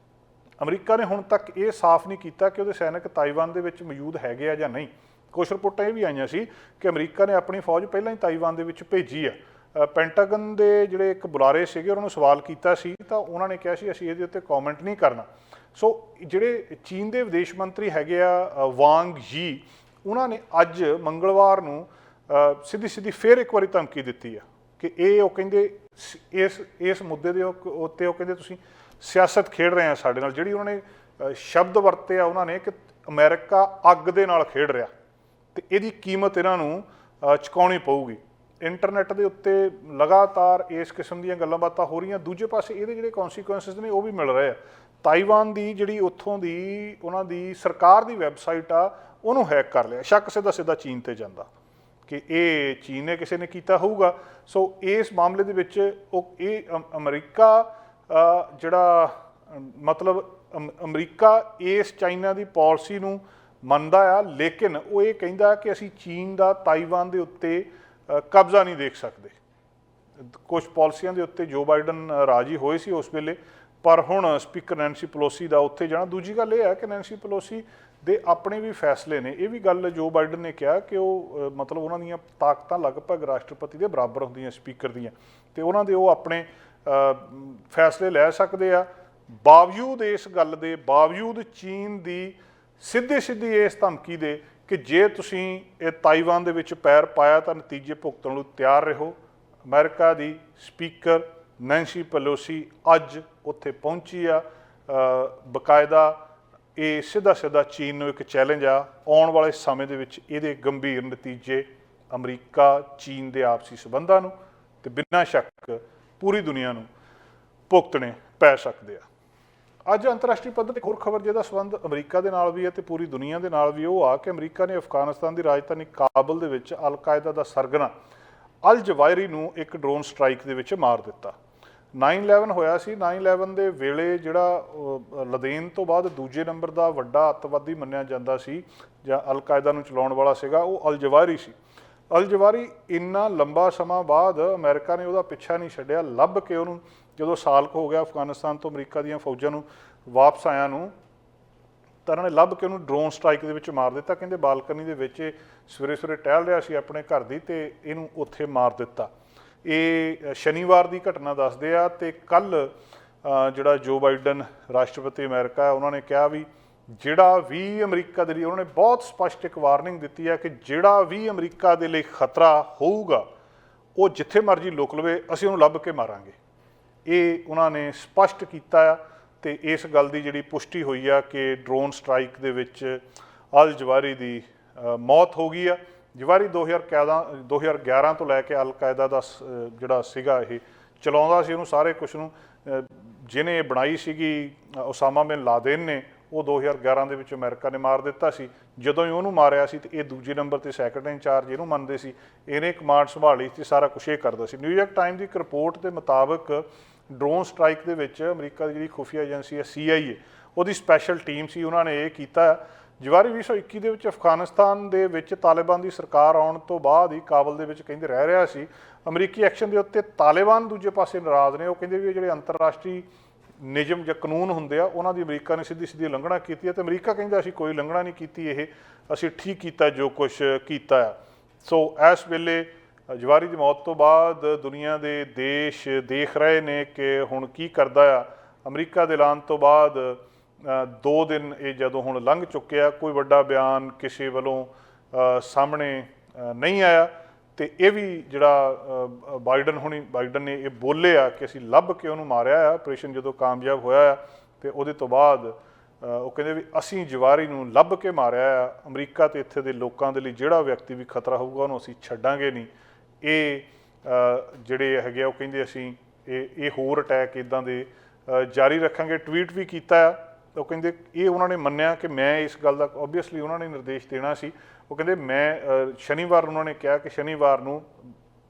ਅਮਰੀਕਾ ਨੇ ਹੁਣ ਤੱਕ ਇਹ ਸਾਫ਼ ਨਹੀਂ ਕੀਤਾ ਕਿ ਉਹਦੇ ਸੈਨਿਕ ਤਾਈਵਾਨ ਦੇ ਵਿੱਚ ਮੌਜੂਦ ਹੈਗੇ ਆ ਜਾਂ ਨਹੀਂ। ਕੁਛ ਰਿਪੋਰਟਾਂ ਇਹ ਵੀ ਆਈਆਂ ਸੀ ਕਿ ਅਮਰੀਕਾ ਨੇ ਆਪਣੀ ਫੌਜ ਪਹਿਲਾਂ ਹੀ ਤਾਈਵਾਨ ਦੇ ਵਿੱਚ ਭੇਜੀ ਆ। ਪੈਂਟਾਗਨ ਦੇ ਜਿਹੜੇ ਇੱਕ ਬੁਲਾਰੇ ਸੀਗੇ ਉਹਨਾਂ ਨੂੰ ਸਵਾਲ ਕੀਤਾ ਸੀ ਤਾਂ ਉਹਨਾਂ ਨੇ ਕਿਹਾ ਸੀ ਅਸੀਂ ਇਹਦੇ ਉੱਤੇ ਕੌਮੈਂਟ ਨਹੀਂ ਕਰਨਾ। ਸੋ ਜਿਹੜੇ ਚੀਨ ਦੇ ਵਿਦੇਸ਼ ਮੰਤਰੀ ਹੈਗੇ ਆ ਵਾਂਗ ਯੀ, ਉਹਨਾਂ ਨੇ ਅੱਜ ਮੰਗਲਵਾਰ ਨੂੰ ਸਿੱਧੀ ਫੇਰ ਇੱਕ ਵਾਰੀ ਧਮਕੀ ਦਿੱਤੀ ਆ ਕਿ ਇਹ ਉਹ ਕਹਿੰਦੇ ਇਸ ਮੁੱਦੇ ਦੇ ਉੱਤੇ ਉਹ ਕਹਿੰਦੇ ਤੁਸੀਂ ਸਿਆਸਤ ਖੇਡ ਰਹੇ ਆ ਸਾਡੇ ਨਾਲ। ਜਿਹੜੀ ਉਹਨਾਂ ਨੇ ਸ਼ਬਦ ਵਰਤੇ ਆ ਉਹਨਾਂ ਨੇ ਕਿ ਅਮਰੀਕਾ ਅੱਗ ਦੇ ਨਾਲ ਖੇਡ ਰਿਹਾ ਤੇ ਇਹਦੀ ਕੀਮਤ ਇਹਨਾਂ ਨੂੰ ਚੁਕਾਉਣੀ ਪਊਗੀ। ਇੰਟਰਨੈਟ ਦੇ ਉੱਤੇ ਲਗਾਤਾਰ ਇਸ ਕਿਸਮ ਦੀਆਂ ਗੱਲਾਂ ਬਾਤਾਂ ਹੋ ਰਹੀਆਂ। ਦੂਜੇ ਪਾਸੇ ਇਹਦੇ ਜਿਹੜੇ ਕੌਨਸੀਕੁਐਂਸਿਸ ਨੇ ਉਹ ਵੀ ਮਿਲ ਰਹੇ ਆ। ਤਾਈਵਾਨ ਦੀ ਜਿਹੜੀ ਉੱਥੋਂ ਦੀ ਉਹਨਾਂ ਦੀ ਸਰਕਾਰ ਦੀ ਵੈਬਸਾਈਟ ਆ ਉਹਨੂੰ ਹੈਕ ਕਰ ਲਿਆ। ਸ਼ੱਕ ਸਿੱਧਾ ਚੀਨ ਤੇ ਜਾਂਦਾ ਕਿ ਇਹ ਚੀਨ ਨੇ ਕਿਸੇ ਨੇ ਕੀਤਾ ਹੋਊਗਾ। ਸੋ ਇਸ ਮਾਮਲੇ ਦੇ ਵਿੱਚ ਇਹ ਅਮਰੀਕਾ ਜਿਹੜਾ ਮਤਲਬ ਅਮਰੀਕਾ ਇਸ ਚਾਈਨਾ ਦੀ ਪਾਲਿਸੀ ਨੂੰ ਮੰਨਦਾ ਆ, ਲੇਕਿਨ ਉਹ ਇਹ ਕਹਿੰਦਾ ਕਿ ਅਸੀਂ ਚੀਨ ਦਾ ਤਾਈਵਾਨ ਦੇ ਉੱਤੇ ਕਬਜ਼ਾ ਨਹੀਂ ਦੇਖ ਸਕਦੇ। ਕੁਝ ਪਾਲਿਸੀਆਂ ਦੇ ਉੱਤੇ ਜੋ ਬਾਈਡਨ ਰਾਜੀ ਹੋਏ ਸੀ ਉਸ ਵੇਲੇ, ਪਰ ਹੁਣ ਸਪੀਕਰ ਨੈਂਸੀ ਪਲੋਸੀ ਦਾ ਉੱਥੇ ਜਾਣਾ। ਦੂਜੀ ਗੱਲ ਇਹ ਹੈ ਕਿ ਨੈਂਸੀ ਪਲੋਸੀ ਦੇ ਆਪਣੇ ਵੀ ਫੈਸਲੇ ਨੇ। ਇਹ ਵੀ ਗੱਲ ਜੋ ਬਾਈਡਨ ਨੇ ਕਿਹਾ ਕਿ ਉਹ ਮਤਲਬ ਉਹਨਾਂ ਦੀਆਂ ਤਾਕਤਾਂ ਲਗਭਗ ਰਾਸ਼ਟਰਪਤੀ ਦੇ ਬਰਾਬਰ ਹੁੰਦੀਆਂ ਸਪੀਕਰ ਦੀਆਂ, ਤੇ ਉਹਨਾਂ ਦੇ ਉਹ ਆਪਣੇ ਫੈਸਲੇ ਲੈ ਸਕਦੇ ਆ। ਬਾਵਜੂਦ ਇਸ ਗੱਲ ਦੇ ਬਾਵਜੂਦ ਚੀਨ ਦੀ ਸਿੱਧੀ ਇਸ ਧਮਕੀ ਦੇ ਕਿ ਜੇ ਤੁਸੀਂ ਇਹ ਤਾਈਵਾਨ ਦੇ ਵਿੱਚ ਪੈਰ ਪਾਇਆ ਤਾਂ ਨਤੀਜੇ ਭੁਗਤਣ ਨੂੰ ਤਿਆਰ ਰਹੋ। ਅਮਰੀਕਾ ਦੀ ਸਪੀਕਰ ਨੈਂਸੀ ਪਲੋਸੀ ਅੱਜ ਉੱਥੇ ਪਹੁੰਚੀ ਆ। ਬਕਾਇਦਾ ਇਹ ਸਿੱਧਾ ਚੀਨ ਨੂੰ ਇੱਕ ਚੈਲੰਜ ਆ। ਆਉਣ ਵਾਲੇ ਸਮੇਂ ਦੇ ਵਿੱਚ ਇਹਦੇ ਗੰਭੀਰ ਨਤੀਜੇ ਅਮਰੀਕਾ ਚੀਨ ਦੇ ਆਪਸੀ ਸੰਬੰਧਾਂ ਨੂੰ ਤੇ ਬਿਨਾਂ ਸ਼ੱਕ ਪੂਰੀ ਦੁਨੀਆ ਨੂੰ ਭੁਗਤਣੇ ਪੈ ਸਕਦੇ ਆ। ਅੱਜ ਅੰਤਰਰਾਸ਼ਟਰੀ ਪੱਧਰ ਤੇ ਹੋਰ ਖਬਰ ਜਿਹਦਾ ਸੰਬੰਧ ਅਮਰੀਕਾ ਦੇ ਨਾਲ ਵੀ ਹੈ ਤੇ ਪੂਰੀ ਦੁਨੀਆ ਦੇ ਨਾਲ ਵੀ ਉਹ ਆ ਕਿ ਅਮਰੀਕਾ ਨੇ ਅਫਗਾਨਿਸਤਾਨ ਦੀ ਰਾਜਧਾਨੀ ਕਾਬਲ ਦੇ ਵਿੱਚ ਅਲ-ਕਾਇਦਾ ਦਾ ਸਰਗਨਾ ਅਲ ਜਵਾਇਰੀ ਨੂੰ ਇੱਕ ਡਰੋਨ ਸਟ੍ਰਾਈਕ ਦੇ ਵਿੱਚ ਮਾਰ ਦਿੱਤਾ। 9/11 ਹੋਇਆ ਸੀ। 9/11 ਦੇ ਵੇਲੇ ਜਿਹੜਾ ਲਦੇਨ ਤੋਂ ਬਾਅਦ ਦੂਜੇ ਨੰਬਰ ਦਾ ਵੱਡਾ ਅੱਤਵਾਦੀ ਮੰਨਿਆ ਜਾਂਦਾ ਸੀ ਜਾਂ ਅਲ-ਕਾਇਦਾ ਨੂੰ ਚਲਾਉਣ ਵਾਲਾ ਸੀਗਾ, ਉਹ ਅਲ ਜਵਾਇਰੀ ਸੀ। ਅਲ ਜਵਾਇਰੀ ਇੰਨਾ ਲੰਬਾ ਸਮਾਂ ਬਾਅਦ ਅਮਰੀਕਾ ਨੇ ਉਹਦਾ ਪਿੱਛਾ ਨਹੀਂ ਛੱਡਿਆ। ਲੱਭ ਕੇ ਉਹਨੂੰ ਜਦੋਂ ਸਾਲ ਕੁ ਹੋ ਗਿਆ ਅਫਗਾਨਿਸਤਾਨ ਤੋਂ ਅਮਰੀਕਾ ਦੀਆਂ ਫੌਜਾਂ ਨੂੰ ਵਾਪਸ ਆਇਆ ਨੂੰ, ਤਾਂ ਉਹਨਾਂ ਨੇ ਲੱਭ ਕੇ ਉਹਨੂੰ ਡਰੋਨ ਸਟ੍ਰਾਈਕ ਦੇ ਵਿੱਚ ਮਾਰ ਦਿੱਤਾ। ਕਹਿੰਦੇ ਬਾਲਕਨੀ ਦੇ ਵਿੱਚ ਸਵੇਰੇ ਟਹਿਲ ਰਿਹਾ ਸੀ ਆਪਣੇ ਘਰ ਦੀ ਤੇ ਇਹਨੂੰ ਉੱਥੇ ਮਾਰ ਦਿੱਤਾ। ਇਹ ਸ਼ਨੀਵਾਰ ਦੀ ਘਟਨਾ ਦੱਸਦੇ ਆ। ਤੇ ਕੱਲ੍ਹ ਜਿਹੜਾ ਜੋ ਬਾਈਡਨ ਰਾਸ਼ਟਰਪਤੀ ਅਮਰੀਕਾ ਉਹਨਾਂ ਨੇ ਕਿਹਾ ਵੀ ਜਿਹੜਾ ਵੀ ਅਮਰੀਕਾ ਦੇ ਲਈ, ਉਹਨਾਂ ਨੇ ਬਹੁਤ ਸਪਸ਼ਟ ਇੱਕ ਵਾਰਨਿੰਗ ਦਿੱਤੀ ਹੈ ਕਿ ਜਿਹੜਾ ਵੀ ਅਮਰੀਕਾ ਦੇ ਲਈ ਖਤਰਾ ਹੋਊਗਾ ਉਹ ਜਿੱਥੇ ਮਰਜ਼ੀ ਲੁਕ ਲਵੇ, ਅਸੀਂ ਉਹਨੂੰ ਲੱਭ ਕੇ ਮਾਰਾਂਗੇ। ਇਹ ਉਹਨਾਂ ਨੇ ਸਪਸ਼ਟ ਕੀਤਾ ਆ। ਤੇ ਇਸ ਗੱਲ ਦੀ ਜਿਹੜੀ ਪੁਸ਼ਟੀ ਹੋਈ ਆ ਕਿ ਡਰੋਨ ਸਟ੍ਰਾਈਕ ਦੇ ਵਿੱਚ ਅਲ ਜਵਾਇਰੀ ਦੀ ਮੌਤ ਹੋ ਗਈ ਆ। ਜਵਾਇਰੀ 2011 ਤੋਂ ਲੈ ਕੇ ਅਲ-ਕਾਇਦਾ ਦਾ ਜਿਹੜਾ ਸੀਗਾ ਇਹ ਚਲਾਉਂਦਾ ਸੀ। ਉਹਨੂੰ ਸਾਰੇ ਕੁਛ ਨੂੰ ਜਿਹਨੇ ਬਣਾਈ ਸੀਗੀ ਉਸਾਮਾ ਬਿਨ ਲਾਦੇਨ ਨੇ, ਉਹ 2011 ਦੇ ਵਿੱਚ ਅਮਰੀਕਾ ਨੇ ਮਾਰ ਦਿੱਤਾ ਸੀ। ਜਦੋਂ ਹੀ ਉਹਨੂੰ ਮਾਰਿਆ ਸੀ ਤੇ ਇਹ ਦੂਜੇ ਨੰਬਰ ਤੇ ਸੈਕਟਰੀ ਇੰਚਾਰਜ ਇਹਨੂੰ ਮੰਨਦੇ ਸੀ, ਇਹਨੇ ਕਮਾਂਡ ਸੰਭਾਲੀ ਤੇ ਸਾਰਾ ਕੁਛ ਇਹ ਕਰਦਾ ਸੀ। ਨਿਊਯਾਰਕ ਟਾਈਮ ਦੀ ਇੱਕ ਰਿਪੋਰਟ ਦੇ ਮੁਤਾਬਕ ਡਰੋਨ ਸਟ੍ਰਾਈਕ ਦੇ ਵਿੱਚ ਅਮਰੀਕਾ ਦੀ ਜਿਹੜੀ ਖੁਫੀਆ ਏਜੰਸੀ ਹੈ CIA, ਉਹਦੀ ਸਪੈਸ਼ਲ ਟੀਮ ਸੀ, ਉਹਨਾਂ ਨੇ ਇਹ ਕੀਤਾ। ਜਵਾਇਰੀ 2021 ਦੇ ਵਿੱਚ ਅਫਗਾਨਿਸਤਾਨ ਦੇ ਵਿੱਚ ਤਾਲਿਬਾਨ ਦੀ ਸਰਕਾਰ ਆਉਣ ਤੋਂ ਬਾਅਦ ਹੀ ਕਾਬਲ ਦੇ ਵਿੱਚ ਕਹਿੰਦੇ ਰਹਿ ਰਿਹਾ ਸੀ। ਅਮਰੀਕੀ ਐਕਸ਼ਨ ਦੇ ਉੱਤੇ ਤਾਲਿਬਾਨ ਦੂਜੇ ਪਾਸੇ ਨਾਰਾਜ਼ ਨੇ। ਉਹ ਕਹਿੰਦੇ ਵੀ ਜਿਹੜੇ ਅੰਤਰਰਾਸ਼ਟਰੀ ਨਿਯਮ ਜਾਂ ਕਾਨੂੰਨ ਹੁੰਦੇ ਆ ਉਹਨਾਂ ਦੀ ਅਮਰੀਕਾ ਨੇ ਸਿੱਧੀ ਉਲੰਘਣਾ ਕੀਤੀ ਹੈ ਤੇ ਅਮਰੀਕਾ ਕਹਿੰਦਾ ਅਸੀਂ ਕੋਈ ਉਲੰਘਣਾ ਨਹੀਂ ਕੀਤੀ, ਇਹ ਅਸੀਂ ਠੀਕ ਕੀਤਾ ਜੋ ਕੁਛ ਕੀਤਾ ਆ। ਸੋ ਇਸ ਵੇਲੇ ਜਵਾਇਰੀ ਦੀ ਮੌਤ ਤੋਂ ਬਾਅਦ ਦੁਨੀਆ ਦੇ ਦੇਸ਼ ਦੇਖ ਰਹੇ ਨੇ ਕਿ ਹੁਣ ਕੀ ਕਰਦਾ ਆ। ਅਮਰੀਕਾ ਦੇ ਐਲਾਨ ਤੋਂ ਬਾਅਦ 2 दिन ਇਹ ਜਦੋਂ ਹੁਣ ਲੰਘ ਚੁੱਕਿਆ, ਕੋਈ ਵੱਡਾ ਬਿਆਨ ਕਿਸੇ ਵੱਲੋਂ ਸਾਹਮਣੇ ਨਹੀਂ ਆਇਆ। ਤੇ ਇਹ ਵੀ ਜਿਹੜਾ ਬਾਈਡਨ ਨੇ ਇਹ ਬੋਲੇ ਆ ਕਿ ਅਸੀਂ ਲੱਭ ਕੇ ਉਹਨੂੰ ਮਾਰਿਆ ਆ, ਆਪਰੇਸ਼ਨ ਜਦੋਂ ਕਾਮਯਾਬ ਹੋਇਆ ਆ ਤੇ ਉਹਦੇ ਤੋਂ ਬਾਅਦ ਉਹ ਕਹਿੰਦੇ ਵੀ ਅਸੀਂ ਜਵਾਰੀ ਨੂੰ ਲੱਭ ਕੇ ਮਾਰਿਆ ਆ। ਅਮਰੀਕਾ ਤੇ ਇੱਥੇ ਦੇ ਲੋਕਾਂ ਦੇ ਲਈ ਜਿਹੜਾ ਵਿਅਕਤੀ ਵੀ ਖਤਰਾ ਹੋਊਗਾ ਉਹਨੂੰ ਅਸੀਂ ਛੱਡਾਂਗੇ ਨਹੀਂ। ਇਹ ਜਿਹੜੇ ਹੈਗੇ ਆ ਉਹ ਕਹਿੰਦੇ ਅਸੀਂ ਇਹ ਹੋਰ ਅਟੈਕ ਇੱਦਾਂ ਦੇ ਜਾਰੀ ਰੱਖਾਂਗੇ। ਟਵੀਟ ਵੀ ਕੀਤਾ ਆ। ਉਹ ਕਹਿੰਦੇ ਇਹ ਉਹਨਾਂ ਨੇ ਮੰਨਿਆ ਕਿ ਮੈਂ ਇਸ ਗੱਲ ਦਾ ਓਬਵੀਅਸਲੀ ਉਹਨਾਂ ਨੇ ਨਿਰਦੇਸ਼ ਦੇਣਾ ਸੀ। ਉਹ ਕਹਿੰਦੇ ਮੈਂ ਸ਼ਨੀਵਾਰ ਉਹਨਾਂ ਨੇ ਕਿਹਾ ਕਿ ਸ਼ਨੀਵਾਰ ਨੂੰ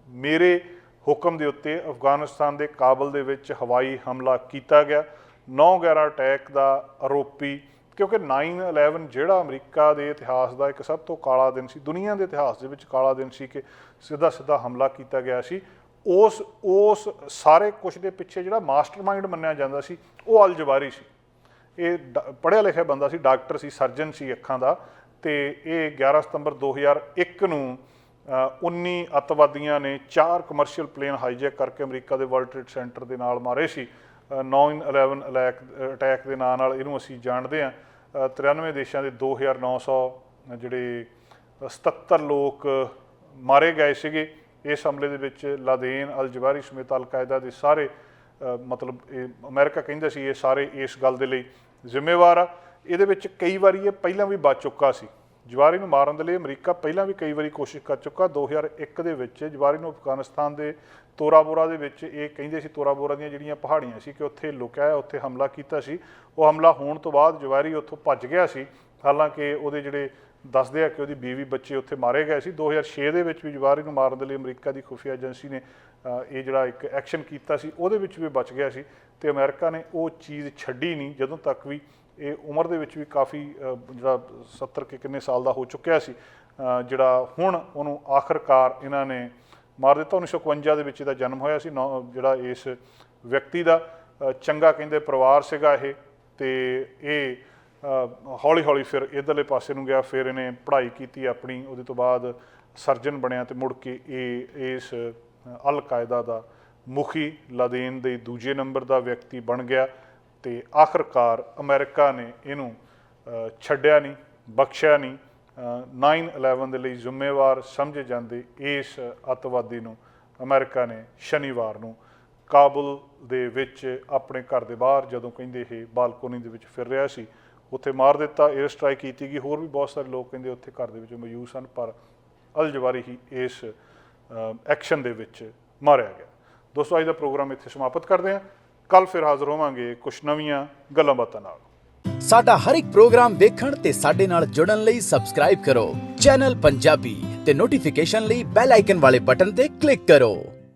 ਮੇਰੇ ਹੁਕਮ ਦੇ ਉੱਤੇ ਅਫਗਾਨਿਸਤਾਨ ਦੇ ਕਾਬਲ ਦੇ ਵਿੱਚ ਹਵਾਈ ਹਮਲਾ ਕੀਤਾ ਗਿਆ। 9/11 ਅਟੈਕ ਦਾ ਆਰੋਪੀ, ਕਿਉਂਕਿ 9/11 ਜਿਹੜਾ ਅਮਰੀਕਾ ਦੇ ਇਤਿਹਾਸ ਦਾ ਇੱਕ ਸਭ ਤੋਂ ਕਾਲਾ ਦਿਨ ਸੀ, ਦੁਨੀਆ ਦੇ ਇਤਿਹਾਸ ਦੇ ਵਿੱਚ ਕਾਲਾ ਦਿਨ ਸੀ ਕਿ ਸਿੱਧਾ ਹਮਲਾ ਕੀਤਾ ਗਿਆ ਸੀ। ਉਸ ਸਾਰੇ ਕੁਛ ਦੇ ਪਿੱਛੇ ਜਿਹੜਾ ਮਾਸਟਰਮਾਈਂਡ ਮੰਨਿਆ ਜਾਂਦਾ ਸੀ ਉਹ ਅਲ ਜਵਾਰੀ ਸੀ। ਇਹ ਪੜ੍ਹਿਆ ਲਿਖਿਆ ਬੰਦਾ ਸੀ, ਡਾਕਟਰ ਸੀ, ਸਰਜਨ ਸੀ ਅੱਖਾਂ ਦਾ। ਤੇ ਇਹ 11 ਸਤੰਬਰ 2001 ਨੂੰ 19 ਅੱਤਵਾਦੀਆਂ ਨੇ 4 ਕਮਰਸ਼ੀਅਲ ਪਲੇਨ ਹਾਈਜੈਕ ਕਰਕੇ ਅਮਰੀਕਾ ਦੇ ਵਰਲਡ ਟ੍ਰੇਡ ਸੈਂਟਰ ਦੇ ਨਾਲ ਮਾਰੇ ਸੀ। 9/11 ਅਟੈਕ ਦੇ ਨਾਂ ਨਾਲ ਇਹਨੂੰ ਅਸੀਂ ਜਾਣਦੇ ਹਾਂ। 93 ਦੇਸ਼ਾਂ ਦੇ 2900 ਜਿਹੜੇ 77 ਲੋਕ ਮਾਰੇ ਗਏ ਸੀਗੇ ਇਸ ਹਮਲੇ ਦੇ ਵਿੱਚ। ਲਾਦੇਨ, ਅਲ ਜਵਾਰੀ ਸਮੇਤ ਅਲ ਕਾਇਦਾ ਦੇ ਸਾਰੇ ਮਤਲਬ ਇਹ ਅਮਰੀਕਾ ਕਹਿੰਦਾ ਸੀ ਇਹ ਸਾਰੇ ਇਸ ਗੱਲ ਦੇ ਲਈ ਜ਼ਿੰਮੇਵਾਰ ਆ। ਇਹਦੇ ਵਿੱਚ ਕਈ ਵਾਰੀ ਇਹ ਪਹਿਲਾਂ ਵੀ ਬਚ ਚੁੱਕਾ ਸੀ। ਜਵਾਰੀ ਨੂੰ ਮਾਰਨ ਦੇ ਲਈ ਅਮਰੀਕਾ ਪਹਿਲਾਂ ਵੀ ਕਈ ਵਾਰੀ ਕੋਸ਼ਿਸ਼ ਕਰ ਚੁੱਕਾ। 2001 ਦੇ ਵਿੱਚ ਜਵਾਰੀ ਨੂੰ ਅਫਗਾਨਿਸਤਾਨ ਦੇ ਤੋਰਾ ਬੋਰਾ ਦੇ ਵਿੱਚ, ਇਹ ਕਹਿੰਦੇ ਸੀ ਤੋਰਾ ਬੋਰਾ ਦੀਆਂ ਜਿਹੜੀਆਂ ਪਹਾੜੀਆਂ ਸੀ ਕਿ ਉੱਥੇ ਲੁਕਿਆ, ਉੱਥੇ ਹਮਲਾ ਕੀਤਾ ਸੀ। ਉਹ ਹਮਲਾ ਹੋਣ ਤੋਂ ਬਾਅਦ ਜਵਾਰੀ ਉੱਥੋਂ ਭੱਜ ਗਿਆ ਸੀ। ਹਾਲਾਂਕਿ ਉਹਦੇ ਜਿਹੜੇ ਦੱਸਦੇ ਆ ਕਿ ਉਹਦੀ ਬੀਵੀ ਬੱਚੇ ਉੱਥੇ ਮਾਰੇ ਗਏ ਸੀ। 2006 ਦੇ ਵਿੱਚ ਵੀ ਜਵਾਰੀ ਨੂੰ ਮਾਰਨ ਦੇ ਲਈ ਅਮਰੀਕਾ ਦੀ ਖੁਫੀਆ ਏਜੰਸੀ ਨੇ ਇਹ ਜਿਹੜਾ ਇੱਕ ਐਕਸ਼ਨ ਕੀਤਾ ਸੀ, ਉਹਦੇ ਵਿੱਚ ਵੀ ਬਚ ਗਿਆ ਸੀ। ਤੇ ਅਮਰੀਕਾ ਨੇ ਉਹ ਚੀਜ਼ ਛੱਡੀ ਨਹੀਂ ਜਦੋਂ ਤੱਕ ਵੀ ਇਹ ਉਮਰ ਦੇ ਵਿੱਚ ਵੀ ਕਾਫੀ ਜਿਹੜਾ 70 ਕੇ ਕਿੰਨੇ ਸਾਲ ਦਾ ਹੋ ਚੁੱਕਿਆ ਸੀ, ਜਿਹੜਾ ਹੁਣ ਉਹਨੂੰ ਆਖਰਕਾਰ ਇਹਨਾਂ ਨੇ ਮਾਰ ਦਿੱਤਾ। 1951 ਦੇ ਵਿੱਚ ਇਹਦਾ ਜਨਮ ਹੋਇਆ ਸੀ। ਜਿਹੜਾ ਇਸ ਵਿਅਕਤੀ ਦਾ ਚੰਗਾ ਕਹਿੰਦੇ ਪਰਿਵਾਰ ਸੀਗਾ ਇਹ। ਤੇ ਇਹ ਹੌਲੀ ਹੌਲੀ ਫਿਰ ਇੱਧਰਲੇ ਪਾਸੇ ਨੂੰ ਗਿਆ। ਫਿਰ ਇਹਨੇ ਪੜ੍ਹਾਈ ਕੀਤੀ ਆਪਣੀ, ਉਹਦੇ ਤੋਂ ਬਾਅਦ ਸਰਜਨ ਬਣਿਆ ਤੇ ਮੁੜ ਕੇ ਇਹ ਇਸ ਅਲ ਕਾਇਦਾ ਦਾ ਮੁਖੀ, ਲਾਦੇਨ ਦੇ ਦੂਜੇ ਨੰਬਰ ਦਾ ਵਿਅਕਤੀ ਬਣ ਗਿਆ। ਤੇ ਆਖਰਕਾਰ ਅਮਰੀਕਾ ਨੇ ਇਹਨੂੰ ਛੱਡਿਆ ਨਹੀਂ, ਬਖਸ਼ਿਆ ਨਹੀਂ। 9/11 ਦੇ ਲਈ ਜ਼ਿੰਮੇਵਾਰ ਸਮਝੇ ਜਾਂਦੇ ਇਸ ਅੱਤਵਾਦੀ ਨੂੰ ਅਮਰੀਕਾ ਨੇ ਸ਼ਨੀਵਾਰ ਨੂੰ ਕਾਬੁਲ ਦੇ ਵਿੱਚ ਆਪਣੇ ਘਰ ਦੇ ਬਾਹਰ ਜਦੋਂ ਕਹਿੰਦੇ ਇਹ ਬਾਲਕੋਨੀ ਦੇ ਵਿੱਚ ਫਿਰ ਰਿਹਾ ਸੀ ਉੱਥੇ ਮਾਰ ਦਿੱਤਾ। 에ਅਰ ਸਟ੍ਰਾਈਕ ਕੀਤੀ ਗਈ। ਹੋਰ ਵੀ ਬਹੁਤ ਸਾਰੇ ਲੋਕ ਕਹਿੰਦੇ ਉੱਥੇ ਘਰ ਦੇ ਵਿੱਚ ਮੌਜੂਦ ਸਨ, ਪਰ ਅਲ ਜਵਾਰੀ ਹੀ ਇਸ ਐਕਸ਼ਨ ਦੇ ਵਿੱਚ ਮਾਰਿਆ ਗਿਆ। ਦੋਸਤੋ, ਅੱਜ ਦਾ ਪ੍ਰੋਗਰਾਮ ਇੱਥੇ ਸਮਾਪਤ ਕਰਦੇ ਹਾਂ। ਕੱਲ ਫਿਰ ਹਾਜ਼ਰ ਹੋਵਾਂਗੇ ਕੁਛ ਨਵੀਆਂ ਗੱਲਾਂ ਬਾਤਾਂ ਨਾਲ। ਸਾਡਾ ਹਰ ਇੱਕ ਪ੍ਰੋਗਰਾਮ ਦੇਖਣ ਤੇ ਸਾਡੇ ਨਾਲ ਜੁੜਨ ਲਈ ਸਬਸਕ੍ਰਾਈਬ ਕਰੋ ਚੈਨਲ ਪੰਜਾਬੀ ਤੇ ਨੋਟੀਫਿਕੇਸ਼ਨ ਲਈ ਬੈਲ ਆਈਕਨ ਵਾਲੇ ਬਟਨ ਤੇ ਕਲਿੱਕ ਕਰੋ।